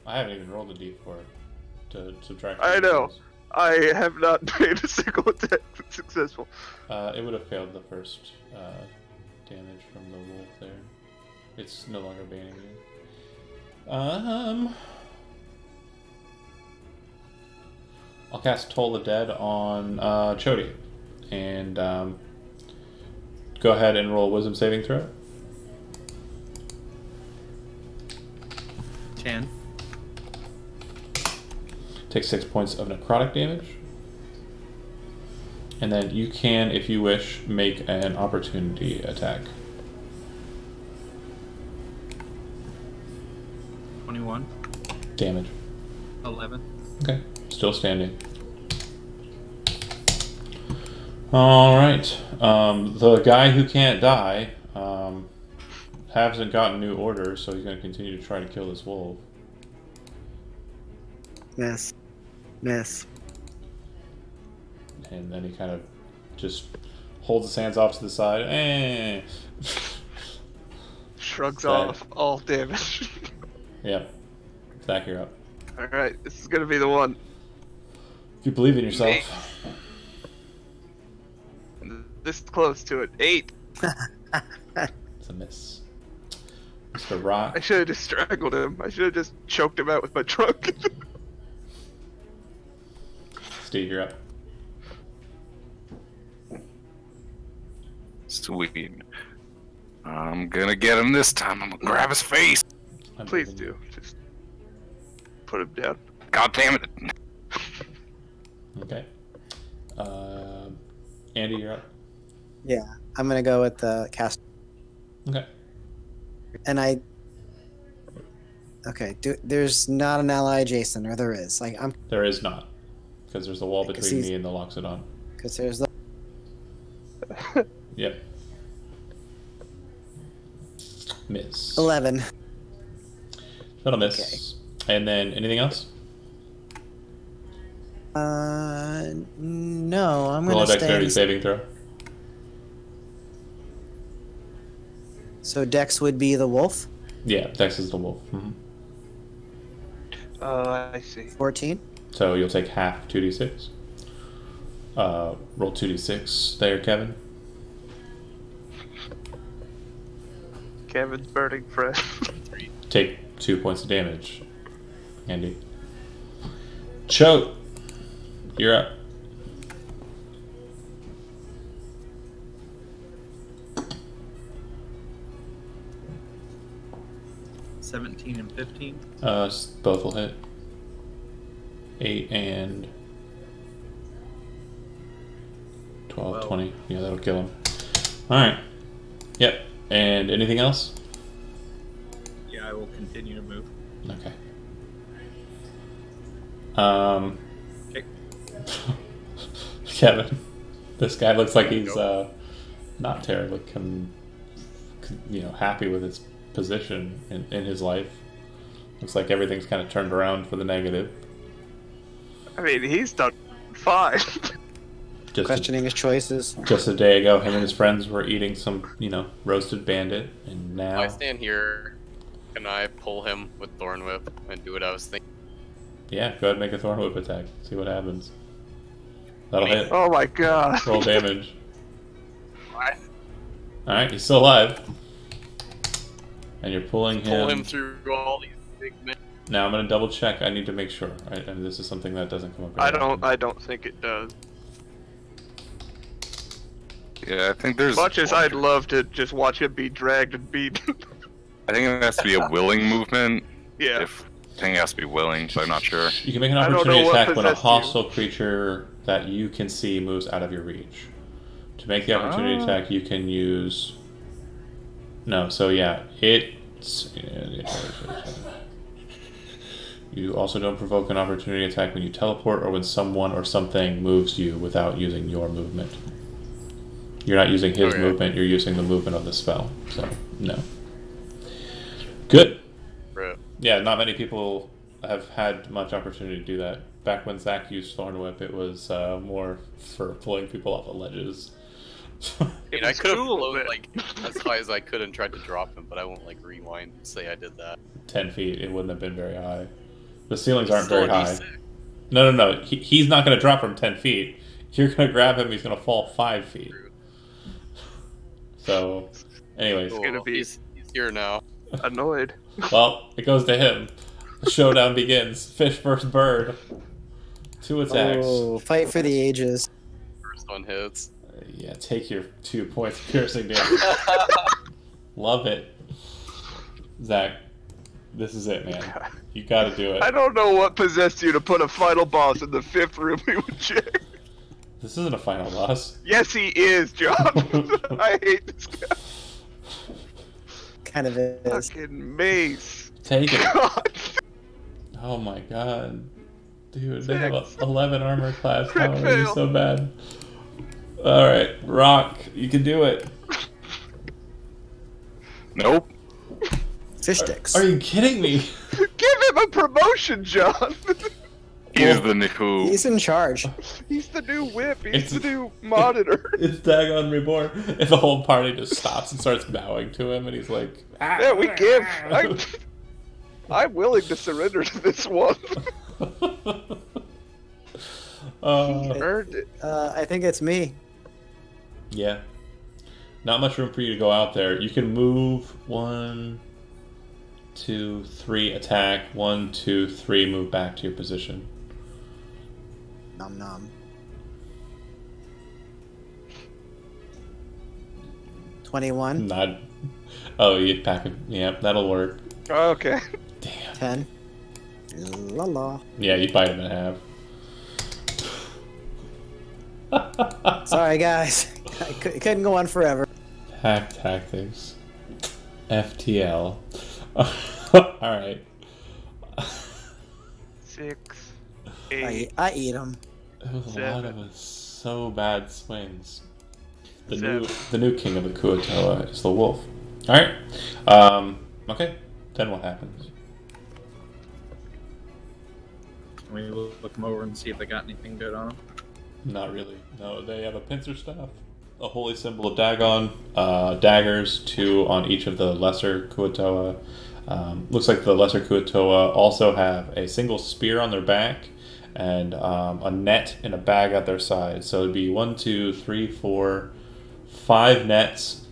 I haven't even rolled a d4 to subtract. I the know. rolls. I have not made a single attack successful. It would have failed the first damage from the wolf there. It's no longer banning you. I'll cast Toll the Dead on Chody. And go ahead and roll a Wisdom saving throw. 10. Take 6 points of necrotic damage. And then you can, if you wish, make an opportunity attack. 21. Damage. 11. Okay, still standing. Alright, the guy who can't die Hasn't gotten new orders, so he's going to continue to try to kill this wolf. Miss. Miss. And then he kind of just holds his hands off to the side. Shrugs Zach. off all damage. Yep. Zach, you're up. Alright, this is gonna be the one. If you believe in yourself. This close to it. 8. It's a miss. Mr. Rock. I should have just strangled him. I should have just choked him out with my trunk. Steve, you're up. Sweet. I'm gonna get him this time. I'm gonna grab his face. Please do. Just put him down. God damn it. Okay. Andy, you're up. Yeah, I'm gonna go with the cast. Okay. And I. Okay, there's not an ally Jason, or there is. Like I'm. There is not. Because there's a wall between he's- me and the Loxodon. Because there's the. Yep. Miss. 11. That'll miss. And then anything else? No, I'm Roll gonna a dexterity stay. saving throw. So Dex would be the wolf. Yeah, Dex is the wolf. I see. 14. So you'll take half 2d6. Roll 2d6 there, Kevin. Kevin's burning fresh. Take 2 points of damage. Andy. Choke. You're up. $17 and $15. Both will hit. 8 and 12, 12. 20. Yeah, that'll kill him. Alright. Yep. And anything else? Yeah, I will continue to move. Okay. Okay. Kevin, this guy looks like he's not terribly happy with his position in his life. Looks like everything's kind of turned around for the negative. I mean, he's done fine. Questioning his choices. Just a day ago, him and his friends were eating some, roasted bandit, and now... I stand here. Can I pull him with Thorn Whip and do what I was thinking? Yeah, go ahead and make a Thorn Whip attack. See what happens. That'll hit. Oh my god. Roll damage. What? Alright, he's still alive. And you're pulling him... Pull him through all these big men. Now I'm gonna double check. I need to make sure. Right? And this is something that doesn't come up. very often. I don't think it does. Yeah, I think there's. Much as I'd love to just watch him be dragged and beat. I think it has to be a willing movement. Yeah. I think it has to be willing, but I'm not sure. You can make an I don't know opportunity what attack when a possessed you. hostile creature that you can see moves out of your reach. To make the opportunity attack, you can use. No, so yeah, it's. You also don't provoke an opportunity attack when you teleport or when someone or something moves you without using your movement. You're not using his Okay. movement, you're using the movement of the spell. So, no. Good. Right. Yeah, not many people have had much opportunity to do that. Back when Zach used Thorn Whip, it was more for pulling people off of ledges. I mean, I was could have cool, flown but- like as high as I could and tried to drop him, but I won't like rewind and say I did that. 10 feet, it wouldn't have been very high. The ceilings aren't Still very a high. D6. No. He's not going to drop from 10 feet. You're going to grab him, he's going to fall 5 feet. So, anyways. Cool. gonna be- He's here now. Annoyed. Well, it goes to him. The showdown begins. Fish versus bird. 2 attacks. Oh, fight for the ages. First one hits. Yeah, take your 2 points of piercing damage. Love it. Zach, this is it, man. You gotta do I it. don't know what possessed you to put a final boss in the 5th room we would check. This isn't a final boss. Yes, he is, John. I hate this guy. Kind of is. Fucking mace. Take it. God. Oh my god. Dude, they have a Six. 11 armor class. How Crit are you fail. so bad? Alright, Rock, you can do it. Nope. Fish sticks. Are you kidding me? Give him a promotion, John. He's the new. He's in charge. He's the new whip. He's It's- the new monitor. It's Dagon Reborn. And the whole party just stops and starts bowing to him, and he's like, Yeah, we give. I'm willing to surrender to this one. Earned it. I think it's me. Yeah. Not much room for you to go out there. You can move 1, 2, 3, attack. 1, 2, 3, move back to your position. Nom nom. 21. Not. Oh, you pack it. Yeah, that'll work. Okay. Damn. 10. La la. Yeah, you bite him in half. Sorry, guys. It couldn't go on forever. Hack tactics. FTL. Alright. 6, 8, I eat them. It was a lot Seven. of so bad swings. The Seven. new king of the Kuatoa is the wolf. Alright. Okay. Then what happens? Can we look them over and see if they got anything good on them? Not really. No, they have a pincer staff, a holy symbol of Dagon, daggers, 2 on each of the lesser Kuatoa. Looks like the lesser Kuatoa also have a single spear on their back and a net and a bag at their side. So it'd be 1, 2, 3, 4, 5 nets,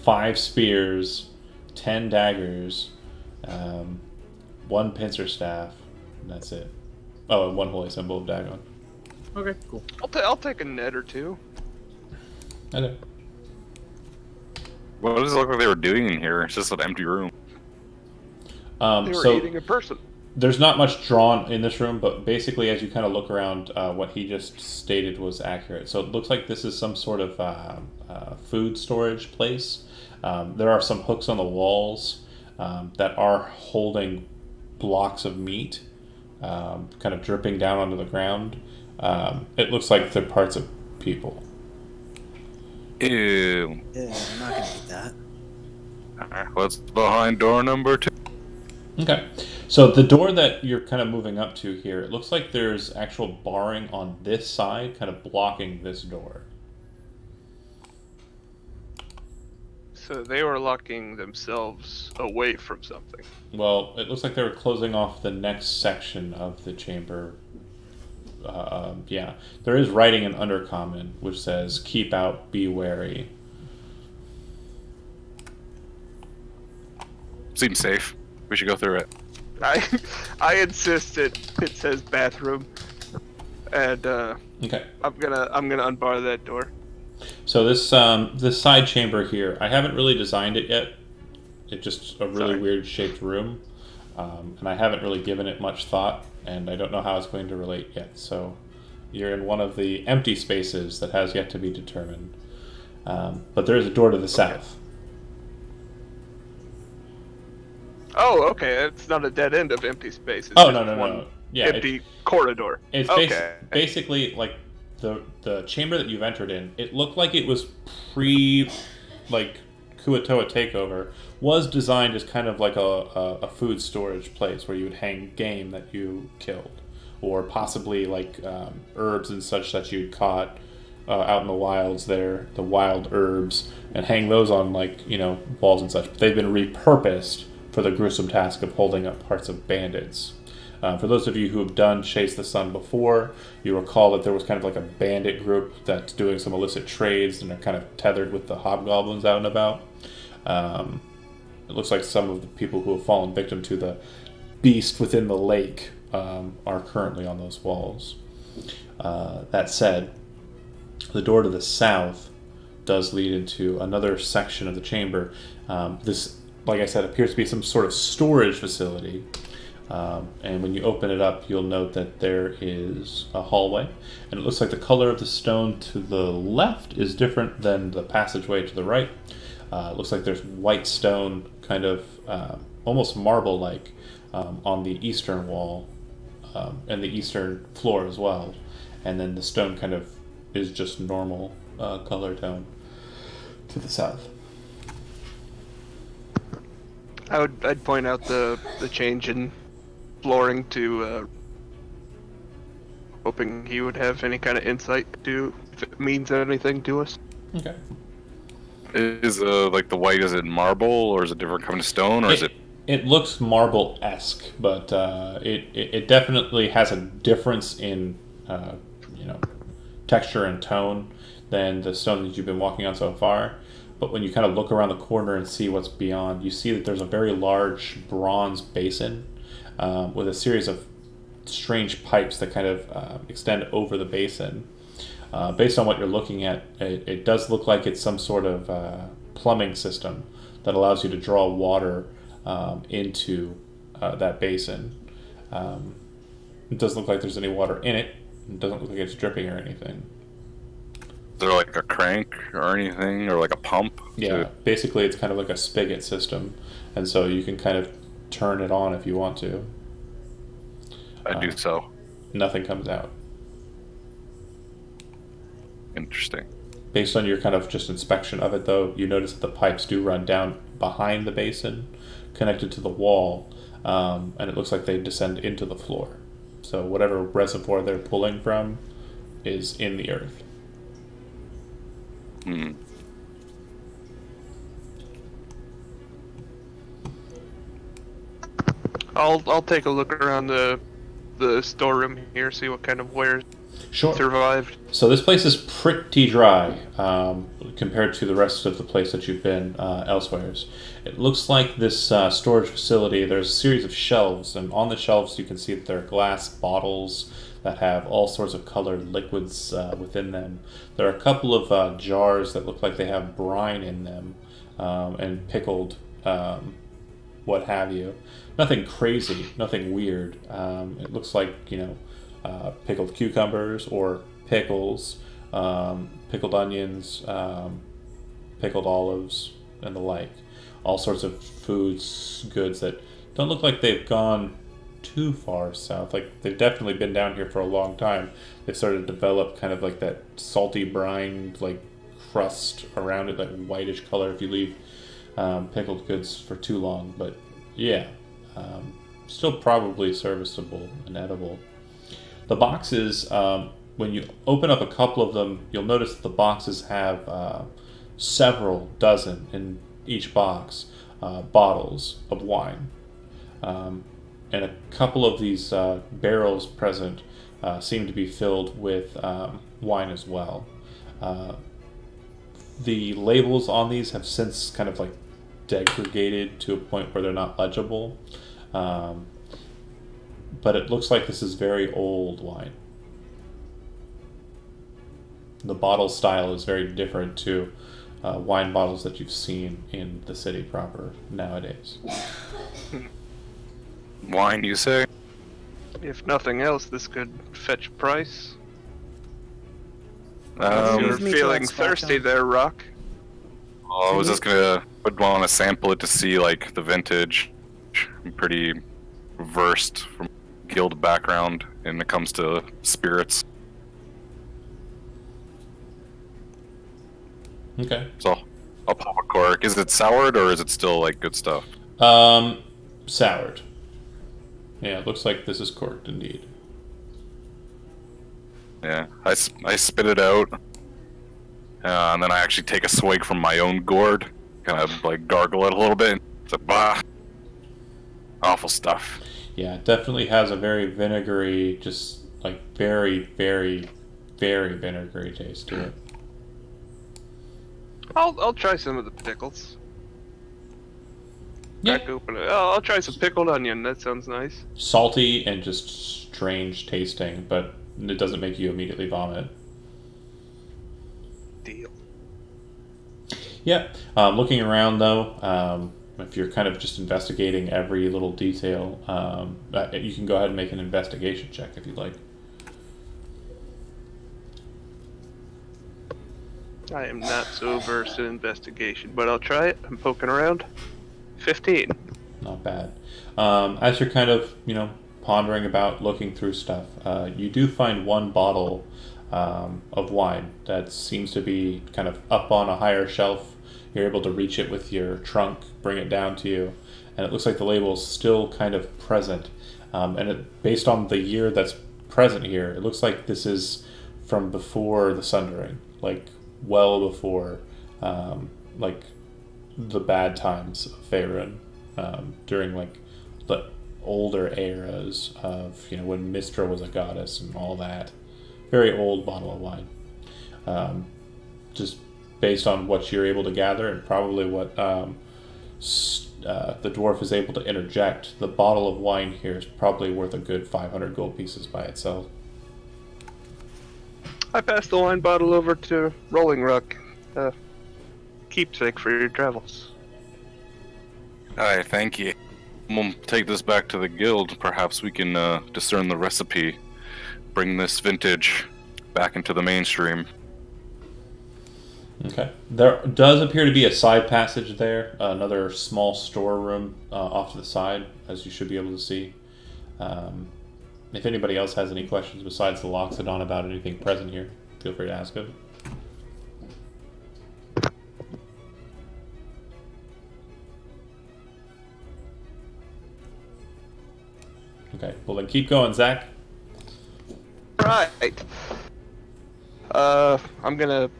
5 spears, 10 daggers, 1 pincer staff, and that's it. Oh, and 1 holy symbol of Dagon. Okay, cool. I'll take a net or two. Okay. What does it look like they were doing in here? It's just an empty room. They were So eating a person. there's not much drawn in this room, but basically, as you kind of look around, what he just stated was accurate. So it looks like this is some sort of food storage place. There are some hooks on the walls that are holding blocks of meat, kind of dripping down onto the ground. It looks like they're parts of people. Ew. Yeah, I'm not gonna eat that. Alright, what's behind door number 2? Okay. So the door that you're kind of moving up to here, it looks like there's actual barring on this side, kind of blocking this door. So they were locking themselves away from something. Well, it looks like they were closing off the next section of the chamber. Yeah. There is writing in Undercommon, which says, keep out, be wary. Seems safe. We should go through it. I insist it says bathroom, and Okay. I'm gonna unbar that door. So this side chamber here, I haven't really designed it yet. It's just a really weird shaped room, and I haven't really given it much thought, and I don't know how it's going to relate yet. So you're in one of the empty spaces that has yet to be determined. But there is a door to the south. Oh, okay. It's not a dead end of empty space. It's Oh, just no. one Yeah, empty corridor. It's okay. basically like the chamber that you've entered in. It looked like it was pre Kuatoa takeover. Was designed as kind of like a food storage place where you would hang game that you killed, or possibly like herbs and such that you'd caught out in the wilds there, the wild herbs, and hang those on walls and such. But they've been repurposed for the gruesome task of holding up parts of bandits. For those of you who have done Chase the Sun before, you recall that there was kind of like a bandit group that's doing some illicit trades and are kind of tethered with the hobgoblins out and about. It looks like some of the people who have fallen victim to the beast within the lake are currently on those walls. That said, the door to the south does lead into another section of the chamber. This, like I said, appears to be some sort of storage facility. And when you open it up, you'll note that there is a hallway, and it looks like the color of the stone to the left is different than the passageway to the right. It looks like there's white stone, kind of almost marble-like, on the eastern wall and the eastern floor as well. And then the stone kind of is just normal color tone to the south. I'd point out the change in flooring to hoping he would have any kind of insight to if it means anything to us. Okay. Is like the white, is it marble or is it different kind of stone, or is it? It looks marble-esque, but it definitely has a difference in texture and tone than the stone that you've been walking on so far. But when you kind of look around the corner and see what's beyond, you see that there's a very large bronze basin with a series of strange pipes that kind of extend over the basin. Based on what you're looking at, it does look like it's some sort of plumbing system that allows you to draw water into that basin. It doesn't look like there's any water in it. It doesn't look like it's dripping or anything. Is there like a crank or anything, or like a pump? Yeah, basically it's kind of like a spigot system, and so you can kind of turn it on if you want to. I do so. Nothing comes out. Interesting. Based on your kind of just inspection of it, though, you notice that the pipes do run down behind the basin, connected to the wall, and it looks like they descend into the floor. So whatever reservoir they're pulling from is in the earth. Hmm. I'll take a look around the storeroom here, see what kind of wares Sure. survived. So this place is pretty dry compared to the rest of the place that you've been elsewhere. It looks like this storage facility, there's a series of shelves, and on the shelves you can see that there are glass bottles that have all sorts of colored liquids within them. There are a couple of jars that look like they have brine in them and pickled what have you. Nothing crazy, nothing weird. It looks like, pickled cucumbers or pickles, pickled onions, pickled olives, and the like. All sorts of goods that don't look like they've gone too far south. Like, they've definitely been down here for a long time. They've started to develop kind of like that salty brine, like crust around it, that whitish color if you leave pickled goods for too long. But yeah, still probably serviceable and edible. The boxes, when you open up a couple of them, you'll notice that the boxes have several dozen in each box bottles of wine. And a couple of these barrels present seem to be filled with wine as well. The labels on these have since kind of like degraded to a point where they're not legible. But it looks like this is very old wine. The bottle style is very different to wine bottles that you've seen in the city proper nowadays. Wine, you say? If nothing else, this could fetch a price. You're Excuse me, feeling George, thirsty Scotch. there, Rock. I was just would want to sample it to see like the vintage. I'm pretty versed from guild background when it comes to spirits. Okay. So I'll pop a cork. Is it soured or is it still like good stuff? Soured. Yeah, it looks like this is corked indeed. Yeah, I spit it out, and then I actually take a swig from my own gourd, kind of like gargle it a little bit. It's like, bah, awful stuff. Yeah, it definitely has a very vinegary, just like very, very, very vinegary taste to it. I'll try some of the pickles. Yeah. Crack open it. Oh, I'll try some pickled onion. That sounds nice. Salty and just strange tasting, but it doesn't make you immediately vomit. Deal. Yeah. Looking around though, if you're kind of just investigating every little detail, you can go ahead and make an investigation check if you'd like. I am not so versed in investigation, but I'll try it. I'm poking around. 15. Not bad. As you're kind of, pondering about looking through stuff, you do find one bottle of wine that seems to be kind of up on a higher shelf. You're able to reach it with your trunk, bring it down to you, and it looks like the label is still kind of present. Based on the year that's present here, it looks like this is from before the Sundering, like well before, like the bad times of Faerun, during like the older eras of when Mistra was a goddess and all that. Very old bottle of wine. Just based on what you're able to gather and probably what the dwarf is able to interject, the bottle of wine here is probably worth a good 500 gold pieces by itself. I passed the wine bottle over to Rolling Rock. Keepsake for your travels. Aye, thank you. We'll take this back to the guild. Perhaps we can discern the recipe. Bring this vintage back into the mainstream. Okay. There does appear to be a side passage there, another small storeroom off to the side, as you should be able to see. If anybody else has any questions besides the Loxodon about anything present here, feel free to ask them. Okay, well then keep going, Zach. Right. I'm gonna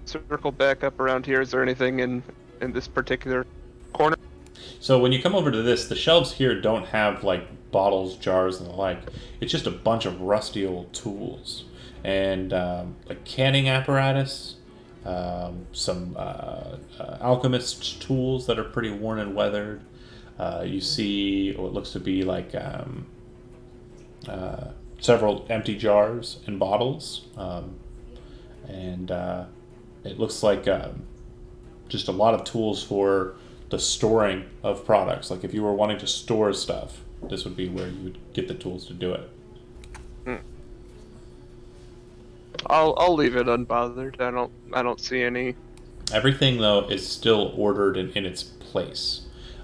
circle back up around here. Is there anything in this particular corner? So when you come over to this, the shelves here don't have like bottles, jars, and the like. It's just a bunch of rusty old tools and like canning apparatus, some alchemist tools that are pretty worn and weathered. You see what looks to be like several empty jars and bottles, and it looks like just a lot of tools for the storing of products. Like if you were wanting to store stuff, this would be where you would get the tools to do it. I'll leave it unbothered. I don't see any. Everything though is still ordered and in its place.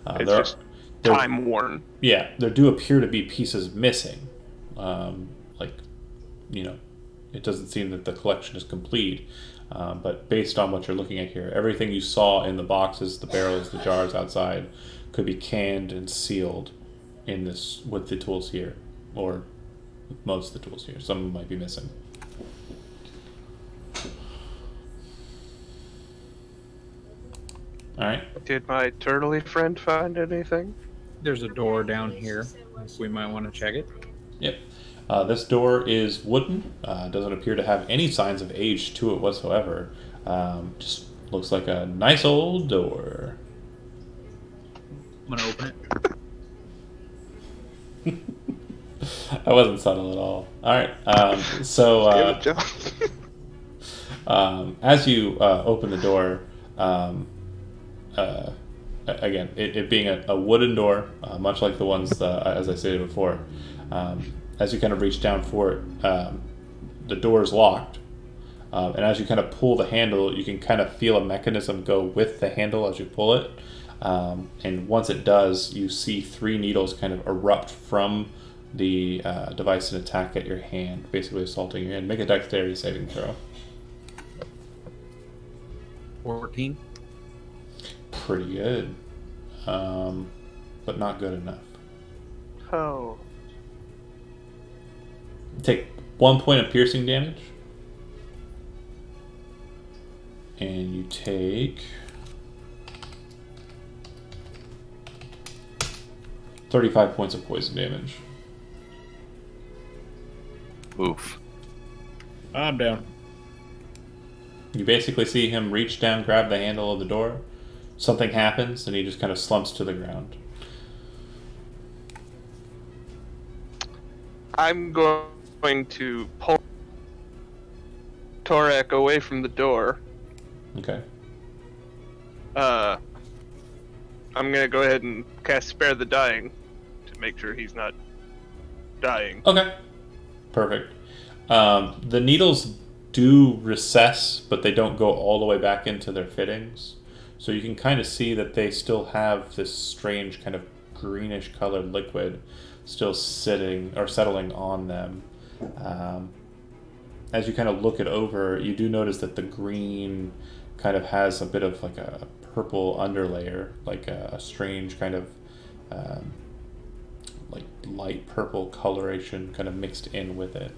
It's just time worn. Yeah, there do appear to be pieces missing. Like, it doesn't seem that the collection is complete. But based on what you're looking at here, everything you saw in the boxes, the barrels, the jars outside, could be canned and sealed in this with the tools here, or most of the tools here. Some might be missing. All right. Did my turtley friend find anything? There's a door down here. We might want to check it. Yep. This door is wooden. Doesn't appear to have any signs of age to it whatsoever. Just looks like a nice old door. I'm gonna open it. I wasn't subtle at all. All right. As you open the door, again, it being a wooden door, much like the ones as I stated before. As you kind of reach down for it, the door is locked. And as you kind of pull the handle, you can kind of feel a mechanism go with the handle as you pull it. And once it does, you see 3 needles kind of erupt from the device and attack at your hand, basically assaulting your hand. Make a dexterity saving throw. 14. Pretty good. But not good enough. Oh. Take 1 point of piercing damage. And you take 35 points of poison damage. Oof. I'm down. You basically see him reach down, grab the handle of the door. Something happens, and he just kind of slumps to the ground. I'm going to pull Torak away from the door. Okay. I'm gonna go ahead and cast Spare the Dying to make sure he's not dying. Okay. Perfect. The needles do recess, but they don't go all the way back into their fittings. So you can kind of see that they still have this strange kind of greenish colored liquid still sitting or settling on them. As you kind of look it over, you do notice that the green kind of has a bit of like a purple underlayer, like a strange kind of like light purple coloration kind of mixed in with it.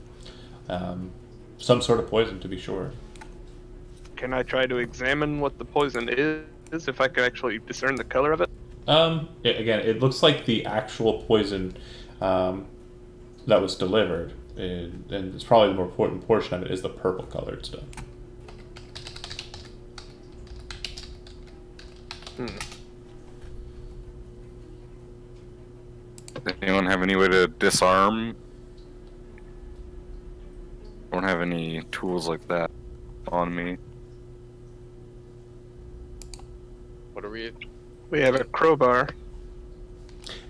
Some sort of poison, to be sure. Can I try to examine what the poison is, if I could actually discern the color of it? Again, it looks like the actual poison that was delivered, and it's probably the more important portion of it is the purple colored stuff. Does anyone have any way to disarm? Don't have any tools like that on me. What are we? We have a crowbar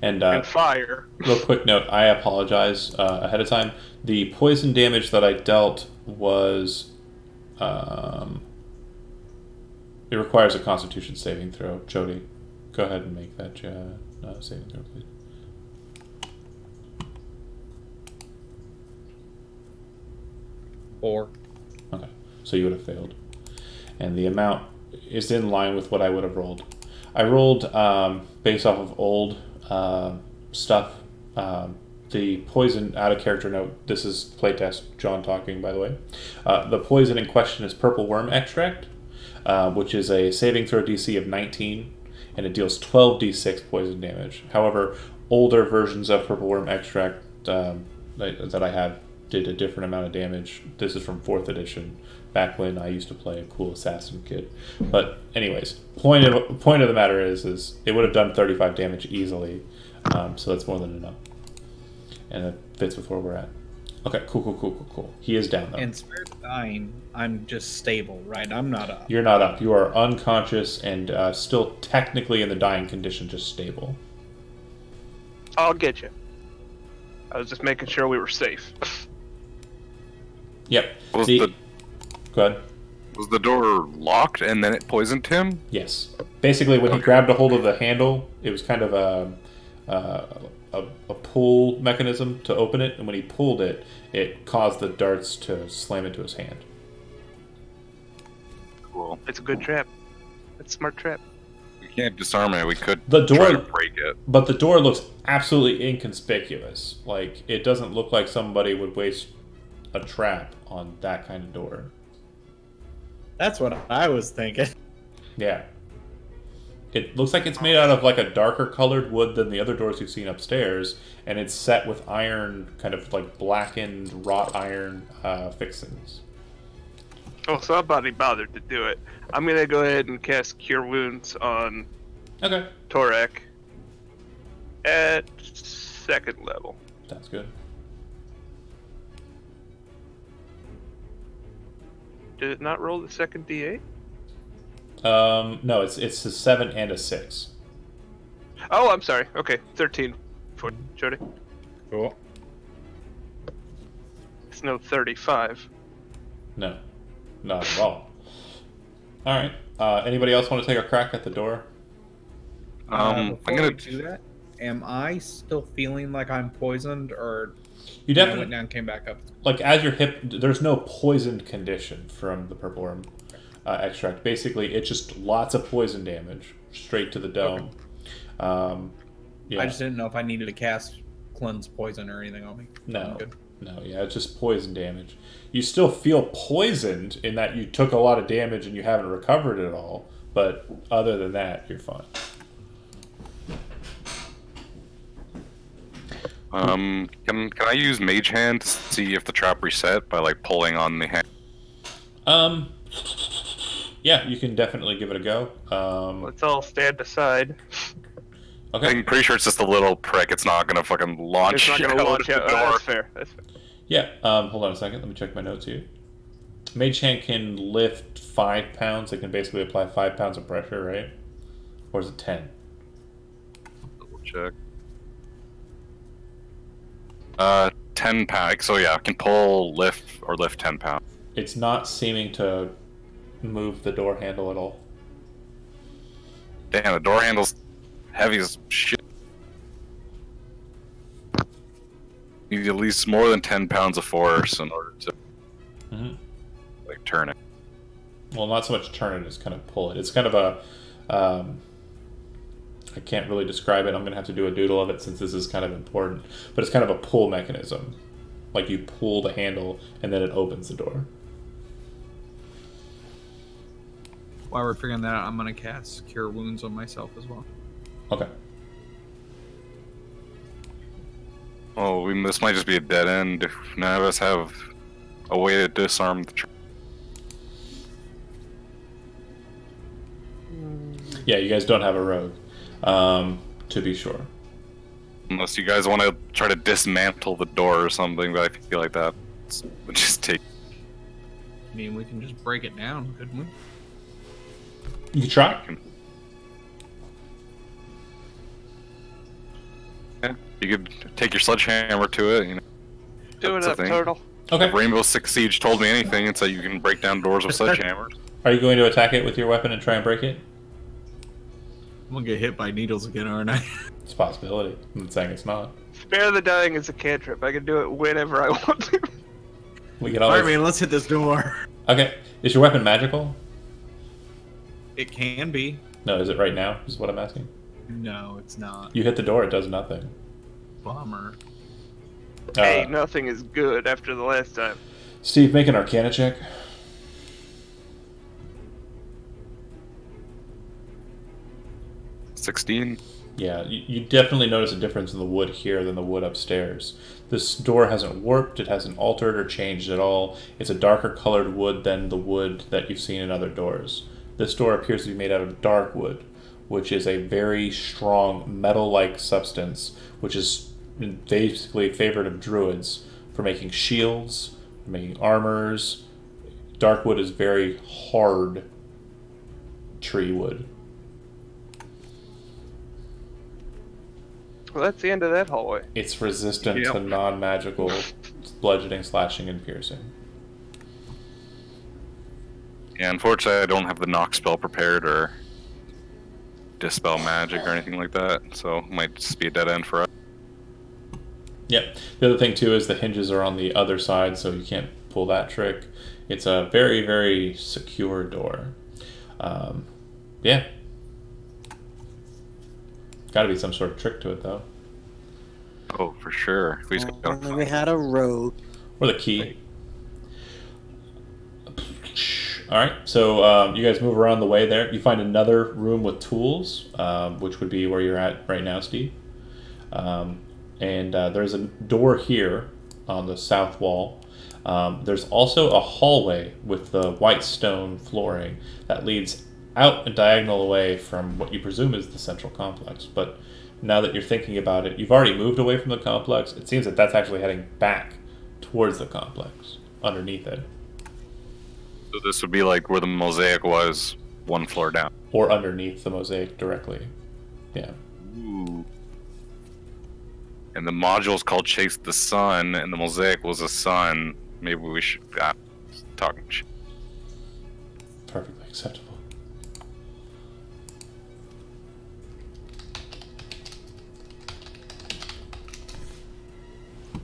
And and fire. real quick note, I apologize ahead of time. The poison damage that I dealt was... it requires a Constitution saving throw. Jody, go ahead and make that saving throw, please. Or Okay, so you would have failed. And the amount is in line with what I would have rolled. I rolled based off of old stuff. The poison, out of character note, this is playtest John talking, by the way. The poison in question is purple worm extract, which is a saving throw DC of 19, and it deals 12d6 poison damage. However, older versions of purple worm extract that I have did a different amount of damage. This is from 4th edition, back when I used to play a cool assassin kid. But anyways, point of the matter is it would have done 35 damage easily, so that's more than enough, and it fits with where we're at. Okay, cool. He is down though. and spared dying, I'm just stable, right? I'm not up. You're not up. You are unconscious and still technically in the dying condition, just stable. I'll get you. I was just making sure we were safe. Yep. Was Go ahead. Was the door locked and then it poisoned him? Yes. Basically, when he grabbed a hold of the handle, it was kind of a pull mechanism to open it, and when he pulled it, it caused the darts to slam into his hand. Cool. It's a good trap. It's a smart trap. We can't disarm it. We could The door, try to break it. but the door looks absolutely inconspicuous. Like, it doesn't look like somebody would waste a trap on that kind of door. That's what I was thinking. Yeah. It looks like it's made out of like a darker colored wood than the other doors you've seen upstairs, and it's set with iron, kind of like blackened wrought iron fixings. Oh, somebody bothered to do it. I'm gonna go ahead and cast Cure Wounds on Okay. Torek at 2nd level. That's good. Did it not roll the second D8? No, it's a 7 and a 6. Oh, I'm sorry. Okay, 13 for Jody. Cool. It's no 35. No, not at all. All right. Anybody else want to take a crack at the door? I'm Before gonna we do that, am I still feeling like I'm poisoned, or You I definitely went down, and came back up? like as your hip. There's no poisoned condition from the purple worm extract. Basically, it's just lots of poison damage straight to the dome. Yeah. I just didn't know if I needed to cast cleanse poison or anything on me. No. I'm good. No, yeah, it's just poison damage. You still feel poisoned in that you took a lot of damage and you haven't recovered it all, but other than that, you're fine. Can I use Mage Hand to see if the trap reset by like pulling on the hand? Yeah, you can definitely give it a go. Let's all stand aside. Okay. I'm pretty sure it's just a little prick. It's not gonna fucking launch. It's not gonna out launch the out. door. Oh, that's fair. That's fair. Yeah, hold on a second. Let me check my notes here. Mage Hand can lift 5 pounds. It can basically apply 5 pounds of pressure, right? Or is it 10? Double check. 10 pounds. So yeah, I can lift 10 pounds. It's not seeming to move the door handle at all. Damn, the door handle's heavy as shit. Need at least more than 10 pounds of force in order to like turn it. Well, not so much turn it as kind of pull it. It's kind of a I can't really describe it. I'm going to have to do a doodle of it since this is kind of important. But it's kind of a pull mechanism. Like you pull the handle and then it opens the door. While we're figuring that out, I'm going to cast Cure Wounds on myself as well. Okay. Oh, this might just be a dead end if none of us have a way to disarm the tree. Yeah, you guys don't have a rogue, to be sure. Unless you guys want to try to dismantle the door or something, but I feel like that would just take... I mean, we can just break it down, couldn't we? You can try. Yeah, you could take your sledgehammer to it, you know. Do it That's up, the thing. Turtle. Okay. If Rainbow Six Siege told me anything, it's that you can break down doors with sledgehammers. Are you going to attack it with your weapon and try and break it? I'm going to get hit by needles again, aren't I? It's a possibility. I'm not saying it's not. Spare the Dying is a cantrip. I can do it whenever I want to. We can always... Alright, man, let's hit this door. Okay. Is your weapon magical? It can be. No, is it right now? Is what I'm asking. No, it's not. You hit the door, it does nothing. Bummer. Hey, nothing is good after the last time. Steve, make an Arcana check. 16. Yeah, you definitely notice a difference in the wood here than the wood upstairs. This door hasn't warped, it hasn't altered or changed at all. It's a darker colored wood than the wood that you've seen in other doors. This door appears to be made out of dark wood, which is a very strong metal-like substance, which is basically favored of druids for making shields, for making armors. Dark wood is very hard tree wood. Well, that's the end of that hallway. It's resistant Yep. to non-magical bludgeoning, slashing, and piercing. Yeah, unfortunately, I don't have the knock spell prepared or dispel magic or anything like that, so it might just be a dead end for us. Yep. The other thing too is the hinges are on the other side, so you can't pull that trick. It's a very, very secure door. Yeah. Got to be some sort of trick to it, though. Oh, for sure. If we just got Only we had a rogue. Or the key. Alright, so you guys move around the way there. You find another room with tools, which would be where you're at right now, Steve. And there's a door here on the south wall. There's also a hallway with the white stone flooring that leads out and diagonal away from what you presume is the central complex. But now that you're thinking about it, you've already moved away from the complex. It seems that that's actually heading back towards the complex, underneath it. So this would be like where the mosaic was, one floor down. Or underneath the mosaic directly. Yeah. Ooh. And the module's called Chase the Sun, and the mosaic was a sun. Maybe we should talk shit. Perfectly acceptable.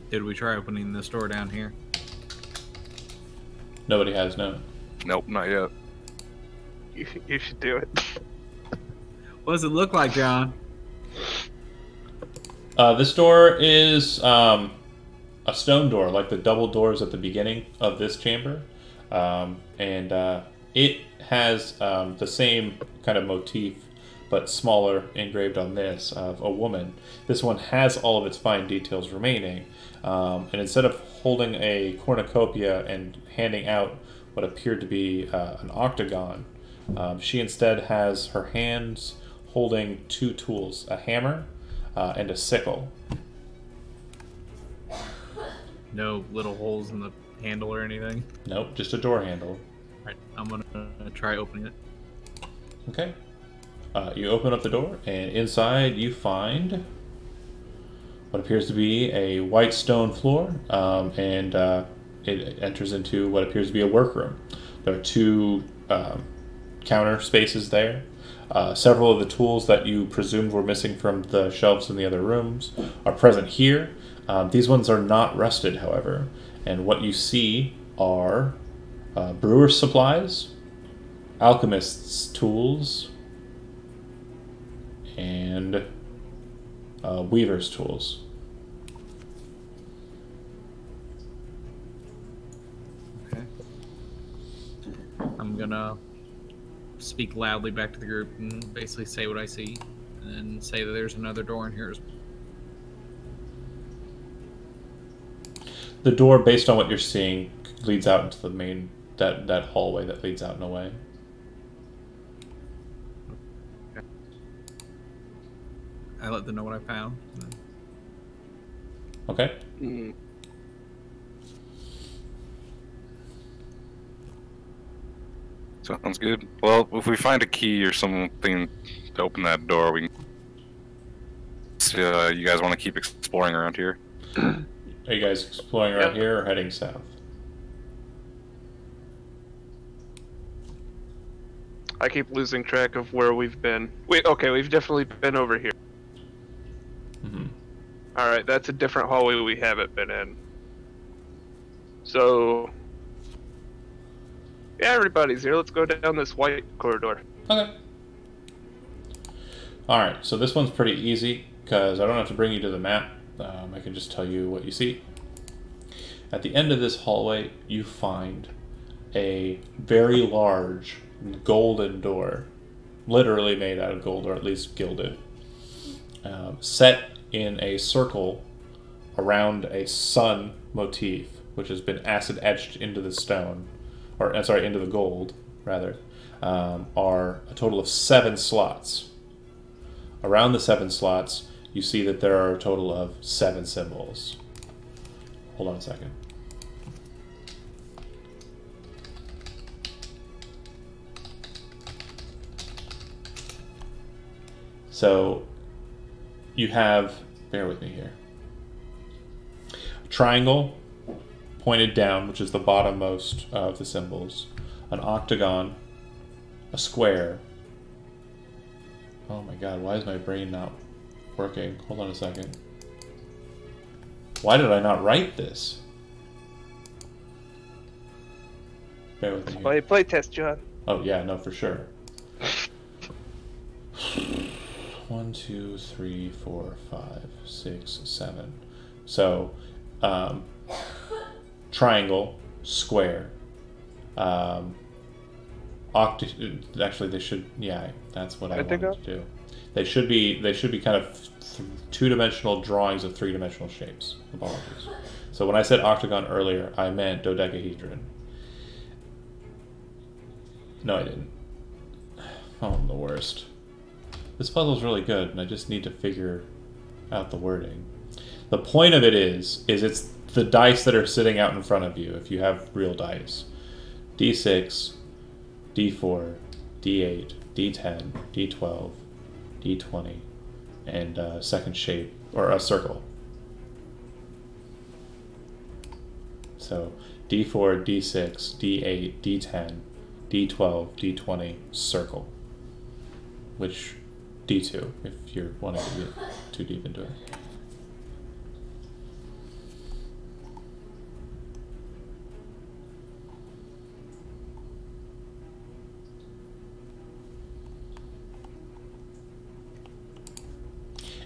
Did we try opening this door down here? Nobody has, no. Nope, not yet. You should do it. What does it look like, John? This door is a stone door, like the double doors at the beginning of this chamber. It has the same kind of motif, but smaller, engraved on this, of a woman. This one has all of its fine details remaining. And instead of holding a cornucopia and handing out what appeared to be an octagon, she instead has her hands holding two tools, a hammer and a sickle. No little holes in the handle or anything? Nope, just a door handle. Alright, I'm gonna try opening it. Okay. You open up the door, and inside you find what appears to be a white stone floor, and it enters into what appears to be a workroom. There are two counter spaces there. Several of the tools that you presumed were missing from the shelves in the other rooms are present here. These ones are not rusted, however, and what you see are brewer's supplies, alchemist's tools, and weaver's tools. Okay. I'm gonna speak loudly back to the group and basically say what I see, and say that there's another door in here. The door, based on what you're seeing, leads out into the main that hallway that leads out and away. I let them know what I found. Okay. Mm. Sounds good. Well, if we find a key or something to open that door, we can... you guys want to keep exploring around here? Are you guys exploring around Yep. here or heading south? I keep losing track of where we've been. Wait, okay, we've definitely been over here. Mm-hmm. Alright, that's a different hallway we haven't been in. So... yeah, everybody's here. Let's go down this white corridor. Okay. Alright, so this one's pretty easy, because I don't have to bring you to the map. I can just tell you what you see. At the end of this hallway, you find a very large golden door, literally made out of gold, or at least gilded, set in a circle around a sun motif, which has been acid etched into the stone, or sorry, into the gold rather, are a total of 7 slots. Around the 7 slots, you see that there are a total of 7 symbols. Hold on a second. So you have, bear with me here, a triangle pointed down, which is the bottommost of the symbols, an octagon, a square. Oh my god, why is my brain not working? Hold on a second. Why did I not write this? Bear with me here. Playtest, John. Oh yeah, no, for sure. 1, 2, 3, 4, 5, 6, 7. So, triangle, square, actually, they should. Yeah, that's what I wanted to do. They should be kind of two-dimensional drawings of three-dimensional shapes. Apologies. So when I said octagon earlier, I meant dodecahedron. No, I didn't. Oh, I'm the worst. This puzzle's really good, and I just need to figure out the wording. The point of it is it's the dice that are sitting out in front of you, if you have real dice. D6, D4, D8, D10, D12, D20, and second shape, or a circle. So D4, D6, D8, D10, D12, D20, circle. Which D2, if you're wanting to get too deep into it.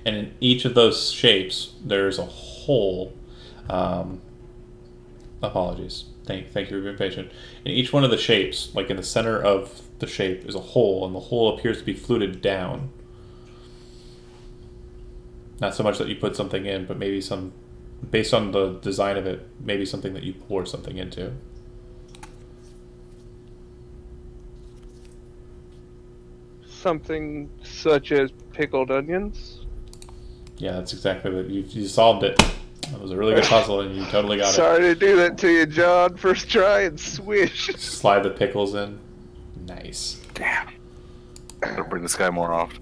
And in each of those shapes, there's a hole. Apologies. Thank you for being patient. In each one of the shapes, like in the center of the shape, is a hole, and the hole appears to be fluted down. Not so much that you put something in, but maybe some, based on the design of it, maybe something that you pour something into. Something such as pickled onions? Yeah, that's exactly what you solved it. That was a really good puzzle, and you totally got it. Sorry to do that to you, John. First try and swish. Slide the pickles in. Nice. Damn. Gotta bring this guy more often.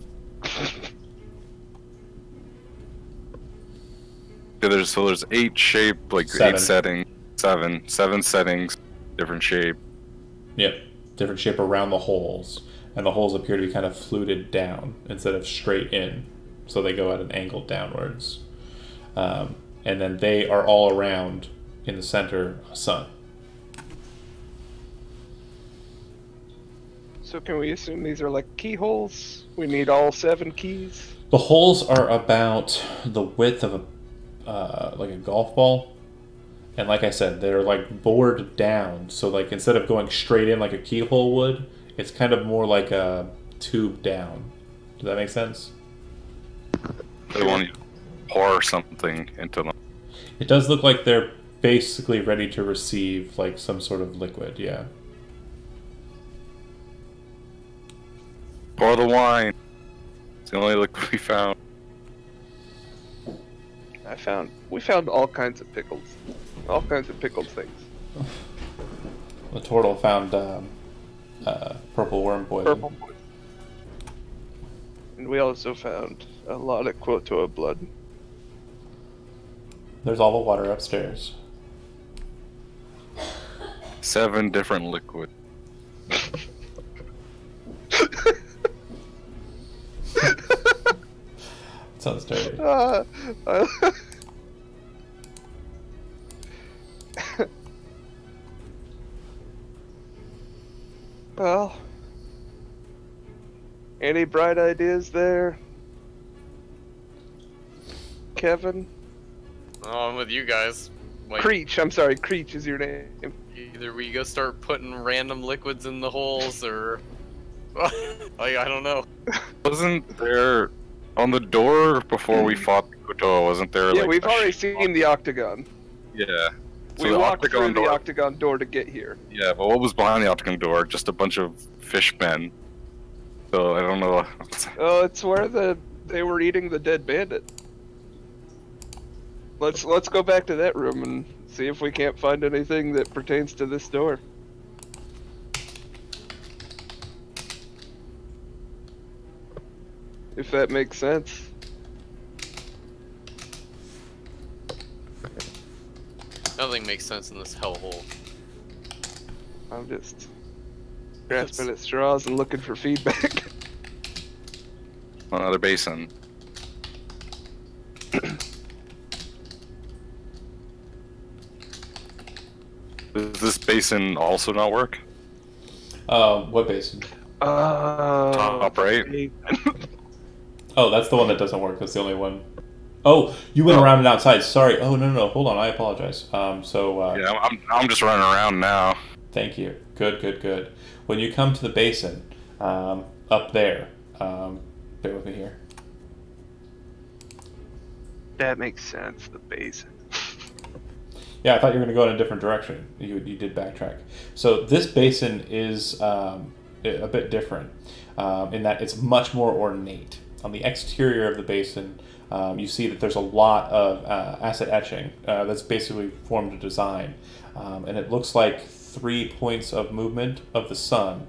Yeah, there's 8 shape, like 7. 8 settings, 7 settings, different shape. Yep, different shape around the holes, and the holes appear to be kind of fluted down instead of straight in, so they go at an angle downwards. And then they are all around, in the center, a sun. So can we assume these are like keyholes? We need all 7 keys. The holes are about the width of like a golf ball, and like I said, they're like bored down. So like instead of going straight in like a keyhole would, it's kind of more like a tube down. Does that make sense? They want you to pour something into them. It does look like they're basically ready to receive like some sort of liquid. Yeah. Pour the wine. It's the only liquid we found. We found all kinds of pickles. All kinds of pickled things. The turtle found purple worm poison. Purple poison. And we also found a lot of Quotoa blood. There's all the water upstairs. 7 different liquids. Sounds dirty. Well, any bright ideas there, Kevin? Oh, I'm with you guys. Like, Creech, I'm sorry, Creech is your name. either we go start putting random liquids in the holes, or like, I don't know. Wasn't there on the door before we fought the Kotoa? Wasn't there? Yeah, like, we've a already sheet? seen the octagon. Yeah. So We the walked through octagon the door. octagon door to get here. Yeah, but what was behind the octagon door? Just a bunch of fishmen. So I don't know. Oh, it's where they were eating the dead bandit. Let's go back to that room and see if we can't find anything that pertains to this door. If that makes sense. Nothing makes sense in this hellhole. I'm just grasping at straws and looking for feedback. Another basin. Does this basin also not work? What basin? Top right. Oh, that's the one that doesn't work. That's the only one. Oh, you went around and outside. Sorry. Oh, no. Hold on. I apologize. Yeah, I'm just running around now. Thank you. Good. When you come to the basin, up there, bear with me here. That makes sense, the basin. Yeah, I thought you were going to go in a different direction. You did backtrack. So this basin is a bit different in that it's much more ornate. On the exterior of the basin, you see that there's a lot of acid etching that's basically formed a design. And it looks like 3 points of movement of the sun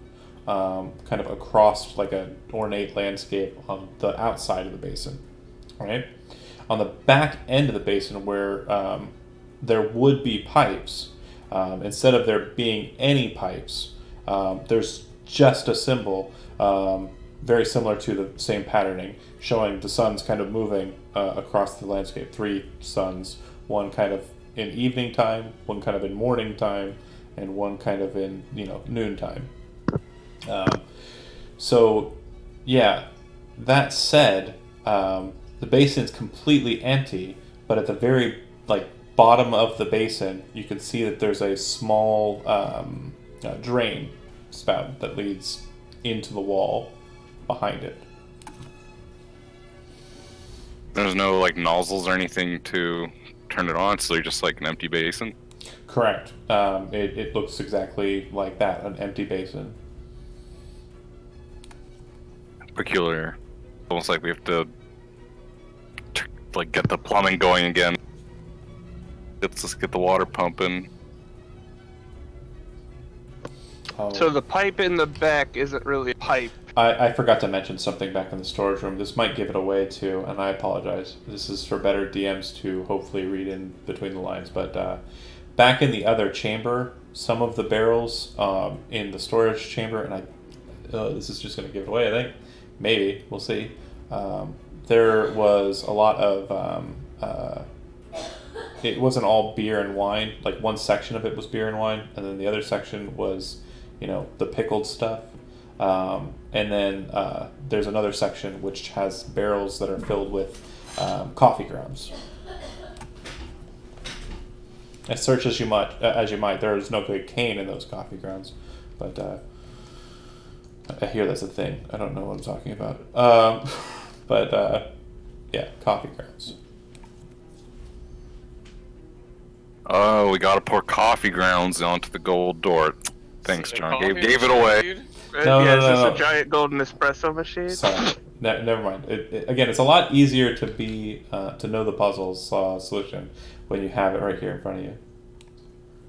kind of across like an ornate landscape on the outside of the basin. All right? On the back end of the basin where there would be pipes, instead of there being any pipes, there's just a symbol very similar to the same patterning, showing the suns kind of moving across the landscape. 3 suns, one kind of in evening time, one kind of in morning time, and one kind of in noon time. So yeah, that said, the basin's completely empty, but at the very bottom of the basin, you can see that there's a small drain spout that leads into the wall behind it. There's no nozzles or anything to turn it on, so you're just like an empty basin. Correct. It looks exactly like that, an empty basin. Peculiar. Almost like we have to get the plumbing going again. Let's just get the water pumping. Oh. So the pipe in the back isn't really a pipe. I forgot to mention something back in the storage room. This might give it away too, and I apologize. This is for better DMs to hopefully read in between the lines. But back in the other chamber, some of the barrels in the storage chamber, and this is just going to give it away, I think. Maybe. We'll see. There was a lot of... it wasn't all beer and wine. One section of it was beer and wine, and then the other section was, the pickled stuff. And then there's another section which has barrels that are filled with coffee grounds. As search as you might, there is no cocaine in those coffee grounds, but I hear that's a thing. I don't know what I'm talking about. But yeah, coffee grounds. Oh, we gotta pour coffee grounds onto the gold door. Thanks, John. Coffee Gave it machine, away. dude. No, yeah, no, is no, this no. a giant golden espresso machine? Sorry, never mind. Again, it's a lot easier to be to know the puzzle's solution when you have it right here in front of you.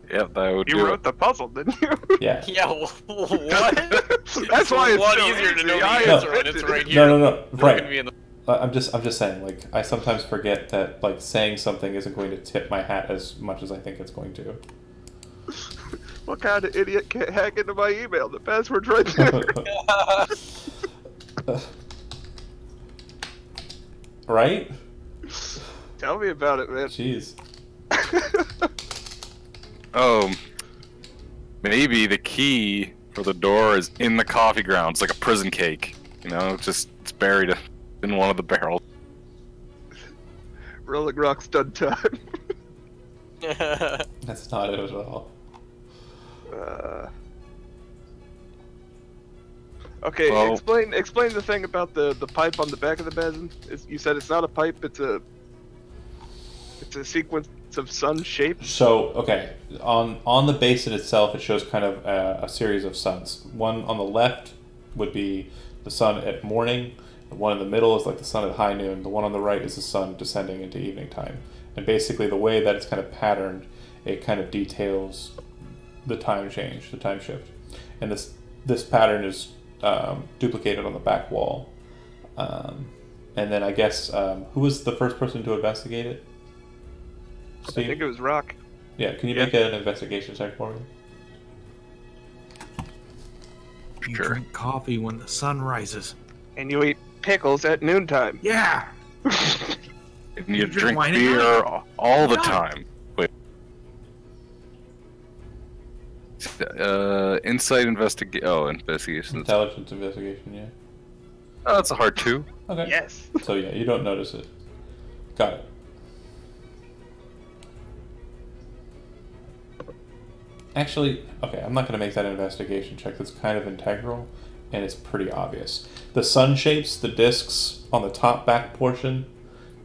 Yeah, that would You do wrote the puzzle, didn't you? Yeah. Yeah, what? That's why it's a lot so easier to know easy. the I answer, and invented it's it. right here. No. Look Right. at me in the- I'm just saying. Like, I sometimes forget that like saying something isn't going to tip my hat as much as I think it's going to. What kind of idiot can't hack into my email? The password's right there. Right? Tell me about it, man. Jeez. Oh, maybe the key for the door is in the coffee grounds, like a prison cake. You know, it's buried in one of the barrels. Rolling Rock's done time. That's not it at all. Okay, Well- explain the thing about the pipe on the back of the basin. You said it's not a pipe; it's a sequence of sun shapes. So, okay, on the basin itself, it shows kind of a series of suns. One on the left would be the sun at morning. The one in the middle is like the sun at high noon. The one on the right is the sun descending into evening time. And basically, the way that it's kind of patterned, it kind of details the time change, the time shift. And this pattern is duplicated on the back wall. And then I guess who was the first person to investigate it? Steve? I think it was Rock. Yeah, can you Yeah. make an investigation check for me? You Sure. drink coffee when the sun rises. And you eat pickles at noontime. Yeah. And you You drink drink wine at beer night? all the Yeah. time. Wait. Insight investigation. Oh, investigation. Intelligence investigation, yeah. Oh, that's a hard 2. Okay. Yes. So yeah, you don't notice it. Got it. Actually, okay, I'm not going to make that investigation check. That's kind of integral, and it's pretty obvious. The sun shapes, the discs on the top back portion,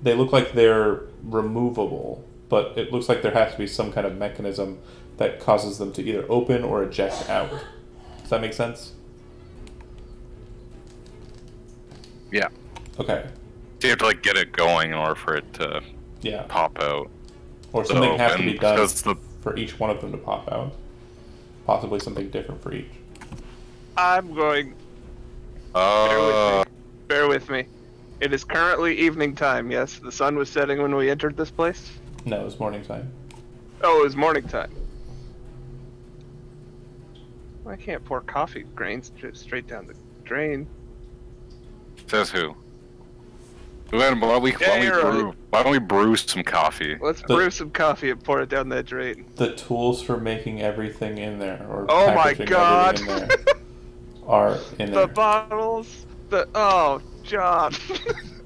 they look like they're removable, but it looks like there has to be some kind of mechanism that causes them to either open or eject out. Does that make sense? Yeah. Okay. So you have to like get it going in order for it to Yeah. pop out. Or something has to open, be done because the for each one of them to pop out. Possibly something different for each. I'm going. Bear with me. It is currently evening time. Yes, the sun was setting when we entered this place. No, it's morning time. Oh, it was morning time. I can't pour coffee grains just straight down the drain. says who? Why don't we you're brew? Why don't we brew some coffee? Let's brew some coffee and pour it down that drain. The tools for making everything in there, or Oh my packaging god! everything in there, are in The there. bottles. Oh, John.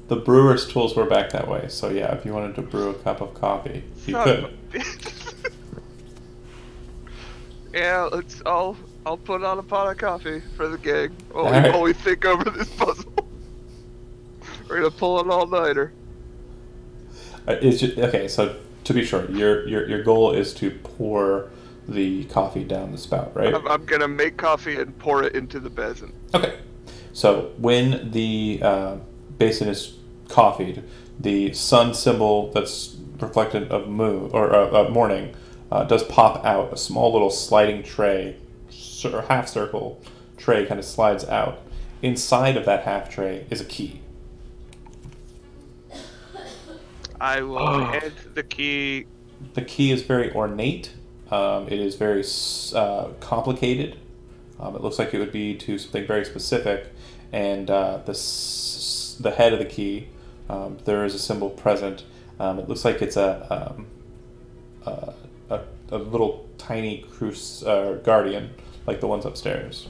The brewer's tools were back that way, so yeah, if you wanted to brew a cup of coffee, you Son could. of a bitch. Yeah, I'll put on a pot of coffee for the gang Alright. while we think over this puzzle. We're gonna pull an all-nighter. It's just, okay, so to be sure, your goal is to pour the coffee down the spout, right? I'm gonna make coffee and pour it into the basin. Okay. So when the basin is coffeed, the sun symbol that's reflected of moon or morning does pop out. A small little sliding tray, or half circle tray, kind of slides out. Inside of that half tray is a key. I will hand the key. The key is very ornate. It is very complicated. It looks like it would be to something very specific. And the head of the key, there is a symbol present. It looks like it's a little tiny guardian, like the ones upstairs.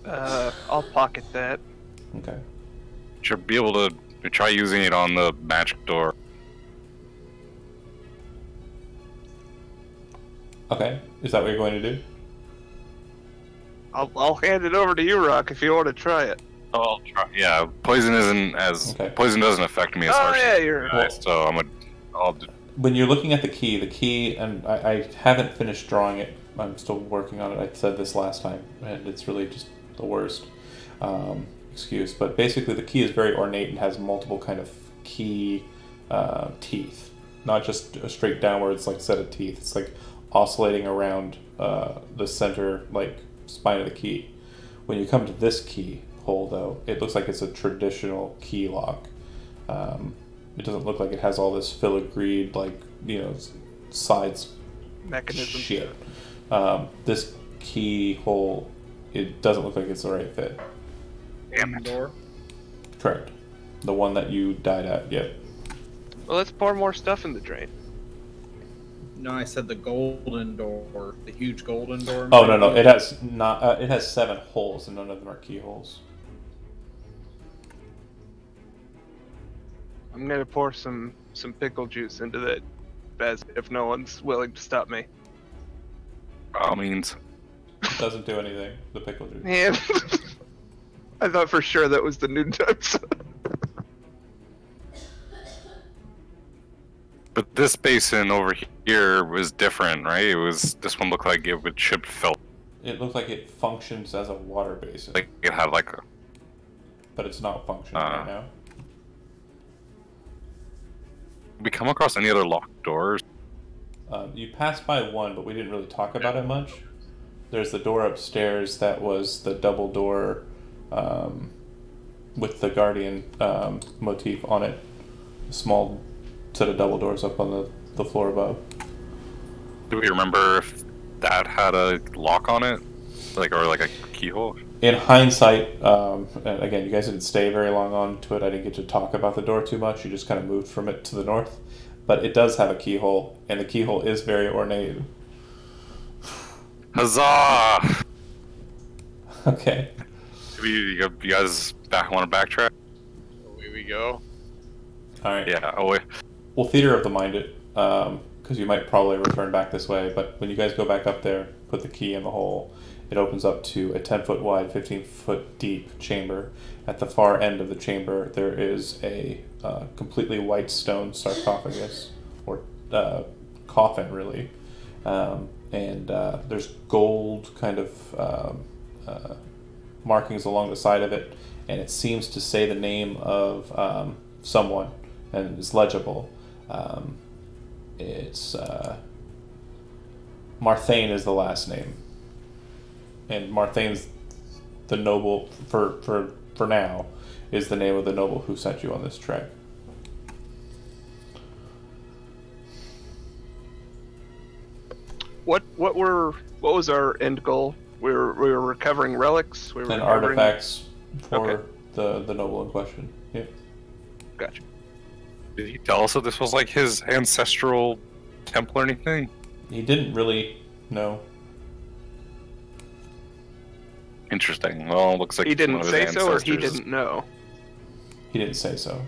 I'll pocket that. Okay. Should be able to try using it on the magic door. Okay. Is that what you're going to do? I'll hand it over to you, Rock, if you want to try it. Oh, I'll try. Yeah, poison isn't as Okay. poison doesn't affect me as Oh harshly. yeah, you're Right, right. so I'll When you're looking at the key, and I haven't finished drawing it. I'm still working on it. I said this last time, and it's really just the worst excuse. But basically, the key is very ornate and has multiple kind of key teeth, not just a straight downwards like set of teeth. It's like oscillating around the center like spine of the key. When you come to this key hole, though, it looks like it's a traditional key lock. It doesn't look like it has all this filigreed, like, sides Mechanism. shit. This keyhole, it doesn't look like it's the right fit. Damn it. Door. Correct. The one that you died at, yep. Well, let's pour more stuff in the drain. No, I said the golden door, the huge golden door. Oh, no, it has not. It has 7 holes, and none of them are keyholes. I'm gonna pour some pickle juice into that Bez if no one's willing to stop me. By all means. It doesn't do anything, the pickle juice. Man, I thought for sure that was the noon times. But this basin over here was different, right? This one looked like it should fill. It looks like it functions as a water basin, Like it had like a. but it's not functioning right now. We come across any other locked doors? You passed by one, but we didn't really talk about it much. There's the door upstairs that was the double door with the guardian motif on it. A small set of double doors up on the floor above. Do we remember if that had a lock on it? Or like a keyhole? In hindsight, and again, you guys didn't stay very long on to it. I didn't get to talk about the door too much. You just kind of moved from it to the north. But it does have a keyhole, and the keyhole is very ornate. Huzzah! Okay. You guys want to backtrack? Away we go. All right. Yeah. Oh wait. We'll theater of the mind it, because you might probably return back this way. But when you guys go back up there, put the key in the hole. It opens up to a 10-foot wide, 15-foot deep chamber. At the far end of the chamber, there is a completely white stone sarcophagus, or coffin, really. And there's gold kind of markings along the side of it, and it seems to say the name of someone, and it's legible. It's Marthane is the last name. And Marthane's the noble, for now, is the name of the noble who sent you on this trek. What was our end goal? We were recovering relics. We were And recovering artifacts for Okay. the noble in question. Yeah. Gotcha. Did he tell us that this was like his ancestral temple or anything? He didn't really know. Interesting. Well, it looks like He one didn't of his say so, or he ancestors- didn't know. He didn't say so.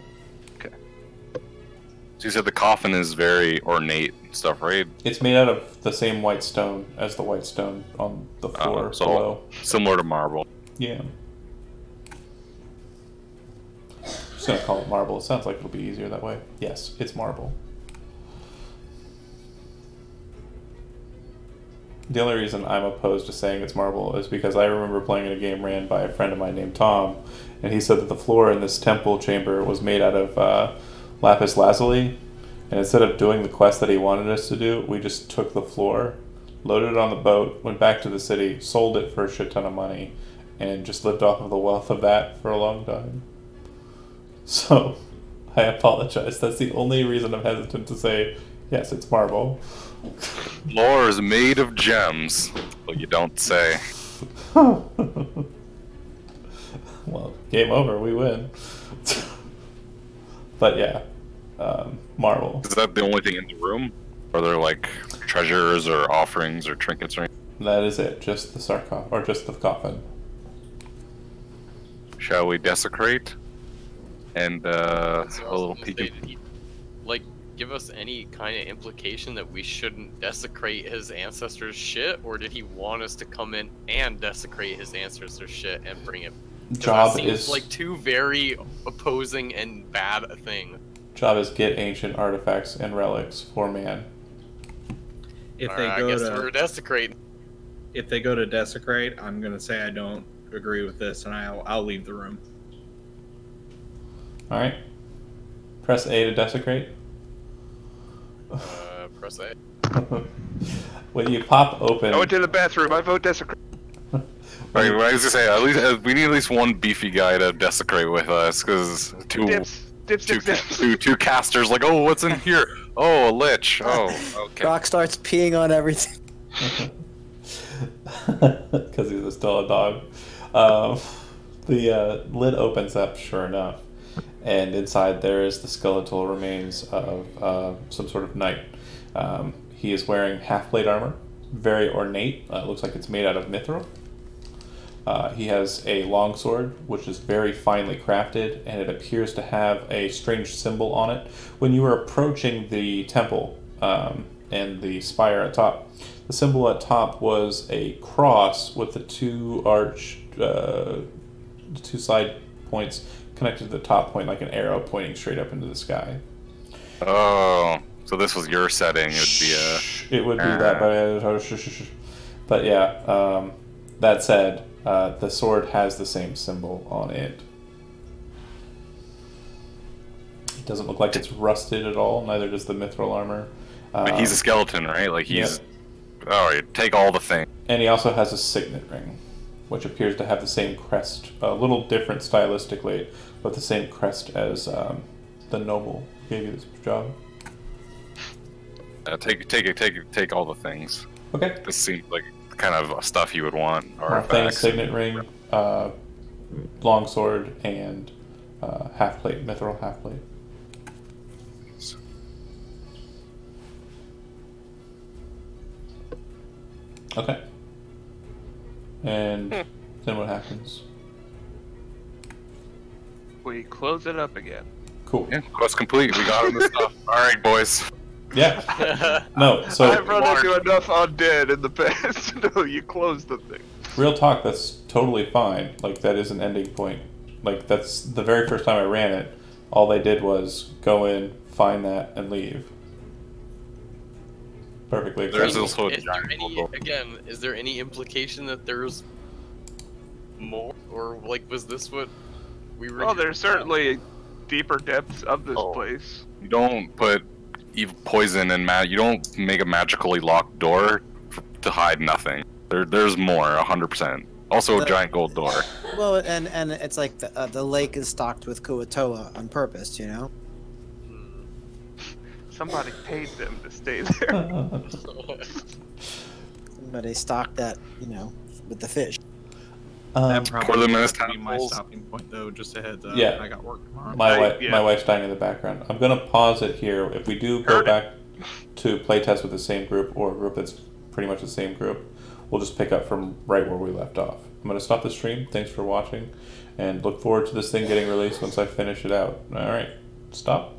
So you said the coffin is very ornate and stuff, right? It's made out of the same white stone as the white stone on the floor So below. similar to marble. Yeah. Just gonna call it marble. It sounds like it'll be easier that way. Yes, it's marble. The only reason I'm opposed to saying it's marble is because I remember playing in a game ran by a friend of mine named Tom, and he said that the floor in this temple chamber was made out of lapis lazuli, and instead of doing the quest that he wanted us to do, we just took the floor, loaded it on the boat, went back to the city, sold it for a shit ton of money, and just lived off of the wealth of that for a long time. So, I apologize. That's the only reason I'm hesitant to say, yes, it's marble. Floor is made of gems, but you don't say. Well, game over. We win. But yeah, marble. Is that the only thing in the room? Are there like treasures or offerings or trinkets or anything? That is it. Just the sarcophagus, or just the coffin. shall we desecrate? And So I was a little gonna peek. say, did he, like, give us any kind of implication that we shouldn't desecrate his ancestors' shit, or did he want us to come in and desecrate his ancestors' shit and bring it? 'Cause Job that seems is like two very opposing and bad things. job is get ancient artifacts and relics for man. If Alright, I guess we're desecrating. if they go to desecrate, I'm gonna say I don't agree with this, and I'll leave the room. All right. Press A to desecrate. Press A. When you pop open, I went to the bathroom. I vote desecrate. Right, I was gonna say we need at least one beefy guy to desecrate with us, because two casters like, oh, what's in here? Oh, a lich. Oh, okay. Rock starts peeing on everything. because he's still a dog. The lid opens up, sure enough, and inside there is the skeletal remains of some sort of knight. He is wearing half-plate armor, very ornate. Looks like it's made out of mithril. He has a longsword, which is very finely crafted, and it appears to have a strange symbol on it. When you were approaching the temple and the spire at top, the symbol at top was a cross with the two two side points connected to the top point, like an arrow pointing straight up into the sky. Oh, so this was your setting. It would be that, but yeah. That said, the sword has the same symbol on it. It doesn't look like it's rusted at all. Neither does the mithril armor. But he's a skeleton, right? Like he's. Yeah. All right, take all the things. And he also has a signet ring, which appears to have the same crest, a little different stylistically, but the same crest as the noble who gave you this job. Take all the things. Okay. This seems like the kind of stuff you would want. Thing, Artifacts. signet ring, longsword, and half plate, mithril half plate. Okay. And then what happens? We close it up again. Cool. Yeah, quest complete. We got him the stuff. All right, boys. Yeah. No, so I've run into enough undead in the past to know you close the thing. real talk, that's totally fine. Like, that is an ending point. Like, that's the very first time I ran it. All they did was go in, find that, and leave. Perfectly There's acceptable. also a Is there giant any, logo. again, is there any implication that there's more? Or, like, was this what we were... Well, there's certainly deeper depths of this Oh. place. You don't put poison and you don't make a magically locked door to hide nothing. There's more, 100%. Also a giant gold door. Well, and it's like the lake is stocked with Kuatoa on purpose, you know? Somebody paid them to stay there. Somebody stocked that, you know, with the fish. That Pour probably them in has his to be my tentacles. stopping point, though. Just a heads up. Yeah. I got work tomorrow. My wife's dying in the background. I'm gonna pause it here. If we do go Heard it. back to playtest with the same group or a group that's pretty much the same group, we'll just pick up from right where we left off. I'm gonna stop the stream. Thanks for watching, and look forward to this thing getting released once I finish it out. All right, stop.